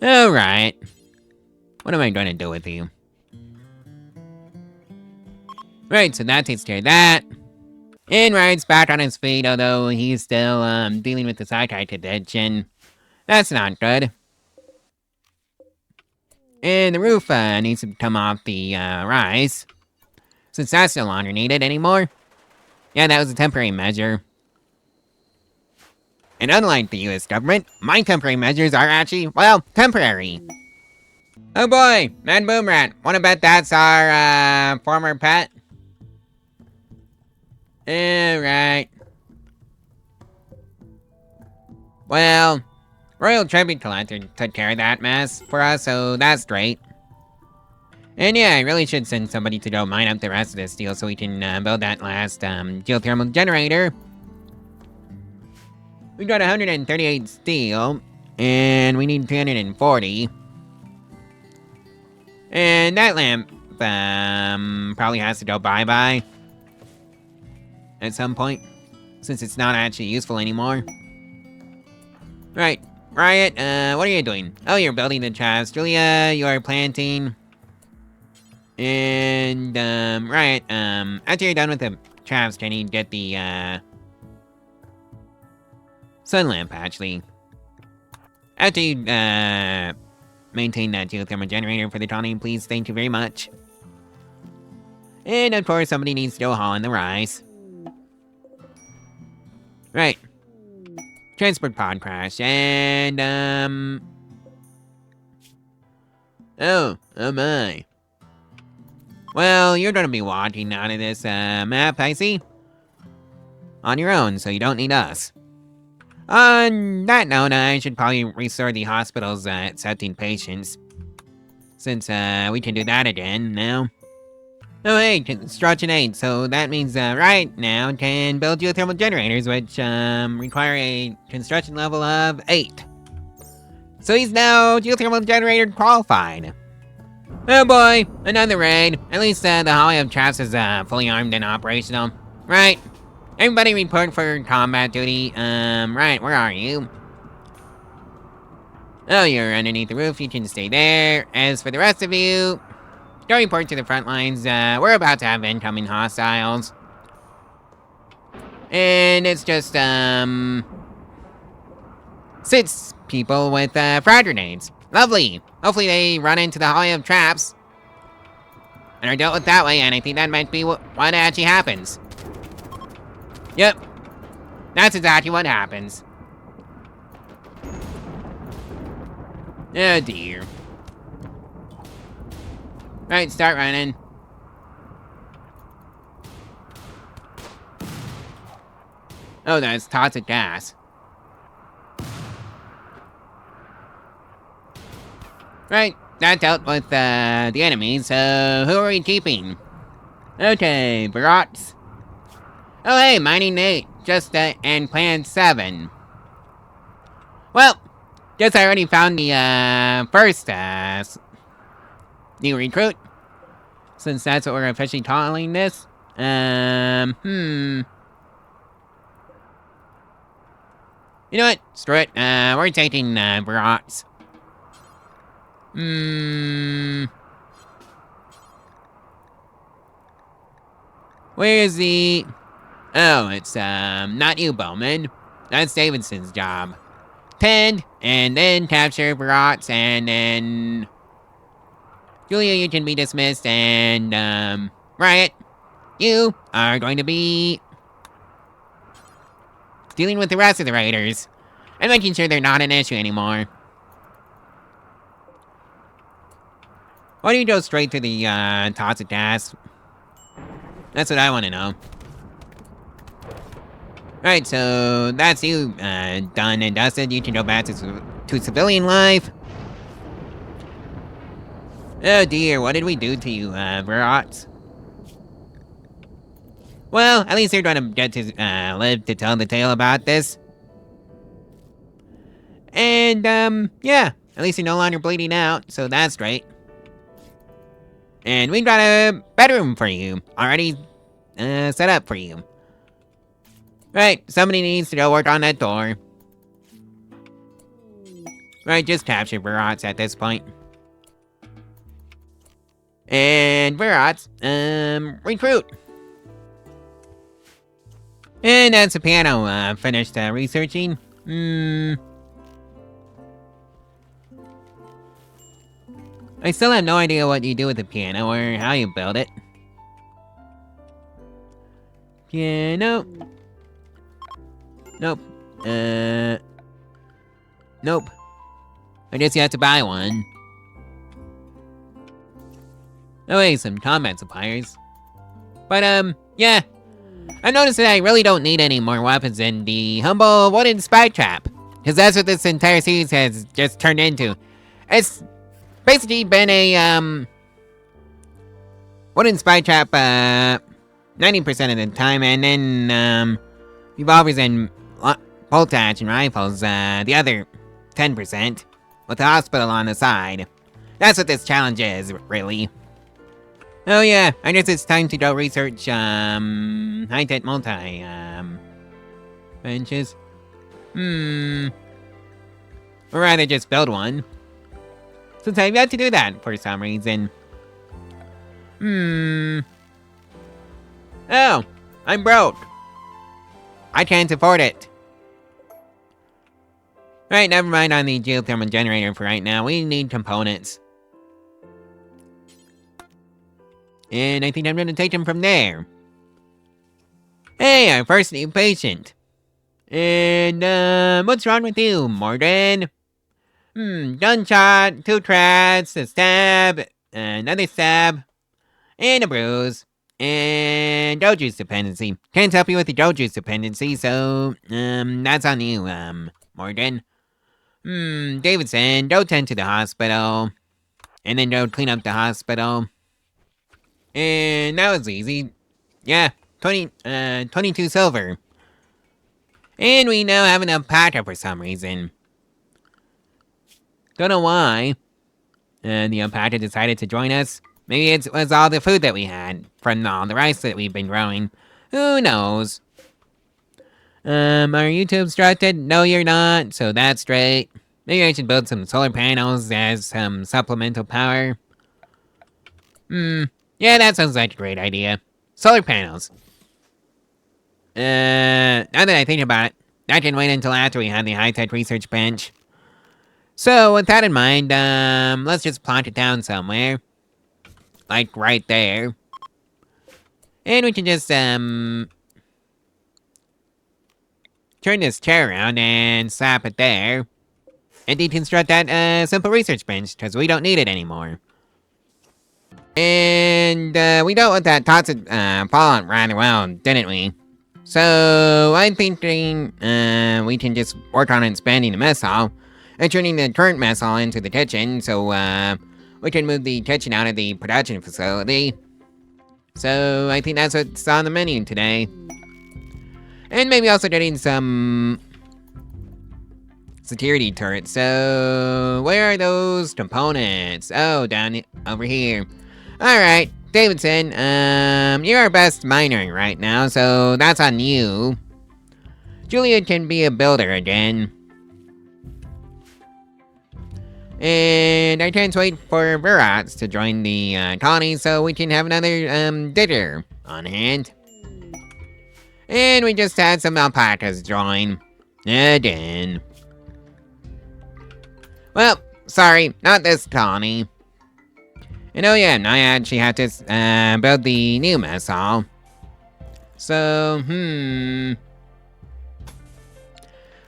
Alright. What am I going to do with you? Right, so that takes care of that. And Ryan's back on his feet, although he's still, dealing with the psychiatric addiction. That's not good. And the roof, needs to come off the, rise. Since that's no longer needed anymore. Yeah, that was a temporary measure. And unlike the US government, my temporary measures are actually, well, temporary. Oh boy, Mad Boom Rat. Wanna bet that's our, former pet? Alright. Well, Royal Tribute Collector took care of that mess for us, so that's great. And yeah, I really should send somebody to go mine up the rest of this steel so we can build that last geothermal generator. We got 138 steel, and we need 340. And that lamp probably has to go bye-bye at some point, since it's not actually useful anymore. Right, Riot, what are you doing? Oh, you're building the chest. Julia, you are planting. And, Riot, after you're done with the traps, can you get the, sun lamp, actually? After you, maintain that geothermal generator for the Johnny, please. Thank you very much. And of course, somebody needs to go haul in the rice. Right. Transport pod crash, and, oh my. Well, you're gonna be walking out of this, map, I see. On your own, so you don't need us. On that note, I should probably restore the hospital's, accepting patients. Since, we can do that again now. Oh hey, Construction 8, so that means, right now can build geothermal generators, which, require a construction level of 8. So he's now geothermal generator qualified. Oh boy, another raid. At least, the hallway of traps is, fully armed and operational. Right. Everybody report for combat duty. Right, where are you? Oh, you're underneath the roof, you can stay there. As for the rest of you, go report to the front lines. We're about to have incoming hostiles. And it's just, 6 people with, frag grenades. Lovely. Hopefully they run into the hallway of traps and are dealt with that way, and I think that might be what actually happens. Yep. That's exactly what happens. Oh dear. Right, start running. Oh, that's toxic gas. Right, that dealt with, the enemies, so who are we keeping? Okay, Barots. Oh hey, Mining 8, just, and Plan 7. Well, guess I already found the, first, new recruit. Since that's what we're officially calling this. You know what? Screw it. We're taking, Barots. Where is the... Oh, it's, not you, Bowman. That's Davidson's job. Pinned, and then capture Barots, and then... Julia, you can be dismissed, and, Riot, you are going to be... dealing with the rest of the raiders. And making sure they're not an issue anymore. Why don't you go straight to the, toxic gas? That's what I want to know. Right, so that's you, done and dusted. You can go back to civilian life. Oh dear, what did we do to you, Barots? Well, at least you're gonna get to, live to tell the tale about this. And, yeah, at least you're no longer bleeding out, so that's great. And we've got a bedroom for you, already, set up for you. Right, somebody needs to go work on that door. Right, just capture Barots at this point. And Barots, recruit. And that's the piano, finished, researching. I still have no idea what you do with the piano or how you build it. Piano. Nope. Nope. I guess you have to buy one. Oh wait, some combat suppliers. But, yeah. I noticed that I really don't need any more weapons than the humble wooden spy trap. Because that's what this entire series has just turned into. It's basically been a, wooden spy trap, 90% of the time, and then, revolvers and bolt action rifles, the other 10%, with the hospital on the side. That's what this challenge is, really. Oh yeah, I guess it's time to go research, high-tech multi, benches. Or rather just build one. Since I've got to do that for some reason. Oh, I'm broke. I can't afford it. Right, never mind on the geothermal generator for right now. We need components. And I think I'm gonna take them from there. Hey, our first new patient. And, what's wrong with you, Morgan? Gunshot, 2 trads, a stab, another stab, and a bruise. And dough juice dependency. Can't help you with the dough juice dependency, so, that's on you, Morgan. Davidson, go tend to the hospital. And then go clean up the hospital. And that was easy. Yeah, 22 silver. And we now have enough packer for some reason. Don't know why. The alpaca decided to join us. Maybe it was all the food that we had from all the rice that we've been growing. Who knows? Are you obstructed? No, you're not, so that's great. Maybe I should build some solar panels as some supplemental power. Yeah, that sounds like a great idea. Solar panels. Now that I think about it, that can wait until after we have the high-tech research bench. So, with that in mind, let's just plonk it down somewhere. Like, right there. And we can just, turn this chair around and slap it there. And deconstruct that, simple research bench, because we don't need it anymore. And, we dealt with that toxic, fallout rather well, didn't we? So, I'm thinking, we can just work on expanding the mess hall. And turning the current mess hall into the kitchen, so, we can move the kitchen out of the production facility. So, I think that's what's on the menu today. And maybe also getting some security turrets. So, where are those components? Oh, down over here. Alright, Davidson, you're our best miner right now, so that's on you. Julia can be a builder again. And I can't wait for Virats to join the colony so we can have another digger on hand. And we just had some alpacas join. Again. Well, sorry, not this colony. And oh yeah, I actually have to build the new mess hall. So,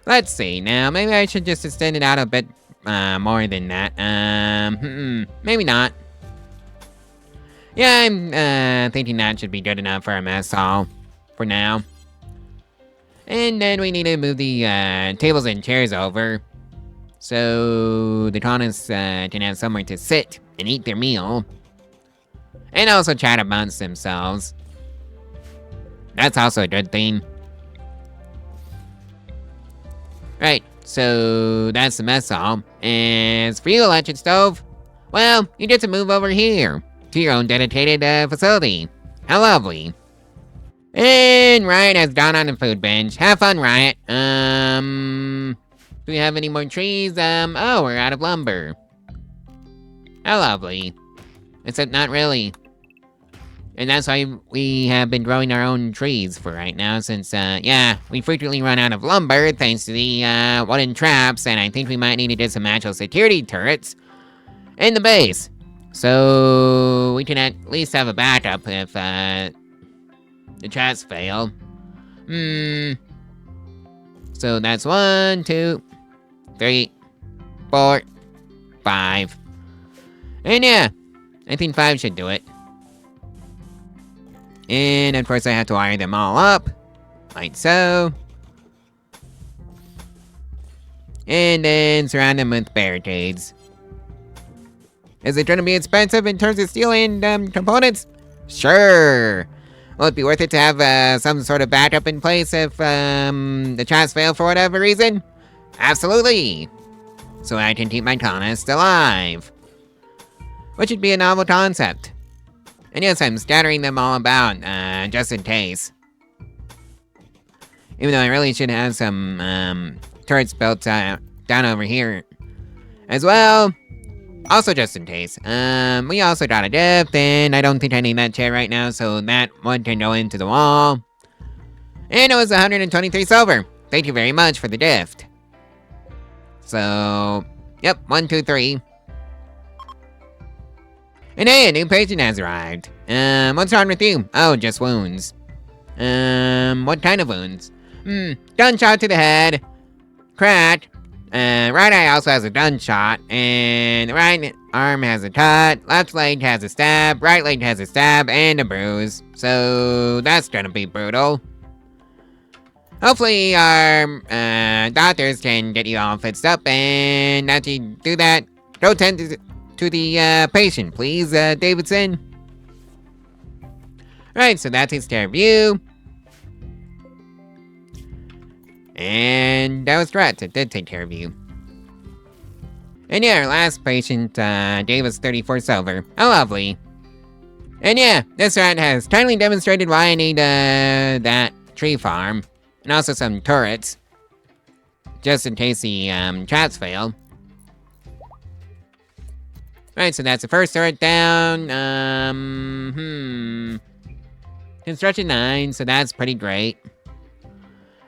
let's see, now maybe I should just extend it out a bit more than that. Maybe not. Yeah, I'm thinking that should be good enough for a mess hall for now. And then we need to move the tables and chairs over so the colonists can have somewhere to sit and eat their meal. And also chat amongst themselves. That's also a good thing. Right, so that's the mess hall. And as for you, electric stove, well, you get to move over here to your own dedicated facility. How lovely. And Riot has gone on the food bench. Have fun, Riot. Do we have any more trees? Oh, we're out of lumber. How lovely. Except not really. And that's why we have been growing our own trees for right now, since, yeah, we frequently run out of lumber thanks to the, wooden traps, and I think we might need to get some actual security turrets in the base. So, we can at least have a backup if, the traps fail. So that's 1, 2, 3, 4, 5. And yeah, I think 5 should do it. And of course I have to wire them all up, like so. And then surround them with barricades. Is it gonna be expensive in terms of steel and components? Sure. Will it be worth it to have some sort of backup in place if the traps fail for whatever reason? Absolutely. So I can keep my colonists alive. Which would be a novel concept. And yes, I'm scattering them all about, just in case. Even though I really should have some, turrets built, down over here as well. Also just in case. We also got a diff, and I don't think I need that chair right now, so that one can go into the wall. And it was 123 silver. Thank you very much for the gift. So, yep, 1, 2, 3. And hey, a new patient has arrived. What's wrong with you? Oh, just wounds. What kind of wounds? Gunshot to the head. Cracked. Right eye also has a gunshot. And the right arm has a cut. Left leg has a stab. Right leg has a stab and a bruise. So, that's gonna be brutal. Hopefully our doctors can get you all fixed up, and after you do that, go tend to the patient, please, Davidson. Right, so that takes care of you. And that was Drat, it did take care of you. And yeah, our last patient gave us 34 silver. How lovely. And yeah, this rat has kindly demonstrated why I need that tree farm. And also some turrets. Just in case the traps fail. Right, so that's the first turret down. Construction 9, so that's pretty great.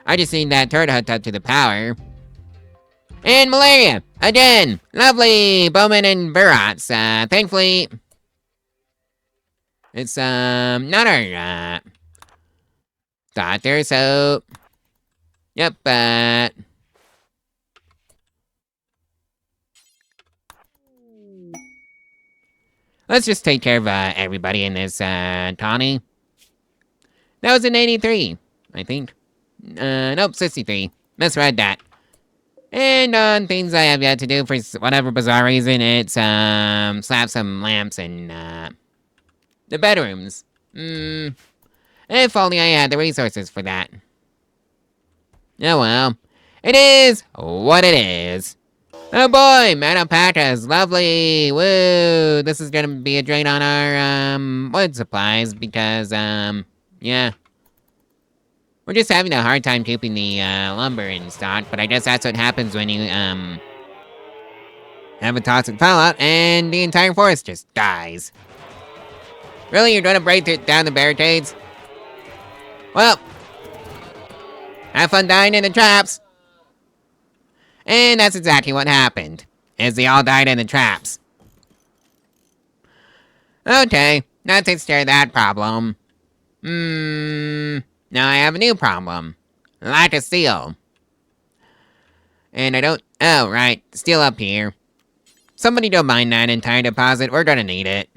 I just need that turret hooked up to the power. And malaria! Again! Lovely! Bowman and Verots. Thankfully... It's, not our, doctor, so... Yep, let's just take care of, everybody in this, Tawny. That was an 83, I think. Nope, 63. Misread that. And on things I have yet to do for whatever bizarre reason, it's, slap some lamps in, the bedrooms. If only I had the resources for that. Oh well. It is what it is. Oh boy, Metal Pack is lovely. Woo! This is gonna be a drain on our, wood supplies because, yeah. We're just having a hard time keeping the, lumber in stock, but I guess that's what happens when you, have a toxic fallout and the entire forest just dies. Really? You're gonna break down the barricades? Well, have fun dying in the traps. And that's exactly what happened, is they all died in the traps. Okay, that takes care of that problem. Now I have a new problem. Lack of steel. And I don't... Oh, right, steel up here. Somebody don't mind that entire deposit, we're gonna need it.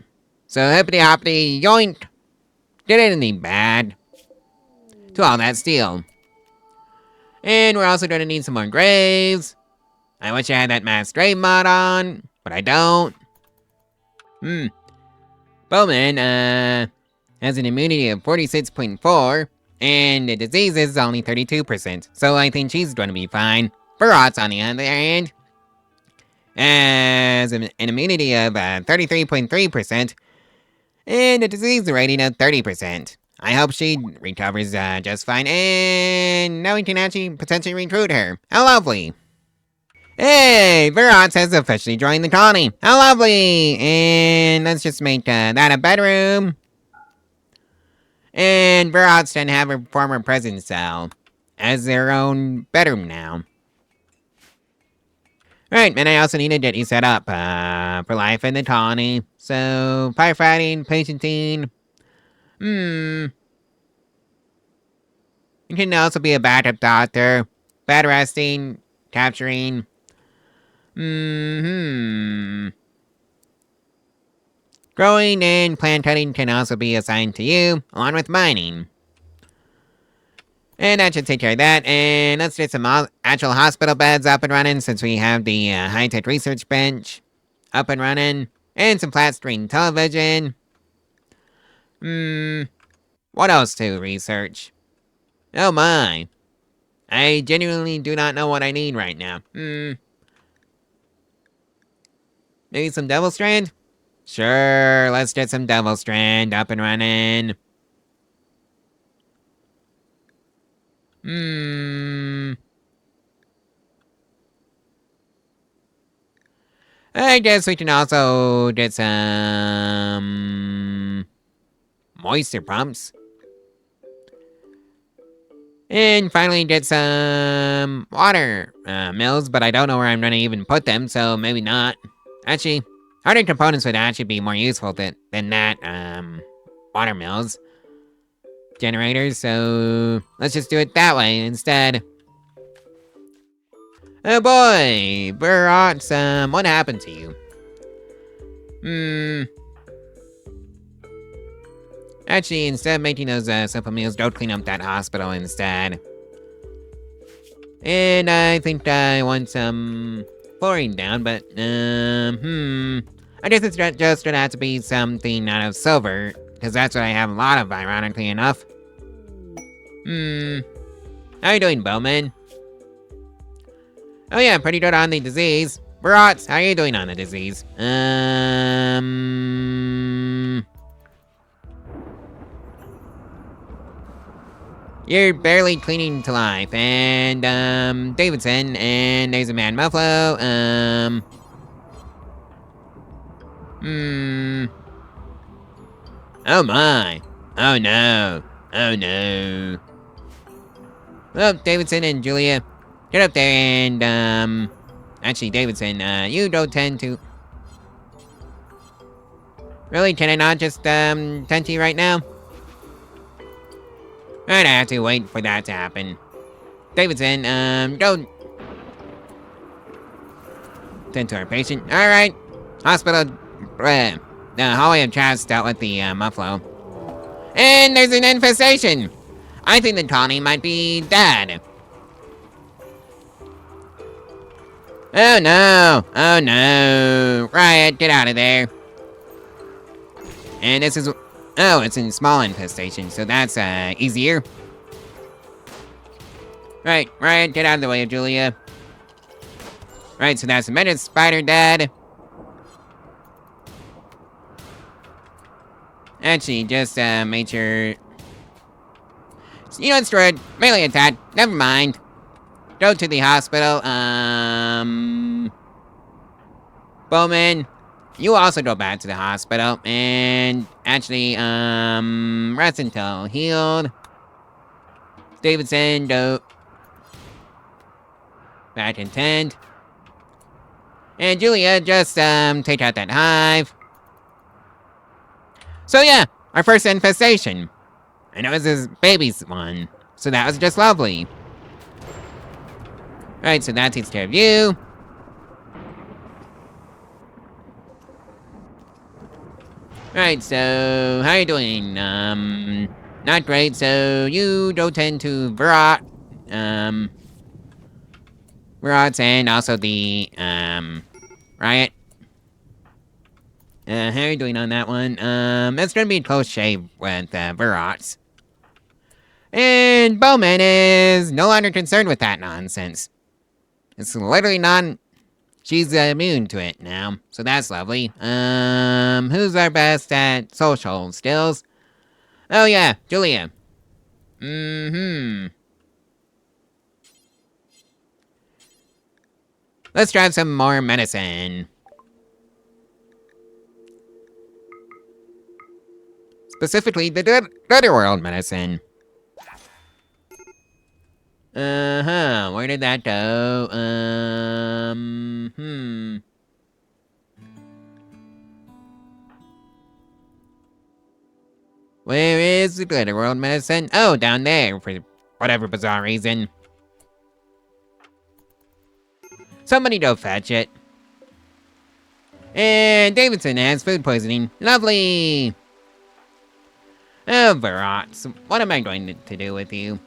So hippity-hoppity, yoink! Did anything bad to all that steel. And we're also gonna need some more graves. I wish I had that mass grave mod on, but I don't. Bowman, has an immunity of 46.4, and the disease is only 32%, so I think she's gonna be fine. Barot's on the other hand has an immunity of 33.3%, and a disease rating of 30%. I hope she recovers just fine, and now we can actually potentially recruit her. How lovely! Hey, Verots has officially joined the colony. How lovely! And let's just make that a bedroom. And Verots can have her former prison cell as their own bedroom now. Right, and I also need to get you set up for life in the colony. So, firefighting, patienting. You can also be a backup doctor, bed resting, capturing. Growing and plant cutting can also be assigned to you, along with mining. And that should take care of that, and let's get some actual hospital beds up and running since we have the high-tech research bench up and running, and some flat-screen television. What else to research? Oh my. I genuinely do not know what I need right now. Maybe some Devil Strand? Sure, let's get some Devil Strand up and running. I guess we can also get some moisture pumps. And finally get some water mills, but I don't know where I'm gonna even put them, so maybe not. Actually, harder components would actually be more useful than that, water mills. Generators, so let's just do it that way instead. Oh boy, Burrots, what happened to you? Actually, instead of making those simple meals, don't clean up that hospital instead. And I think I want some flooring down, but, I guess it's just gonna have to be something out of silver, because that's what I have a lot of, ironically enough. How you doing, Bowman? Oh yeah, pretty good on the disease. Brats, how you doing on the disease? You're barely clinging to life, and, Davidson, and there's a man Muffalo, Oh my. Oh no. Oh no. Well, Davidson and Julia, get up there and, actually, Davidson, you don't tend to... Really, can I not just, tend to you right now? I'd have to wait for that to happen. Davidson, don't... Tend to our patient. Alright. Hospital, the hallway of traps dealt with the, Muffalo. And there's an infestation! I think the colony might be dead. Oh no! Oh no! Riot, get out of there. And this is... Oh, it's in small infestation, so that's, easier. Right, Riot, get out of the way, Julia. Right, so that's a minute spider dead. Actually, just, made sure... You know, it's destroyed. Melee attack. Never mind. Go to the hospital. Bowman, you also go back to the hospital. And actually, rest until healed. Davidson, go back in tent. And Julia, just, take out that hive. So yeah, our first infestation. And it was his baby's one. So that was just lovely. Alright, so that takes care of you. Alright, so how you doing? Not great, so you don't tend to Verot. Verots and also the, Riot. How are you doing on that one? It's gonna be a close shave with, Verots. And Bowman is no longer concerned with that nonsense. It's literally she's immune to it now, so that's lovely. Who's our best at social skills? Oh yeah, Julia. Let's try some more medicine. Specifically, the Netherworld medicine. Where did that go? Where is the Glitter World medicine? Oh, down there, for whatever bizarre reason. Somebody go fetch it. And Davidson has food poisoning. Lovely! Oh, Verots, what am I going to do with you?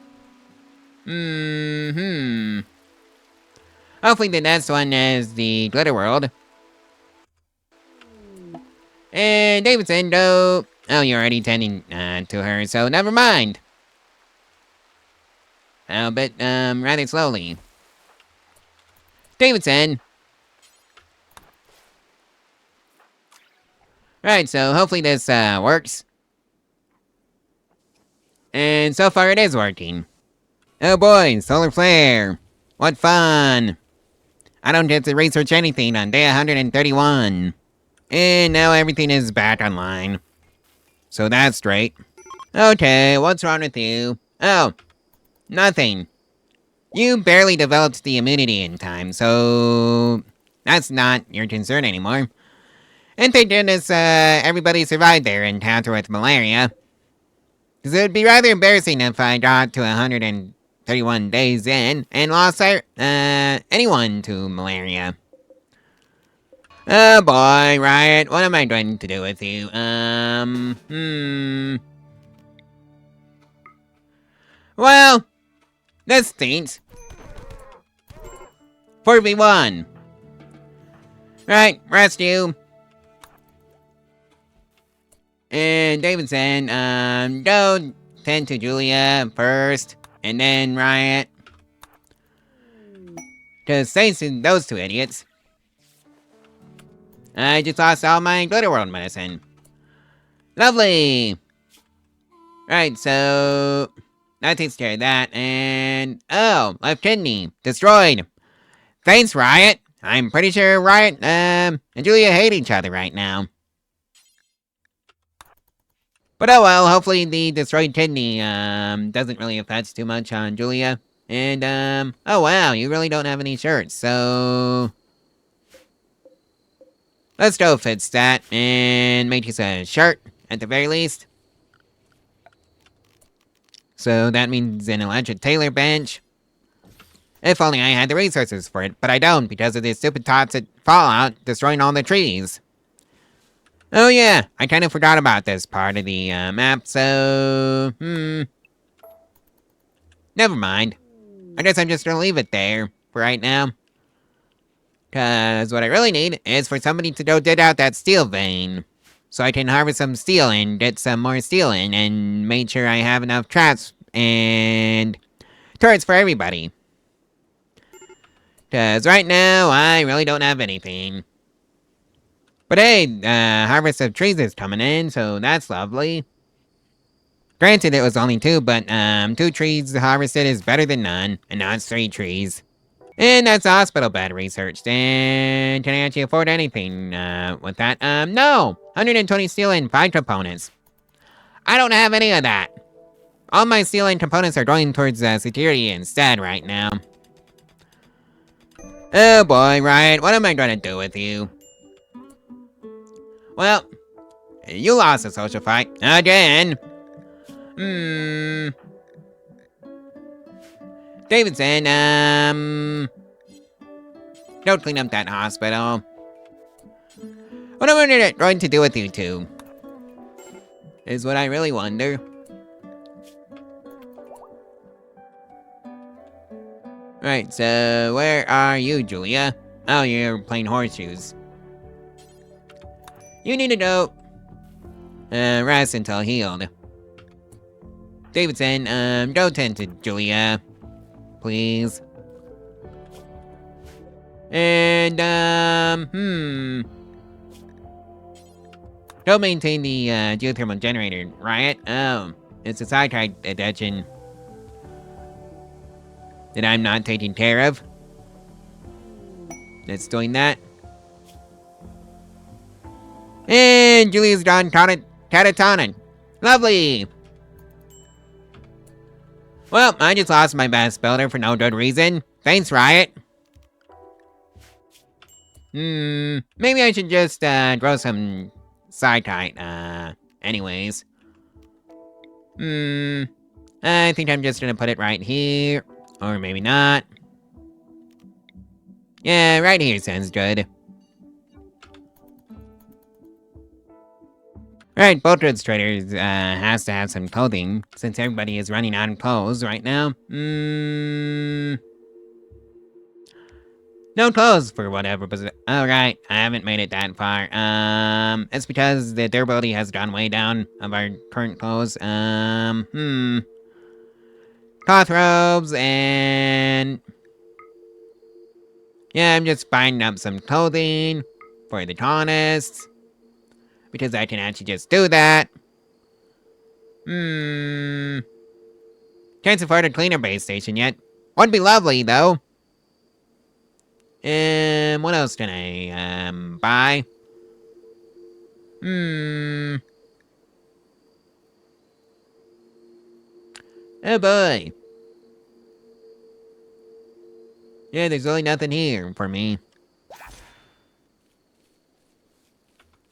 Hopefully the next one is the Glitter World. And Davidson, go... Oh, you're already tending to her, so never mind. Oh, but, rather slowly. Davidson! Right, so hopefully this, works. And so far it is working. Oh boy, solar flare. What fun. I don't get to research anything on day 131. And now everything is back online. So that's great. Okay, what's wrong with you? Oh, Nothing. You barely developed the immunity in time, so that's not your concern anymore. And thank goodness everybody survived their encounter with malaria. Because it would be rather embarrassing if I got to 131 days in and lost anyone to malaria. Oh boy, Riot, what am I going to do with you? Well, this stinks. 4v1. Right, rescue. And Davidson, go tend to Julia first, and then Riot. Because thanks to those two idiots, I just lost all my Glitter World medicine. Lovely! Right, so that takes care of that, and oh, left kidney, destroyed. Thanks, Riot. I'm pretty sure Riot, and Julia hate each other right now. But oh well, hopefully the destroyed kidney, doesn't really affect too much on Julia. And, oh wow, you really don't have any shirts, so let's go fix that and make us a shirt, at the very least. So that means an electric tailor bench. If only I had the resources for it, but I don't because of the stupid toxic fallout destroying all the trees. Oh yeah, I kind of forgot about this part of the map, so... Never mind. I guess I'm just gonna leave it there for right now. Cause what I really need is for somebody to go dig out that steel vein. So I can harvest some steel and get some more steel in and make sure I have enough traps and turrets for everybody. Cause right now, I really don't have anything. But hey, harvest of trees is coming in, so that's lovely. Granted, it was only 2, but 2 trees harvested is better than none, and now it's 3 trees. And that's hospital bed researched, and can I actually afford anything, with that? No! 120 steel and 5 components. I don't have any of that. All my steel and components are going towards, security instead right now. Oh boy, Riot, what am I gonna do with you? Well, you lost a social fight. Again. Davidson, don't clean up that hospital. What am I going to do with you two? Is what I really wonder. Right, so where are you, Julia? Oh, you're playing horseshoes. You need to go rest until healed. Davidson, go tend to Julia, please. And, go maintain the geothermal generator, Riot. Oh, it's a sidetrack addition that I'm not taking care of. That's doing that. And Julia's gone catatonic. Lovely! Well, I just lost my best builder for no good reason. Thanks, Riot. Maybe I should just, grow some sidekite, anyways. I think I'm just gonna put it right here. Or maybe not. Yeah, right here sounds good. Right, both goods traders, has to have some clothing, since everybody is running out of clothes right now. No clothes for whatever, but alright, I haven't made it that far. It's because the durability has gone way down of our current clothes. Cloth robes and... yeah, I'm just buying up some clothing for the colonists. Because I can actually just do that. Can't afford a cleaner base station yet. Would be lovely, though. What else can I, buy? Oh boy. Yeah, there's really nothing here for me.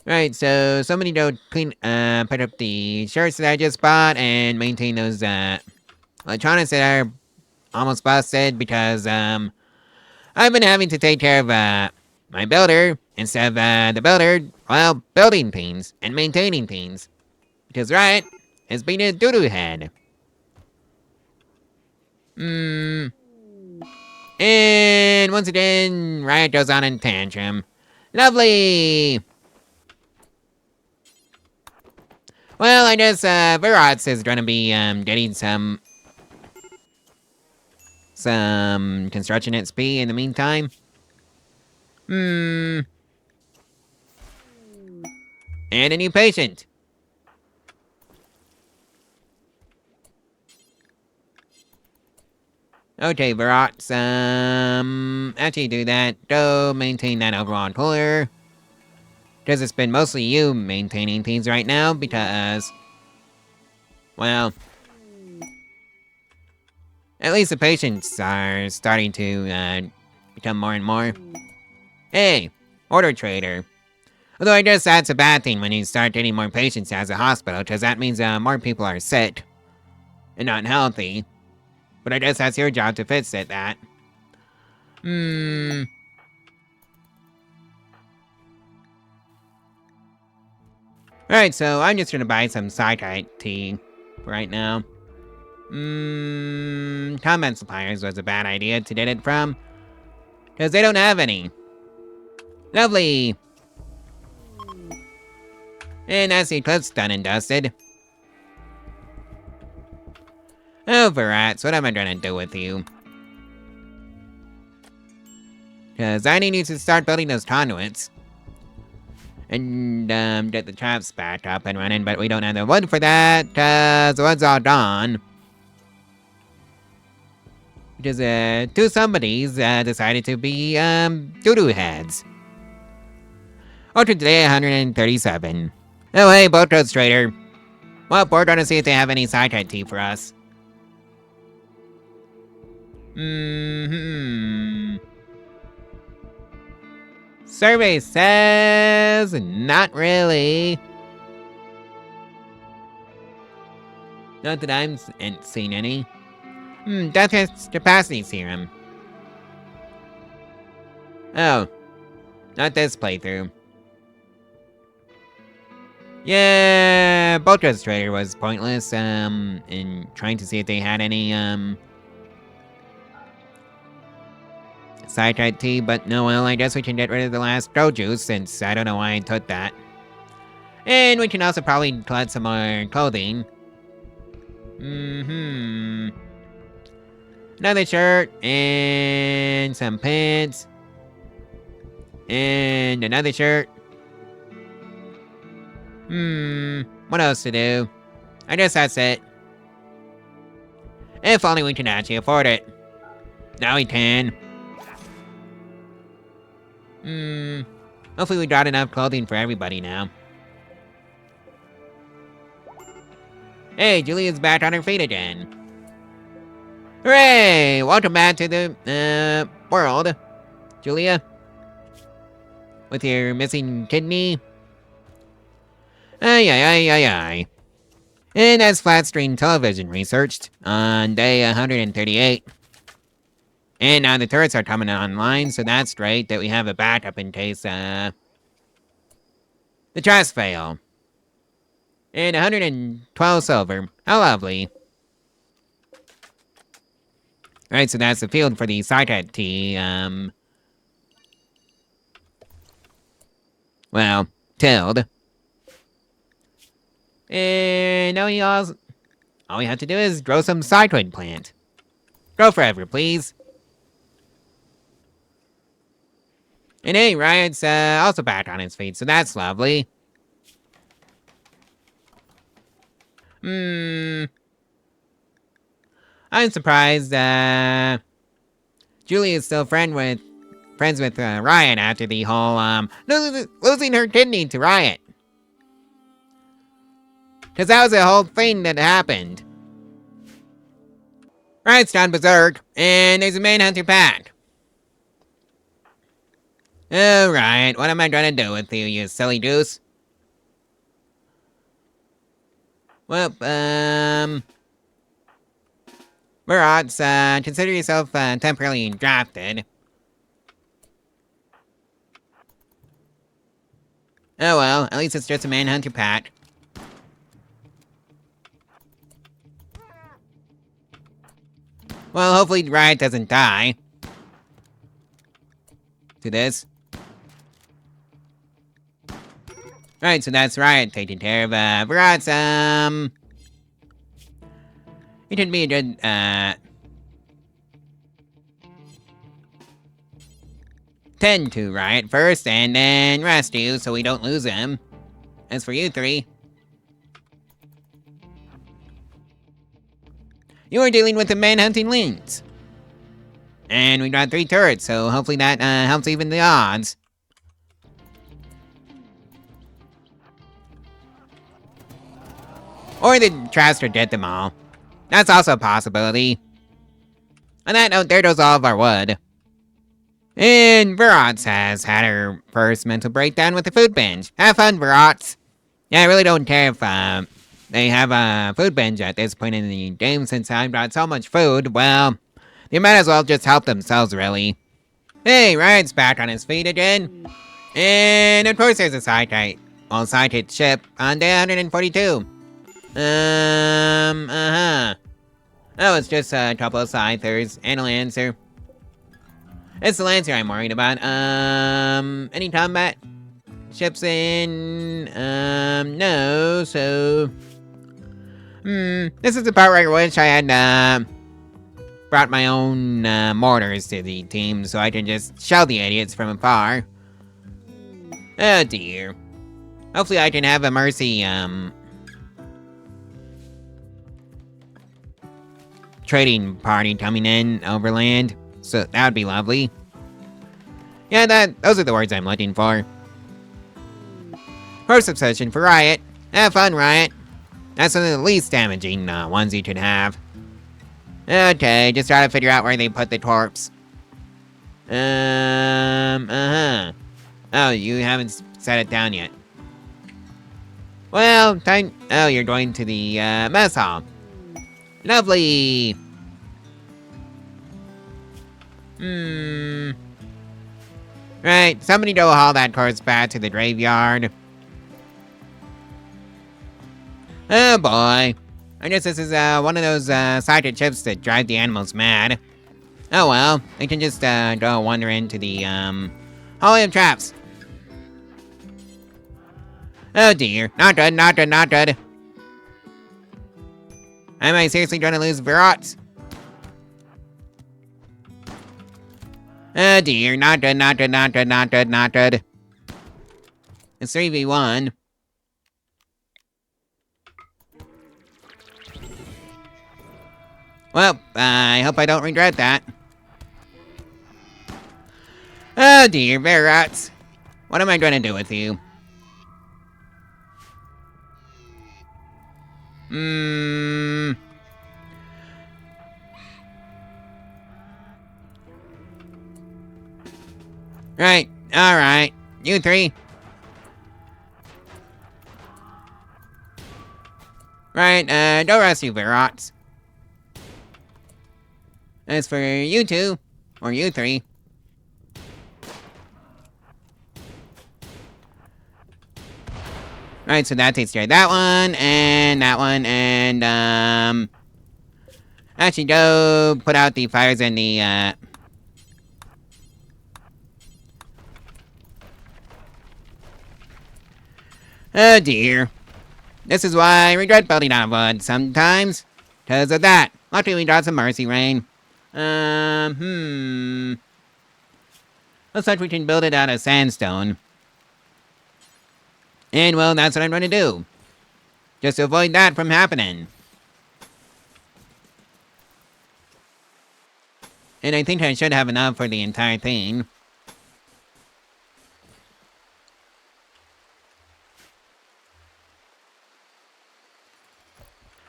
Right, so somebody to clean, put up the shirts that I just bought and maintain those, electronics that are almost busted because, I've been having to take care of, my builder instead of, the builder, well, building things and maintaining things. Because Riot has been a doo-doo head. And once again, Riot goes on in tantrum. Lovely! Well, I guess, Virots is gonna be, getting some construction XP in the meantime. And a new patient. Okay, Virots, actually do that. Go maintain that overall cooler. Because it's been mostly you maintaining things right now, because, well, at least the patients are starting to, become more and more. Hey, order trader. Although I guess that's a bad thing when you start getting more patients as a hospital, because that means, more people are sick and not healthy. But I guess that's your job to fix it, that. Alright, so I'm just gonna buy some Psychite tea right now. Combat suppliers was a bad idea to get it from, because they don't have any. Lovely! And that's the eclipse done and dusted. Oh, Verats, what am I gonna do with you? Because I need you to start building those conduits. And, get the traps back up and running, but we don't have the wood for that, because the wood's all gone. Because, two somebodies, decided to be, doo-doo heads. Order today, 137. Oh, hey, boat roads trader. Well, we're gonna see if they have any Psychite tea for us. Survey says not really. Not that I'm ain't seen any. Death capacity serum. Oh, not this playthrough. Yeah, Boltra's trader was pointless, in trying to see if they had any, Psychite tea, but no, well, I guess we can get rid of the last Pro Juice, since I don't know why I took that. And we can also probably collect some more clothing. Another shirt, and some pants. And another shirt. What else to do? I guess that's it. If only we can actually afford it. Now we can. Hopefully we got enough clothing for everybody now. Hey, Julia's back on her feet again. Hooray! Welcome back to the, world, Julia. With your missing kidney. Ay. And that's flat screen television researched on day 138. And now the turrets are coming online, so that's great that we have a backup in case, the traps fail. And 112 silver. How lovely. Alright, so that's the field for the Psychite tea, well, tilled. And now all we have to do is grow some Psychoid plant. Grow forever, please. And hey, Riot's also back on his feet, so that's lovely. I'm surprised, Julie is still friends with Riot after the whole, losing her kidney to Riot. Because that was a whole thing that happened. Riot's gone berserk, and there's a manhunter pack. Alright, what am I trying to do with you, you silly goose? Well, Verats, consider yourself, temporarily drafted. Oh well, at least it's just a manhunter pack. Well, hopefully Riot doesn't die. To this. Right, so that's Riot taking care of, Verats, it should be a good, tend to Riot first, and then rescue so we don't lose him. As for you three, you are dealing with the manhunting lings. And we got 3 turrets, so hopefully that, helps even the odds. Or the Traster did them all. That's also a possibility. On that note, there goes all of our wood. And Verats has had her first mental breakdown with the food binge. Have fun, Verats. Yeah, I really don't care if, they have a food binge at this point in the game since I've got so much food. Well, they might as well just help themselves, really. Hey, Ryan's back on his feet again. And of course there's a side hit ship on day 142. Oh, it's just a couple of scythers and a lancer. It's the lancer I'm worried about. Any combat ships in? No, so... this is the part where I wish I had, brought my own, mortars to the team so I can just shell the idiots from afar. Oh dear. Hopefully I can have a mercy, trading party coming in overland. So that would be lovely. Yeah, those are the words I'm looking for. First obsession for Riot. Have fun, Riot. That's one of the least damaging ones you could have. Okay, just try to figure out where they put the corpse. Oh, you haven't set it down yet. Well, time... Oh, you're going to the, mess hall. Lovely! Right, somebody go haul that corpse back to the graveyard. Oh boy. I guess this is, one of those, sighted chips that drive the animals mad. Oh well, they can just, go wander into the, hallway of traps. Oh dear, not good, not good, not good. Am I seriously trying to lose Verats? Oh dear, not good, not good, not good, not good, not good. It's 3v1. Well, I hope I don't regret that. Oh dear, Verats. What am I going to do with you? Right, alright. You three. Right, go rescue Verats. As for you two, or you three. Right, so that takes care of that one, and, actually go put out the fires in the, Oh dear. This is why I regret building out of wood sometimes. 'Cause of that. Luckily we got some mercy rain. Looks like we can build it out of sandstone. And well, that's what I'm going to do. Just to avoid that from happening. And I think I should have enough for the entire thing.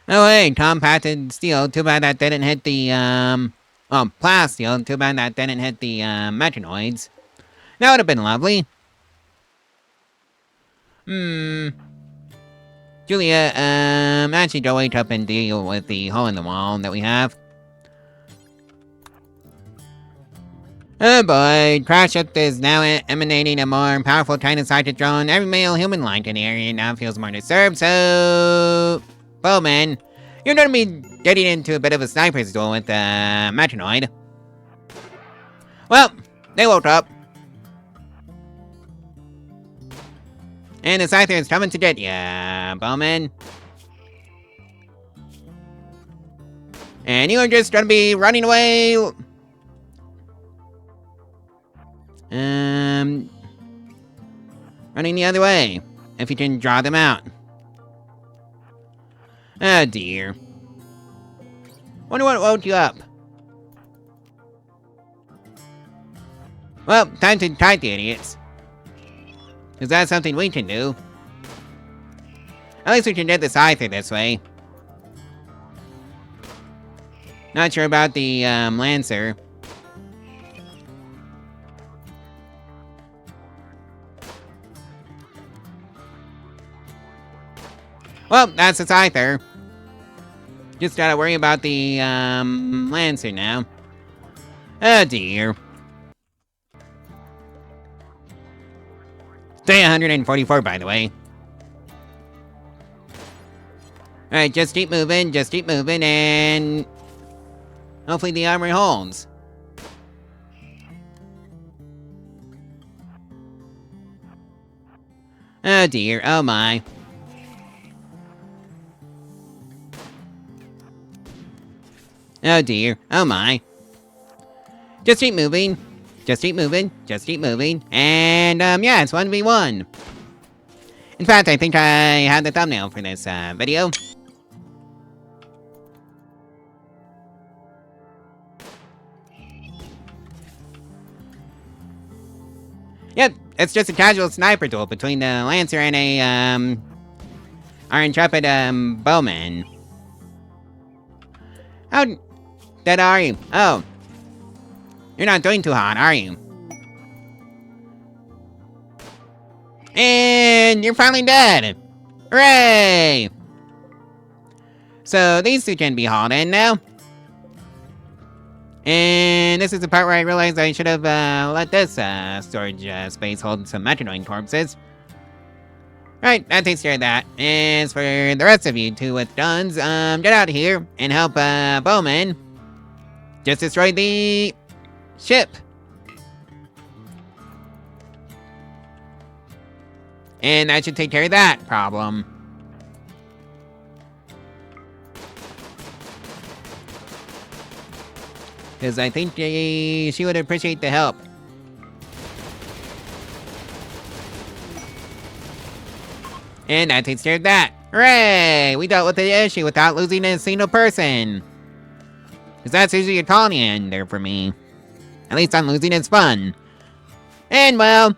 Oh hey, compacted steel, too bad that didn't hit the, plasteel, too bad that didn't hit the, Mechanoids. That would have been lovely. Julia, actually go wait up and deal with the hole in the wall that we have. Oh boy, crash ship is now emanating a more powerful China-sighted drone. Every male human light in the area now feels more disturbed, so... Bowman, you're gonna be getting into a bit of a sniper's duel with, Mechanoid. Well, they woke up. And the Scyther is coming to get ya, Bowman. And you are just gonna be running away... running the other way, if you can draw them out. Oh dear. Wonder what woke you up. Well, time to fight the idiots. Is that something we can do? At least we can get the Scyther this way. Not sure about the, Lancer. Well, that's the Scyther. Just gotta worry about the, Lancer now. Oh dear. Day 144, by the way. Alright, just keep moving, and... hopefully the armor holds. Oh dear, oh my. Oh dear, oh my. Just keep moving. Just keep moving. Just keep moving. And, yeah, it's 1v1. In fact, I think I had the thumbnail for this, video. Yep, it's just a casual sniper duel between the Lancer and a, our intrepid, bowman. How dead are you? Oh. You're not doing too hot, are you? And you're finally dead! Hooray! So these two can be hauled in now. And this is the part where I realized I should have let this storage space hold some Mechanoid corpses. Right, that takes care of that. As for the rest of you two with guns, get out of here and help Bowman just destroy the ship. And that should take care of that problem. Because I think she would appreciate the help. And that takes care of that. Hooray! We dealt with the issue without losing a single person. Because that's usually a colony ender for me. At least on losing is fun. And well,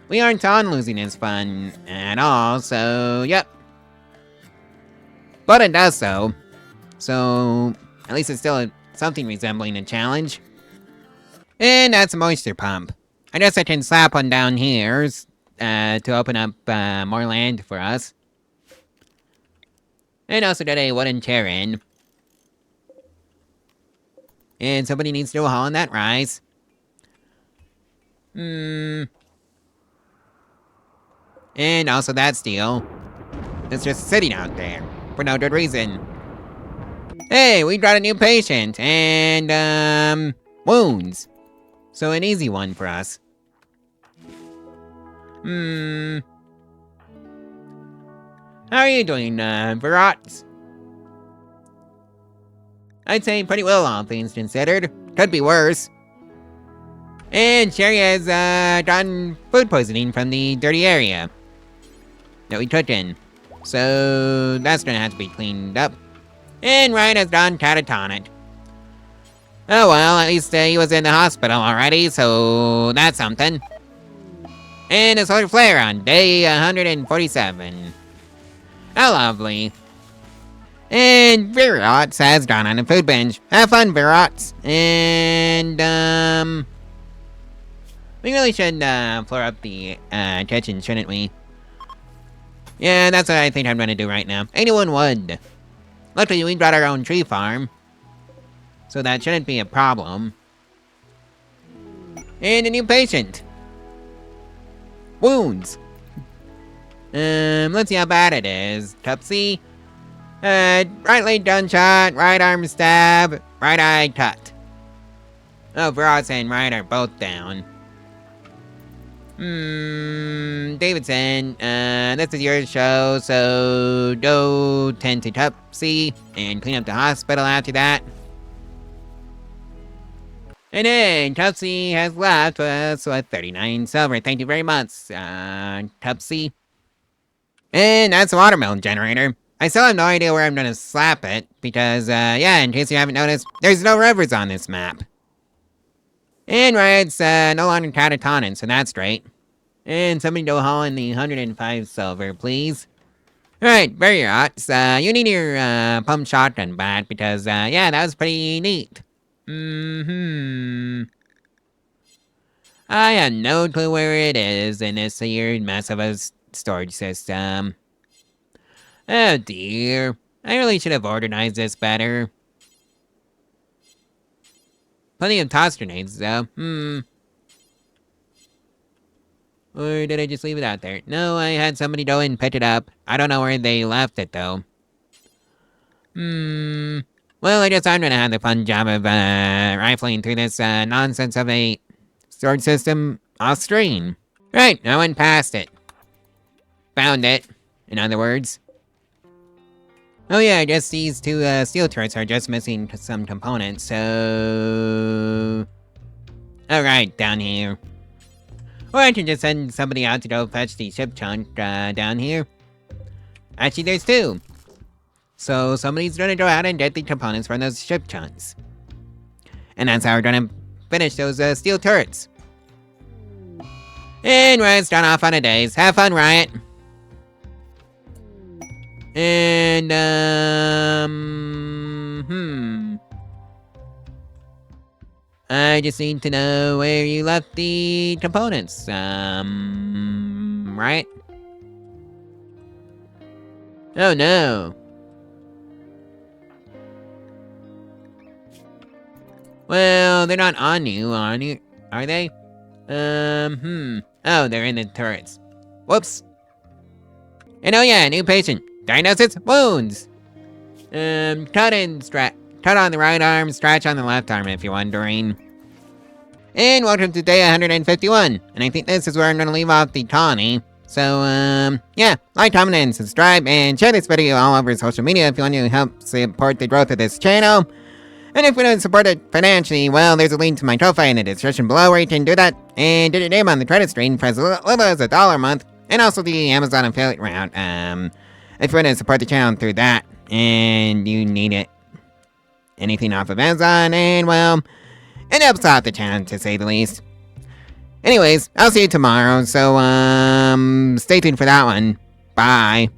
we aren't on losing is fun at all, so yep. But it does so. So at least it's still something resembling a challenge. And that's a moisture pump. I guess I can slap one down here to open up more land for us. And also get a wooden chair in. And somebody needs to do a haul on that rise. And also that steel. It's just sitting out there for no good reason. Hey, we got a new patient and wounds. So an easy one for us. How are you doing, Virat? I'd say pretty well, all things considered. Could be worse. And Sherry has gotten food poisoning from the dirty area that we took in. So that's gonna have to be cleaned up. And Ryan has gone catatonic. Oh well, at least he was in the hospital already, so that's something. And a solar flare on day 147. How lovely. And Virat has gone on a food binge. Have fun, Virat. And, We really should floor up the kitchen, shouldn't we? Yeah, that's what I think I'm gonna do right now. 81 wood. Luckily, we brought our own tree farm, so that shouldn't be a problem. And a new patient. Wounds. Let's see how bad it is. Tupsy. Right leg gunshot, right arm stab, right eye cut. Oh, Veros and right are both down. Davidson, this is your show, so go tend to Tupsy and clean up the hospital after that. And then Tupsy has left us with 39 silver. Thank you very much, Tupsy. And that's the watermelon generator. I still have no idea where I'm gonna slap it, because, yeah, in case you haven't noticed, there's no rivers on this map. And Riot's, no longer catatonic, so that's great. And somebody go haul in the 105 silver, please. Alright, very hot. You need your, pump shotgun back, because, yeah, that was pretty neat. I have no clue where it is in this weird mess of a storage system. Oh dear. I really should have organized this better. Plenty of toss grenades, though. Or did I just leave it out there? No, I had somebody go and pick it up. I don't know where they left it, though. Well, I guess I'm gonna have the fun job of, rifling through this, nonsense of a storage system off screen. Right, I went past it. Found it, in other words. Oh yeah, I guess these two, steel turrets are just missing some components, so... Alright, down here. Or I can just send somebody out to go fetch the ship chunk, down here. Actually, there's two. So somebody's gonna go out and get the components from those ship chunks. And that's how we're gonna finish those, steel turrets. And Riot's done off on a days. Have fun, Riot. And, I just need to know where you left the components, right? Oh no. Well, they're not on you, are they? Oh, they're in the turrets. Whoops. And oh yeah, new patient. Diagnosis, wounds. Cut on the right arm, scratch on the left arm if you're wondering. And welcome to day 151. And I think this is where I'm gonna leave off the colony. So, yeah, like, comment, and subscribe, and share this video all over social media if you want to help support the growth of this channel. And if you don't support it financially, well, there's a link to my Ko-Fi in the description below where you can do that. And get your name on the credit screen for as little as $1 a month. And also the Amazon affiliate route, if you want to support the channel through that, and you need it. Anything off of Amazon, and well, it helps out the channel to say the least. Anyways, I'll see you tomorrow, so, stay tuned for that one. Bye.